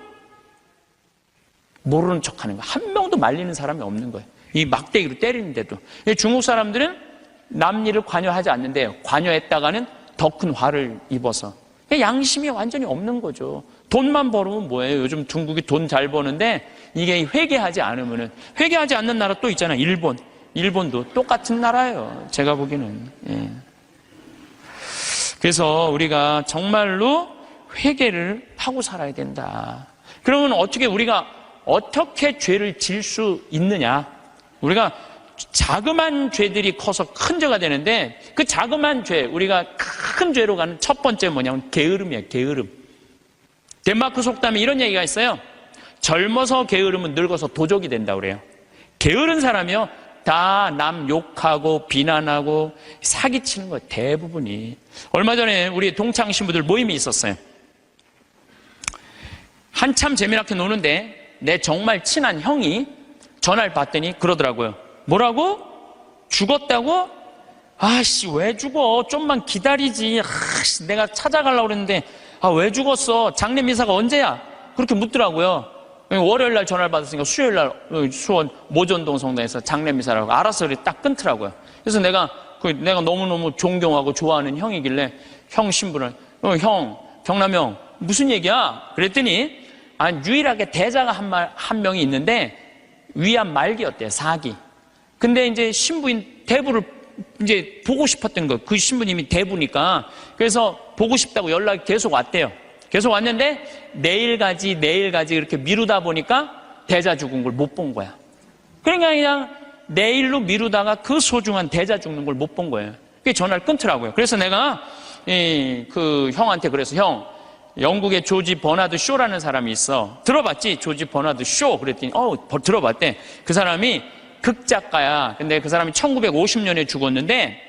모르는 척하는 거예요. 한 명도 말리는 사람이 없는 거예요. 이 막대기로 때리는데도. 중국 사람들은 남 일을 관여하지 않는데요. 관여했다가는 더 큰 화를 입어서. 양심이 완전히 없는 거죠. 돈만 벌으면 뭐예요? 요즘 중국이 돈 잘 버는데 이게 회개하지 않으면은. 회개하지 않는 나라 또 있잖아요. 일본. 일본도 똑같은 나라예요. 제가 보기에는. 예. 그래서 우리가 정말로 회개를 하고 살아야 된다. 그러면 우리가 어떻게 죄를 질 수 있느냐? 우리가 자그만 죄들이 커서 큰 죄가 되는데 그 자그만 죄, 우리가 큰 죄로 가는 첫 번째 뭐냐면 게으름이에요. 게으름. 덴마크 속담에 이런 얘기가 있어요. 젊어서 게으르면 늙어서 도적이 된다고 그래요. 게으른 사람이요, 다 남 욕하고 비난하고 사기치는 거예요. 대부분이. 얼마 전에 우리 동창 신부들 모임이 있었어요. 한참 재미나게 노는데 내 정말 친한 형이 전화를 받더니 그러더라고요. 뭐라고? 죽었다고? 아씨, 왜 죽어? 좀만 기다리지. 아씨, 내가 찾아가려고 그랬는데 왜 죽었어? 장례미사가 언제야? 그렇게 묻더라고요. 월요일 날 전화를 받았으니까 수요일 날 수원 모전동 성당에서 장례미사라고 알아서 딱 끊더라고요. 그래서 내가 너무너무 존경하고 좋아하는 형이길래 형 신부를 형, 경남 형 무슨 얘기야? 그랬더니 유일하게 대자가 한 명이 있는데 위암 말기였대요. 4기. 근데 이제 신부인 대부를 이제 보고 싶었던 거. 그 신부님이 대부니까. 그래서 보고 싶다고 연락이 계속 왔대요. 계속 왔는데 내일 가지 이렇게 미루다 보니까 대자 죽은 걸 못 본 거야. 그러니까 그냥 내일로 미루다가 그 소중한 대자 죽는 걸 못 본 거예요. 그게 전화를 끊더라고요. 그래서 내가 그 형한테 그래서 형, 영국의 조지 버나드 쇼라는 사람이 있어. 들어봤지? 조지 버나드 쇼. 그랬더니 들어봤대. 그 사람이 극작가야. 근데 그 사람이 1950년에 죽었는데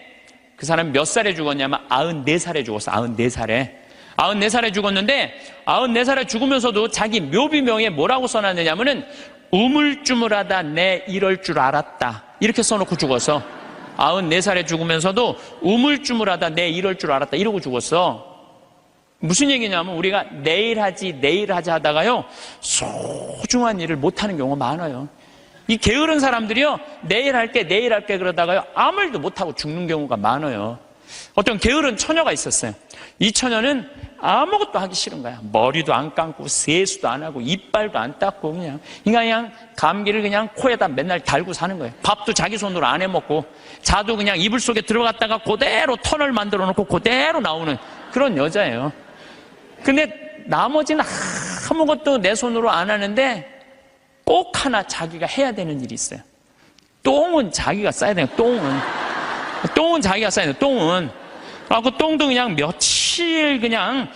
그 사람이 몇 살에 죽었냐면 94살에 죽었어. 94살에 죽었는데 94살에 죽으면서도 자기 묘비명에 뭐라고 써놨느냐면은 우물쭈물하다 내 이럴 줄 알았다. 이렇게 써놓고 죽었어. 94살에 죽으면서도 우물쭈물하다 내 이럴 줄 알았다. 이러고 죽었어. 무슨 얘기냐면 우리가 내일 하지 하다가요 소중한 일을 못하는 경우가 많아요. 이 게으른 사람들이요 내일 할게 그러다가요 아무 일도 못하고 죽는 경우가 많아요. 어떤 게으른 처녀가 있었어요. 이 처녀는 아무것도 하기 싫은 거야. 머리도 안 감고 세수도 안 하고 이빨도 안 닦고 그냥 감기를 그냥 코에다 맨날 달고 사는 거예요. 밥도 자기 손으로 안 해먹고 자도 그냥 이불 속에 들어갔다가 그대로 터널 만들어 놓고 그대로 나오는 그런 여자예요. 근데 나머지는 아무것도 내 손으로 안 하는데 꼭 하나 자기가 해야 되는 일이 있어요. 똥은 자기가 싸야 돼요. 똥은 자기가 싸야 돼요. 똥은. 그 똥도 그냥 며칠 그냥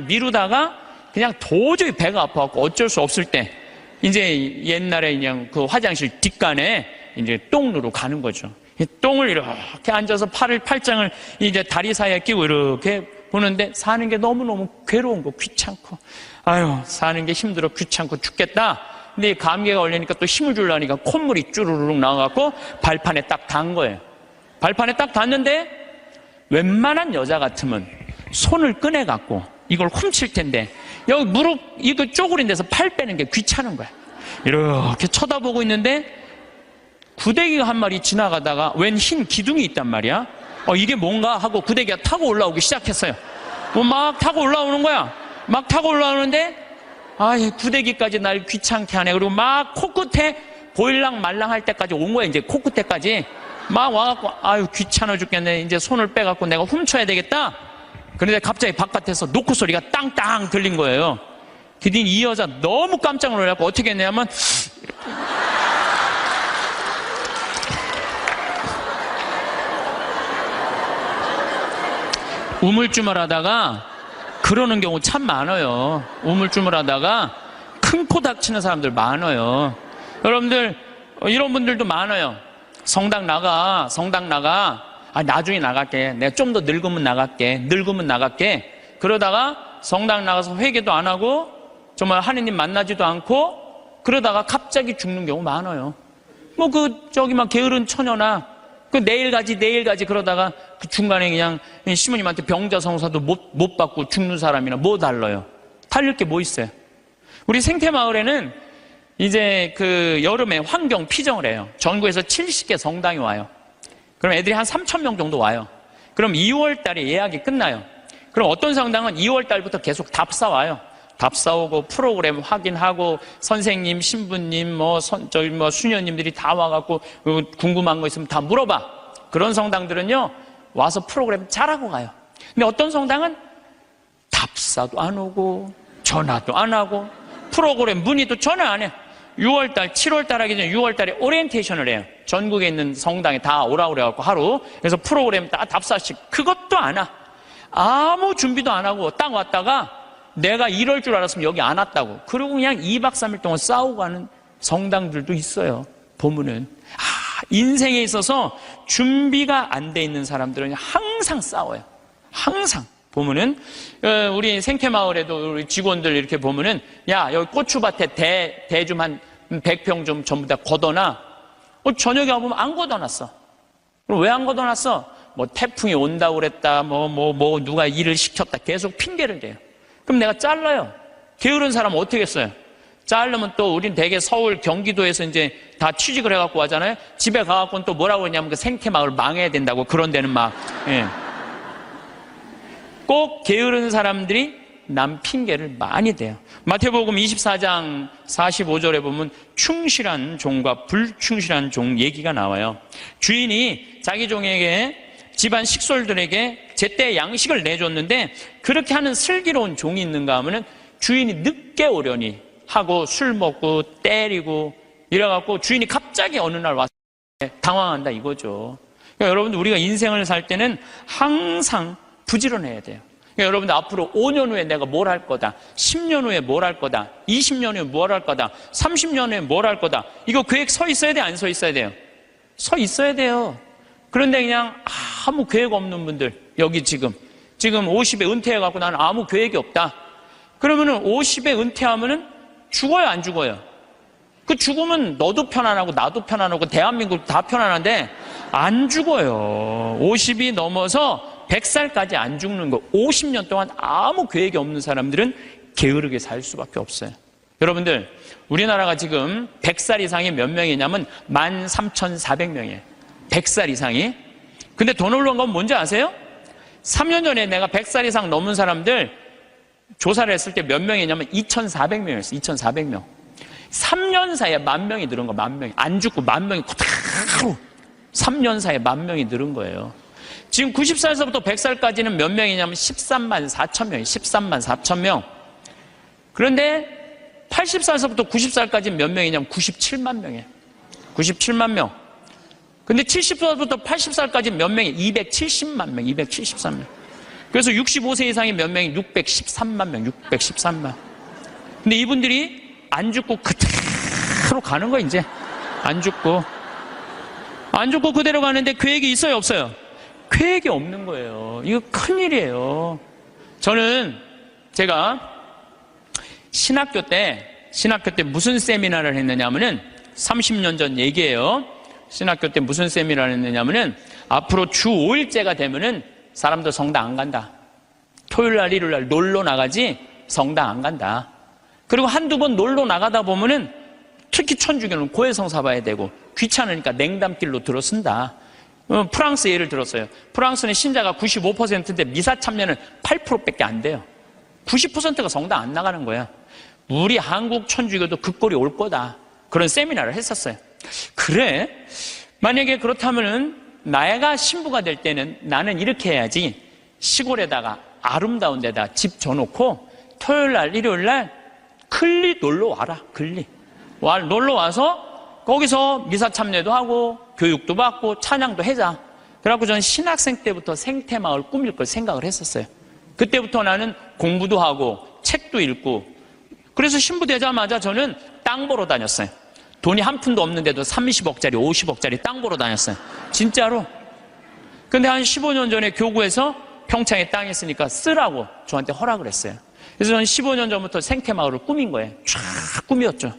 미루다가 그냥 도저히 배가 아파갖고 어쩔 수 없을 때 이제 옛날에 그냥 그 화장실 뒷간에 이제 똥 누러 가는 거죠. 똥을 이렇게 앉아서 팔짱을 이제 다리 사이에 끼고 이렇게 보는데 사는 게 너무너무 괴로운 거, 귀찮고. 사는 게 힘들어, 귀찮고 죽겠다. 근데 감기가 걸리니까 또 힘을 주려니까 콧물이 쭈르륵 나와갖고 발판에 딱 단 거예요. 발판에 딱 닿는데 웬만한 여자 같으면 손을 꺼내갖고 이걸 훔칠 텐데 여기 무릎 이거 쪼그린 데서 팔 빼는 게 귀찮은 거야. 이렇게 쳐다보고 있는데 구데기가 한 마리 지나가다가 웬 흰 기둥이 있단 말이야. 이게 뭔가 하고 구데기가 타고 올라오기 시작했어요. 막 타고 올라오는 거야. 막 타고 올라오는데 구데기까지 날 귀찮게 하네. 그리고 막 코끝에 보일랑 말랑 할 때까지 온 거야. 이제 코끝에까지 막 와갖고 귀찮아 죽겠네. 이제 손을 빼갖고 내가 훔쳐야 되겠다. 그런데 갑자기 바깥에서 노크 소리가 땅땅 들린 거예요. 그랬더니 이 여자 너무 깜짝 놀라고 어떻게 했냐면 우물쭈물하다가 그러는 경우 참 많아요. 우물쭈물하다가 큰 코 닥치는 사람들 많아요. 여러분들 이런 분들도 많아요. 성당 나가. 나중에 나갈게. 내가 좀 더 늙으면 나갈게. 그러다가 성당 나가서 회개도 안 하고 정말 하느님 만나지도 않고 그러다가 갑자기 죽는 경우 많아요. 막 게으른 처녀나 내일 가지 그러다가 그 중간에 그냥 시모님한테 병자성사도 못 받고 죽는 사람이나 뭐 달라요? 달릴 게 뭐 있어요? 우리 생태마을에는 이제 그 여름에 환경 피정을 해요. 전국에서 70개 성당이 와요. 그럼 애들이 한 3,000명 정도 와요. 그럼 2월 달에 예약이 끝나요. 그럼 어떤 성당은 2월 달부터 계속 답사 와요. 답사오고 프로그램 확인하고 선생님, 신부님, 수녀님들이 다 와갖고 궁금한 거 있으면 다 물어봐. 그런 성당들은요, 와서 프로그램 잘하고 가요. 근데 어떤 성당은 답사도 안 오고 전화도 안 하고 프로그램 문의도 전화 안 해. 6월달, 7월달 하기 전에 6월달에 오리엔테이션을 해요. 전국에 있는 성당에 다 오라고 그래갖고 하루. 그래서 프로그램 다 답사식. 그것도 안 와. 아무 준비도 안 하고 딱 왔다가 내가 이럴 줄 알았으면 여기 안 왔다고. 그리고 그냥 2박 3일 동안 싸우고 가는 성당들도 있어요. 보면은. 인생에 있어서 준비가 안 돼 있는 사람들은 항상 싸워요. 항상. 보면은, 우리 생태마을에도 우리 직원들 이렇게 보면은, 야, 여기 고추밭에 대 좀 한 100평 좀 전부 다 걷어놔. 저녁에 와보면 안 걷어놨어. 그럼 왜 안 걷어놨어? 뭐 태풍이 온다고 그랬다, 누가 일을 시켰다. 계속 핑계를 대요. 그럼 내가 잘라요. 게으른 사람은 어떻게 했어요? 자르면 또 우린 대개 서울, 경기도에서 이제 다 취직을 해갖고 하잖아요. 집에 가갖고는 또 뭐라고 그러냐면 그 생태마을 망해야 된다고 그런 데는 막, 예. 꼭 게으른 사람들이 남 핑계를 많이 대요. 마태복음 24장 45절에 보면 충실한 종과 불충실한 종 얘기가 나와요. 주인이 자기 종에게 집안 식솔들에게 제때 양식을 내줬는데 그렇게 하는 슬기로운 종이 있는가 하면은 주인이 늦게 오려니 하고 술 먹고 때리고 이래갖고 주인이 갑자기 어느 날 와서 당황한다 이거죠. 그러니까 여러분들 우리가 인생을 살 때는 항상 부지런해야 돼요. 그러니까 여러분들 앞으로 5년 후에 내가 뭘 할 거다, 10년 후에 뭘 할 거다, 20년 후에 뭘 할 거다, 30년 후에 뭘 할 거다. 이거 계획 서 있어야 돼, 안 서 있어야 돼요? 서 있어야 돼요. 그런데 그냥 아무 계획 없는 분들, 여기 지금 50에 은퇴해갖고 나는 아무 계획이 없다. 그러면은 50에 은퇴하면은 죽어요, 안 죽어요? 그 죽으면 너도 편안하고 나도 편안하고 대한민국 다 편안한데 안 죽어요. 50이 넘어서 100살까지 안 죽는 거. 50년 동안 아무 계획이 없는 사람들은 게으르게 살 수밖에 없어요. 여러분들, 우리나라가 지금 100살 이상이 몇 명이냐면 13,400명이에요. 100살 이상이. 근데 더 놀라운 건 뭔지 아세요? 3년 전에 내가 100살 이상 넘은 사람들 조사를 했을 때 몇 명이냐면 2,400명이었어요. 2,400명. 3년 사이에 10,000명이 늘은 거, 10,000명이. 안 죽고 10,000명이 그대로 3년 사이에 10,000명이 늘은 거예요. 지금 90살에서부터 100살까지는 몇 명이냐면 13만 4천 명이에요. 13만 4천 명. 그런데 80살에서부터 90살까지는 몇 명이냐면 97만 명이에요. 97만 명. 근데 70살부터 80살까지 몇 명이? 270만 명, 273명. 그래서 65세 이상이 몇 명이? 613만 명, 613만. 근데 이분들이 안 죽고 그대로 가는 거야, 이제. 안 죽고 그대로 가는데 계획이 있어요, 없어요? 계획이 없는 거예요. 이거 큰일이에요. 저는 제가 신학교 때 무슨 세미나를 했느냐면은 30년 전 얘기예요. 신학교 때 무슨 세미나를 했느냐면은 앞으로 주 5일째가 되면은 사람들 성당 안 간다. 토요일 날, 일요일 날 놀러 나가지 성당 안 간다. 그리고 한두 번 놀러 나가다 보면은 특히 천주교는 고해성사 봐야 되고 귀찮으니까 냉담길로 들어선다. 프랑스 예를 들었어요. 프랑스는 신자가 95%인데 미사 참여는 8%밖에 안 돼요. 90%가 성당 안 나가는 거야. 우리 한국 천주교도 그 꼴이 올 거다. 그런 세미나를 했었어요. 그래? 만약에 그렇다면은 내가 신부가 될 때는 나는 이렇게 해야지. 시골에다가 아름다운 데다 집 져놓고 토요일 날, 일요일 날 클리 놀러 와라. 클리. 놀러 와서 거기서 미사 참여도 하고 교육도 받고 찬양도 해자. 그래갖고 저는 신학생 때부터 생태마을 꾸밀 걸 생각을 했었어요. 그때부터 나는 공부도 하고 책도 읽고. 그래서 신부 되자마자 저는 땅 보러 다녔어요. 돈이 한 푼도 없는데도 30억짜리, 50억짜리 땅 보러 다녔어요. 진짜로. 근데 한 15년 전에 교구에서 평창에 땅 있으니까 쓰라고 저한테 허락을 했어요. 그래서 저는 15년 전부터 생태마을을 꾸민 거예요. 쫙 꾸몄죠.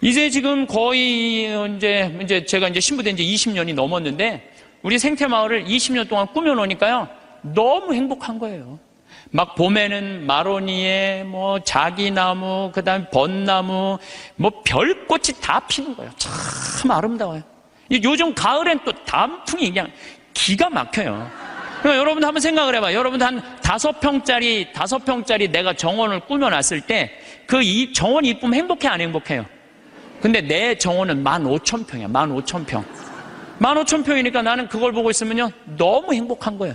이제 지금 거의 이제 제가 이제 신부된 지 20년이 넘었는데 우리 생태마을을 20년 동안 꾸며놓으니까요. 너무 행복한 거예요. 막 봄에는 마로니에, 자기나무, 그 다음에 벚나무, 별꽃이 다 피는 거예요. 참 아름다워요. 요즘 가을엔 또 단풍이 그냥 기가 막혀요. 그러니까 여러분도 한번 생각을 해봐. 여러분도 한 5평짜리 내가 정원을 꾸며놨을 때 그 이 정원이 이쁘면 행복해, 안 행복해요? 근데 내 정원은 15,000평이야. 15,000평. 15,000평이니까 나는 그걸 보고 있으면요, 너무 행복한 거예요.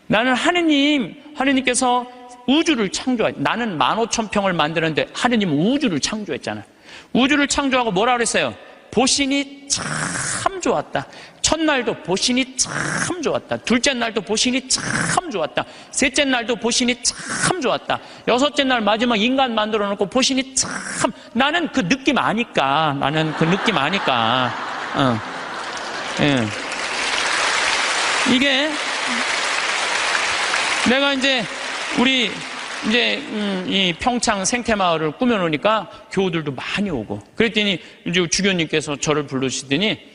나는 하느님께서 우주를 나는 15,000평을 만드는데 하느님은 우주를 창조했잖아. 우주를 창조하고 뭐라 그랬어요? 보시니 참 좋았다. 첫날도 보시니 참 좋았다. 둘째 날도 보시니 참 좋았다. 셋째 날도 보시니 참 좋았다. 여섯째 날 마지막 인간 만들어 놓고 보시니 참, 나는 그 느낌 아니까. 예. 이게 내가 이 평창 생태마을을 꾸며놓으니까 교우들도 많이 오고, 그랬더니 이제 주교님께서 저를 부르시더니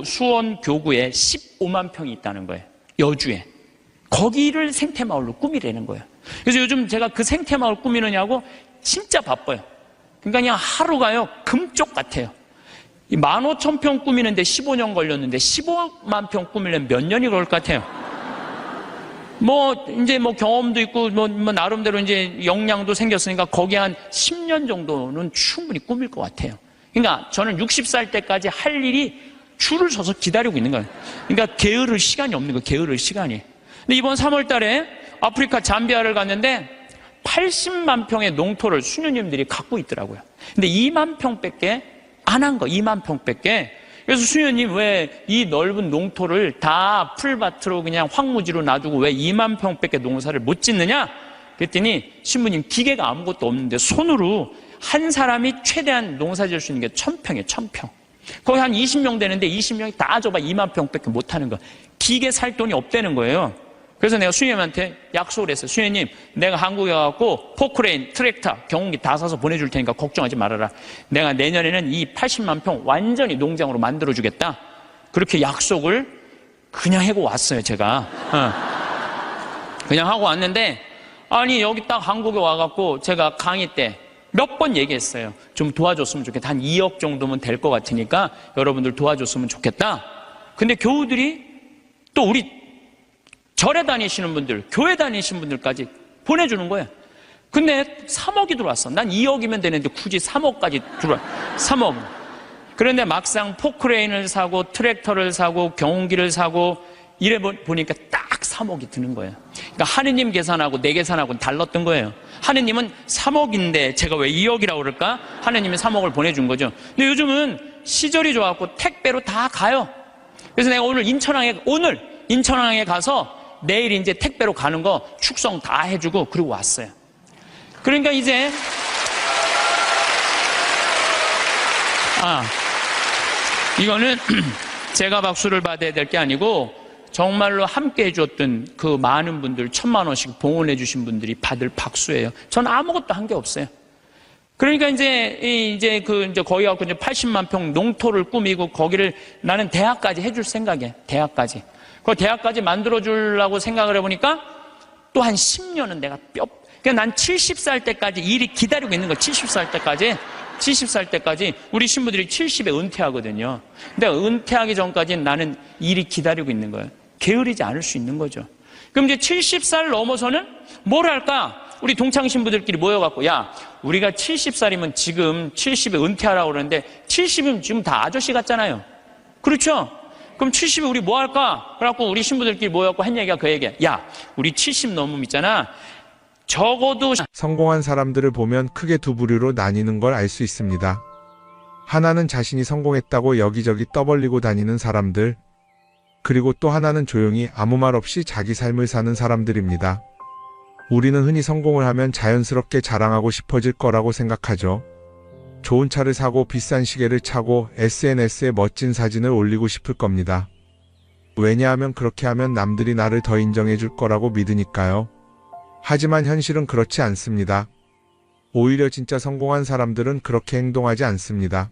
수원 교구에 15만 평이 있다는 거예요. 여주에. 거기를 생태마을로 꾸미라는 거예요. 그래서 요즘 제가 그 생태마을 꾸미느냐고 진짜 바빠요. 그러니까 그냥 하루가요, 금쪽 같아요. 이 15,000평 꾸미는데 15년 걸렸는데 15만 평 꾸미려면 몇 년이 걸릴 것 같아요? 이제 경험도 있고, 나름대로 이제 역량도 생겼으니까 거기 한 10년 정도는 충분히 꾸밀 것 같아요. 그러니까 저는 60살 때까지 할 일이 줄을 서서 기다리고 있는 거예요. 그러니까 게으를 시간이 없는 거예요. 게으를 시간이. 근데 이번 3월 달에 아프리카 잠비아를 갔는데 80만 평의 농토를 수녀님들이 갖고 있더라고요. 근데 2만 평밖에 안 한 거, 2만 평밖에. 그래서 수녀님, 왜 이 넓은 농토를 다 풀밭으로 그냥 황무지로 놔두고 왜 2만 평밖에 농사를 못 짓느냐? 그랬더니 신부님, 기계가 아무것도 없는데 손으로 한 사람이 최대한 농사 지을 수 있는 게 1,000평이에요. 1,000평. 거기 한 20명 되는데 20명이 다 줘봐 2만 평밖에 못 하는 거. 기계 살 돈이 없다는 거예요. 그래서 내가 수녀님한테 약속을 했어요. 수녀님, 내가 한국에 가갖고 포크레인, 트랙터, 경운기 다 사서 보내줄 테니까 걱정하지 말아라. 내가 내년에는 이 80만 평 완전히 농장으로 만들어주겠다. 그렇게 약속을 그냥 하고 왔어요, 제가. 그냥 하고 왔는데, 아니, 여기 딱 한국에 와갖고 제가 강의 때 몇 번 얘기했어요. 좀 도와줬으면 좋겠다. 한 2억 정도면 될 것 같으니까 여러분들 도와줬으면 좋겠다. 근데 교우들이 또 우리 절에 다니시는 분들, 교회 다니시는 분들까지 보내주는 거예요. 근데 3억이 들어왔어. 난 2억이면 되는데 굳이 3억까지 들어와. 3억. 그런데 막상 포크레인을 사고 트랙터를 사고 경운기를 사고 이래 보니까 딱 3억이 드는 거예요. 그러니까 하느님 계산하고 내 계산하고는 달랐던 거예요. 하느님은 3억인데 제가 왜 2억이라고 그럴까? 하느님이 3억을 보내준 거죠. 근데 요즘은 시절이 좋아갖고 택배로 다 가요. 그래서 내가 오늘 인천항에 가서 내일 이제 택배로 가는 거 축성 다 해주고 그리고 왔어요. 그러니까 이제 이거는 제가 박수를 받아야 될 게 아니고 정말로 함께 해줬던 그 많은 분들 1,000만 원씩 봉헌해 주신 분들이 받을 박수예요. 전 아무것도 한 게 없어요. 그러니까 이제 거기 가고 이제 80만 평 농토를 꾸미고 거기를 나는 대학까지 해줄 생각이에요. 대학까지. 그 대학까지 만들어주려고 생각을 해보니까 또 한 10년은 내가 그러니까 난 70살 때까지 일이 기다리고 있는 거야. 70살 때까지 우리 신부들이 70에 은퇴하거든요. 근데 은퇴하기 전까지는 나는 일이 기다리고 있는 거예요. 게으르지 않을 수 있는 거죠. 그럼 이제 70살 넘어서는 뭘 할까? 우리 동창 신부들끼리 모여갖고, 야, 우리가 70살이면 지금 70에 은퇴하라고 그러는데 70이면 지금 다 아저씨 같잖아요. 그렇죠? 그럼 70에 우리 뭐 할까? 그래갖고 우리 신부들끼리 모여갖고 한 얘기가 그 얘기야. 야, 우리 70 넘으면 있잖아. 적어도 성공한 사람들을 보면 크게 두 부류로 나뉘는 걸 알 수 있습니다. 하나는 자신이 성공했다고 여기저기 떠벌리고 다니는 사람들, 그리고 또 하나는 조용히 아무 말 없이 자기 삶을 사는 사람들입니다. 우리는 흔히 성공을 하면 자연스럽게 자랑하고 싶어질 거라고 생각하죠. 좋은 차를 사고 비싼 시계를 차고 SNS에 멋진 사진을 올리고 싶을 겁니다. 왜냐하면 그렇게 하면 남들이 나를 더 인정해 줄 거라고 믿으니까요. 하지만 현실은 그렇지 않습니다. 오히려 진짜 성공한 사람들은 그렇게 행동하지 않습니다.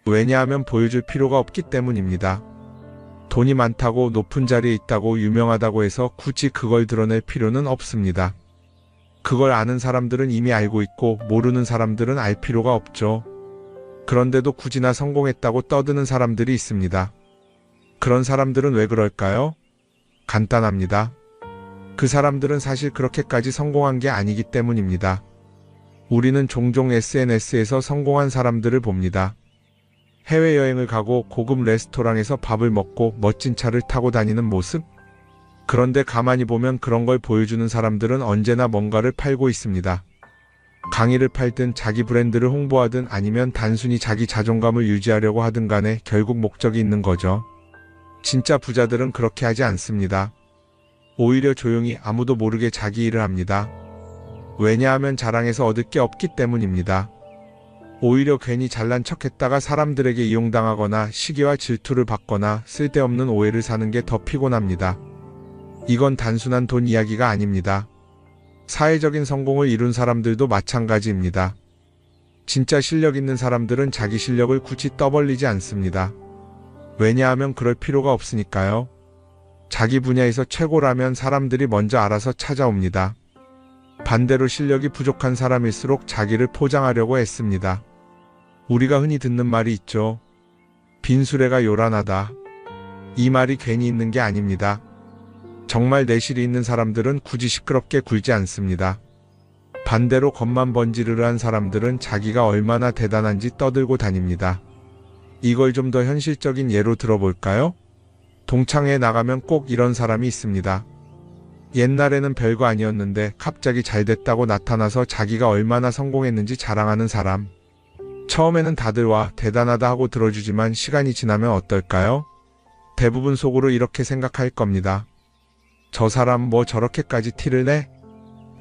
왜냐하면 보여줄 필요가 없기 때문입니다. 돈이 많다고 높은 자리에 있다고 유명하다고 해서 굳이 그걸 드러낼 필요는 없습니다. 그걸 아는 사람들은 이미 알고 있고 모르는 사람들은 알 필요가 없죠. 그런데도 굳이나 성공했다고 떠드는 사람들이 있습니다. 그런 사람들은 왜 그럴까요? 간단합니다. 그 사람들은 사실 그렇게까지 성공한 게 아니기 때문입니다. 우리는 종종 SNS에서 성공한 사람들을 봅니다. 해외여행을 가고 고급 레스토랑에서 밥을 먹고 멋진 차를 타고 다니는 모습? 그런데 가만히 보면 그런 걸 보여주는 사람들은 언제나 뭔가를 팔고 있습니다. 강의를 팔든 자기 브랜드를 홍보하든 아니면 단순히 자기 자존감을 유지하려고 하든 간에 결국 목적이 있는 거죠. 진짜 부자들은 그렇게 하지 않습니다. 오히려 조용히 아무도 모르게 자기 일을 합니다. 왜냐하면 자랑해서 얻을 게 없기 때문입니다. 오히려 괜히 잘난 척했다가 사람들에게 이용당하거나 시기와 질투를 받거나 쓸데없는 오해를 사는 게 더 피곤합니다. 이건 단순한 돈 이야기가 아닙니다. 사회적인 성공을 이룬 사람들도 마찬가지입니다. 진짜 실력 있는 사람들은 자기 실력을 굳이 떠벌리지 않습니다. 왜냐하면 그럴 필요가 없으니까요. 자기 분야에서 최고라면 사람들이 먼저 알아서 찾아옵니다. 반대로 실력이 부족한 사람일수록 자기를 포장하려고 애씁니다. 우리가 흔히 듣는 말이 있죠. 빈수레가 요란하다. 이 말이 괜히 있는 게 아닙니다. 정말 내실이 있는 사람들은 굳이 시끄럽게 굴지 않습니다. 반대로 겉만 번지르르한 사람들은 자기가 얼마나 대단한지 떠들고 다닙니다. 이걸 좀 더 현실적인 예로 들어볼까요? 동창회에 나가면 꼭 이런 사람이 있습니다. 옛날에는 별거 아니었는데 갑자기 잘 됐다고 나타나서 자기가 얼마나 성공했는지 자랑하는 사람. 처음에는 다들 와 대단하다 하고 들어주지만 시간이 지나면 어떨까요? 대부분 속으로 이렇게 생각할 겁니다. 저 사람 뭐 저렇게까지 티를 내?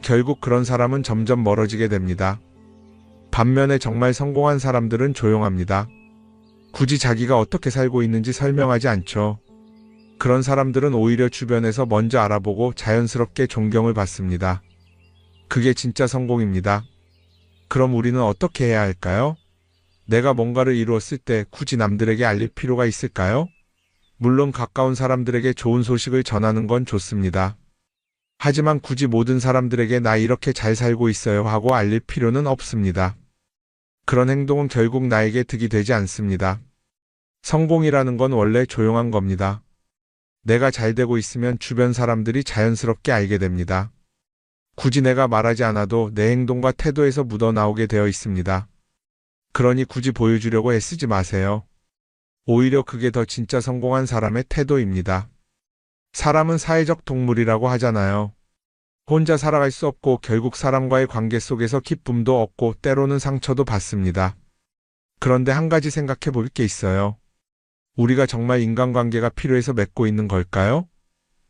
결국 그런 사람은 점점 멀어지게 됩니다. 반면에 정말 성공한 사람들은 조용합니다. 굳이 자기가 어떻게 살고 있는지 설명하지 않죠. 그런 사람들은 오히려 주변에서 먼저 알아보고 자연스럽게 존경을 받습니다. 그게 진짜 성공입니다. 그럼 우리는 어떻게 해야 할까요? 내가 뭔가를 이루었을 때 굳이 남들에게 알릴 필요가 있을까요? 물론 가까운 사람들에게 좋은 소식을 전하는 건 좋습니다. 하지만 굳이 모든 사람들에게 나 이렇게 잘 살고 있어요 하고 알릴 필요는 없습니다. 그런 행동은 결국 나에게 득이 되지 않습니다. 성공이라는 건 원래 조용한 겁니다. 내가 잘 되고 있으면 주변 사람들이 자연스럽게 알게 됩니다. 굳이 내가 말하지 않아도 내 행동과 태도에서 묻어나오게 되어 있습니다. 그러니 굳이 보여주려고 애쓰지 마세요. 오히려 그게 더 진짜 성공한 사람의 태도입니다. 사람은 사회적 동물이라고 하잖아요. 혼자 살아갈 수 없고 결국 사람과의 관계 속에서 기쁨도 얻고 때로는 상처도 받습니다. 그런데 한 가지 생각해 볼 게 있어요. 우리가 정말 인간관계가 필요해서 맺고 있는 걸까요?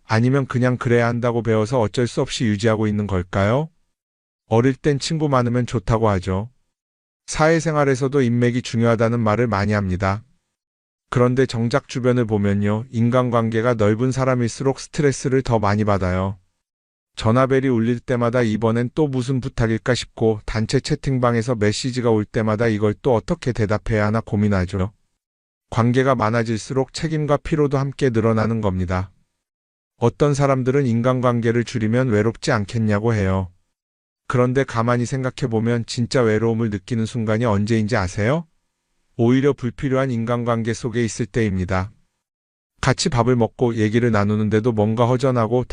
아니면 그냥 그래야 한다고 배워서 어쩔 수 없이 유지하고 있는 걸까요? 어릴 땐 친구 많으면 좋다고 하죠. 사회생활에서도 인맥이 중요하다는 말을 많이 합니다. 그런데 정작 주변을 보면요. 인간관계가 넓은 사람일수록 스트레스를 더 많이 받아요. 전화벨이 울릴 때마다 이번엔 또 무슨 부탁일까 싶고 단체 채팅방에서 메시지가 올 때마다 이걸 또 어떻게 대답해야 하나 고민하죠. 관계가 많아질수록 책임과 피로도 함께 늘어나는 겁니다. 어떤 사람들은 인간관계를 줄이면 외롭지 않겠냐고 해요. 그런데 가만히 생각해보면 진짜 외로움을 느끼는 순간이 언제인지 아세요? 오히려 불필요한 인간관계 속에 있을 때입니다. 같이 밥을 먹고 얘기를 나누는데도 뭔가 허전하고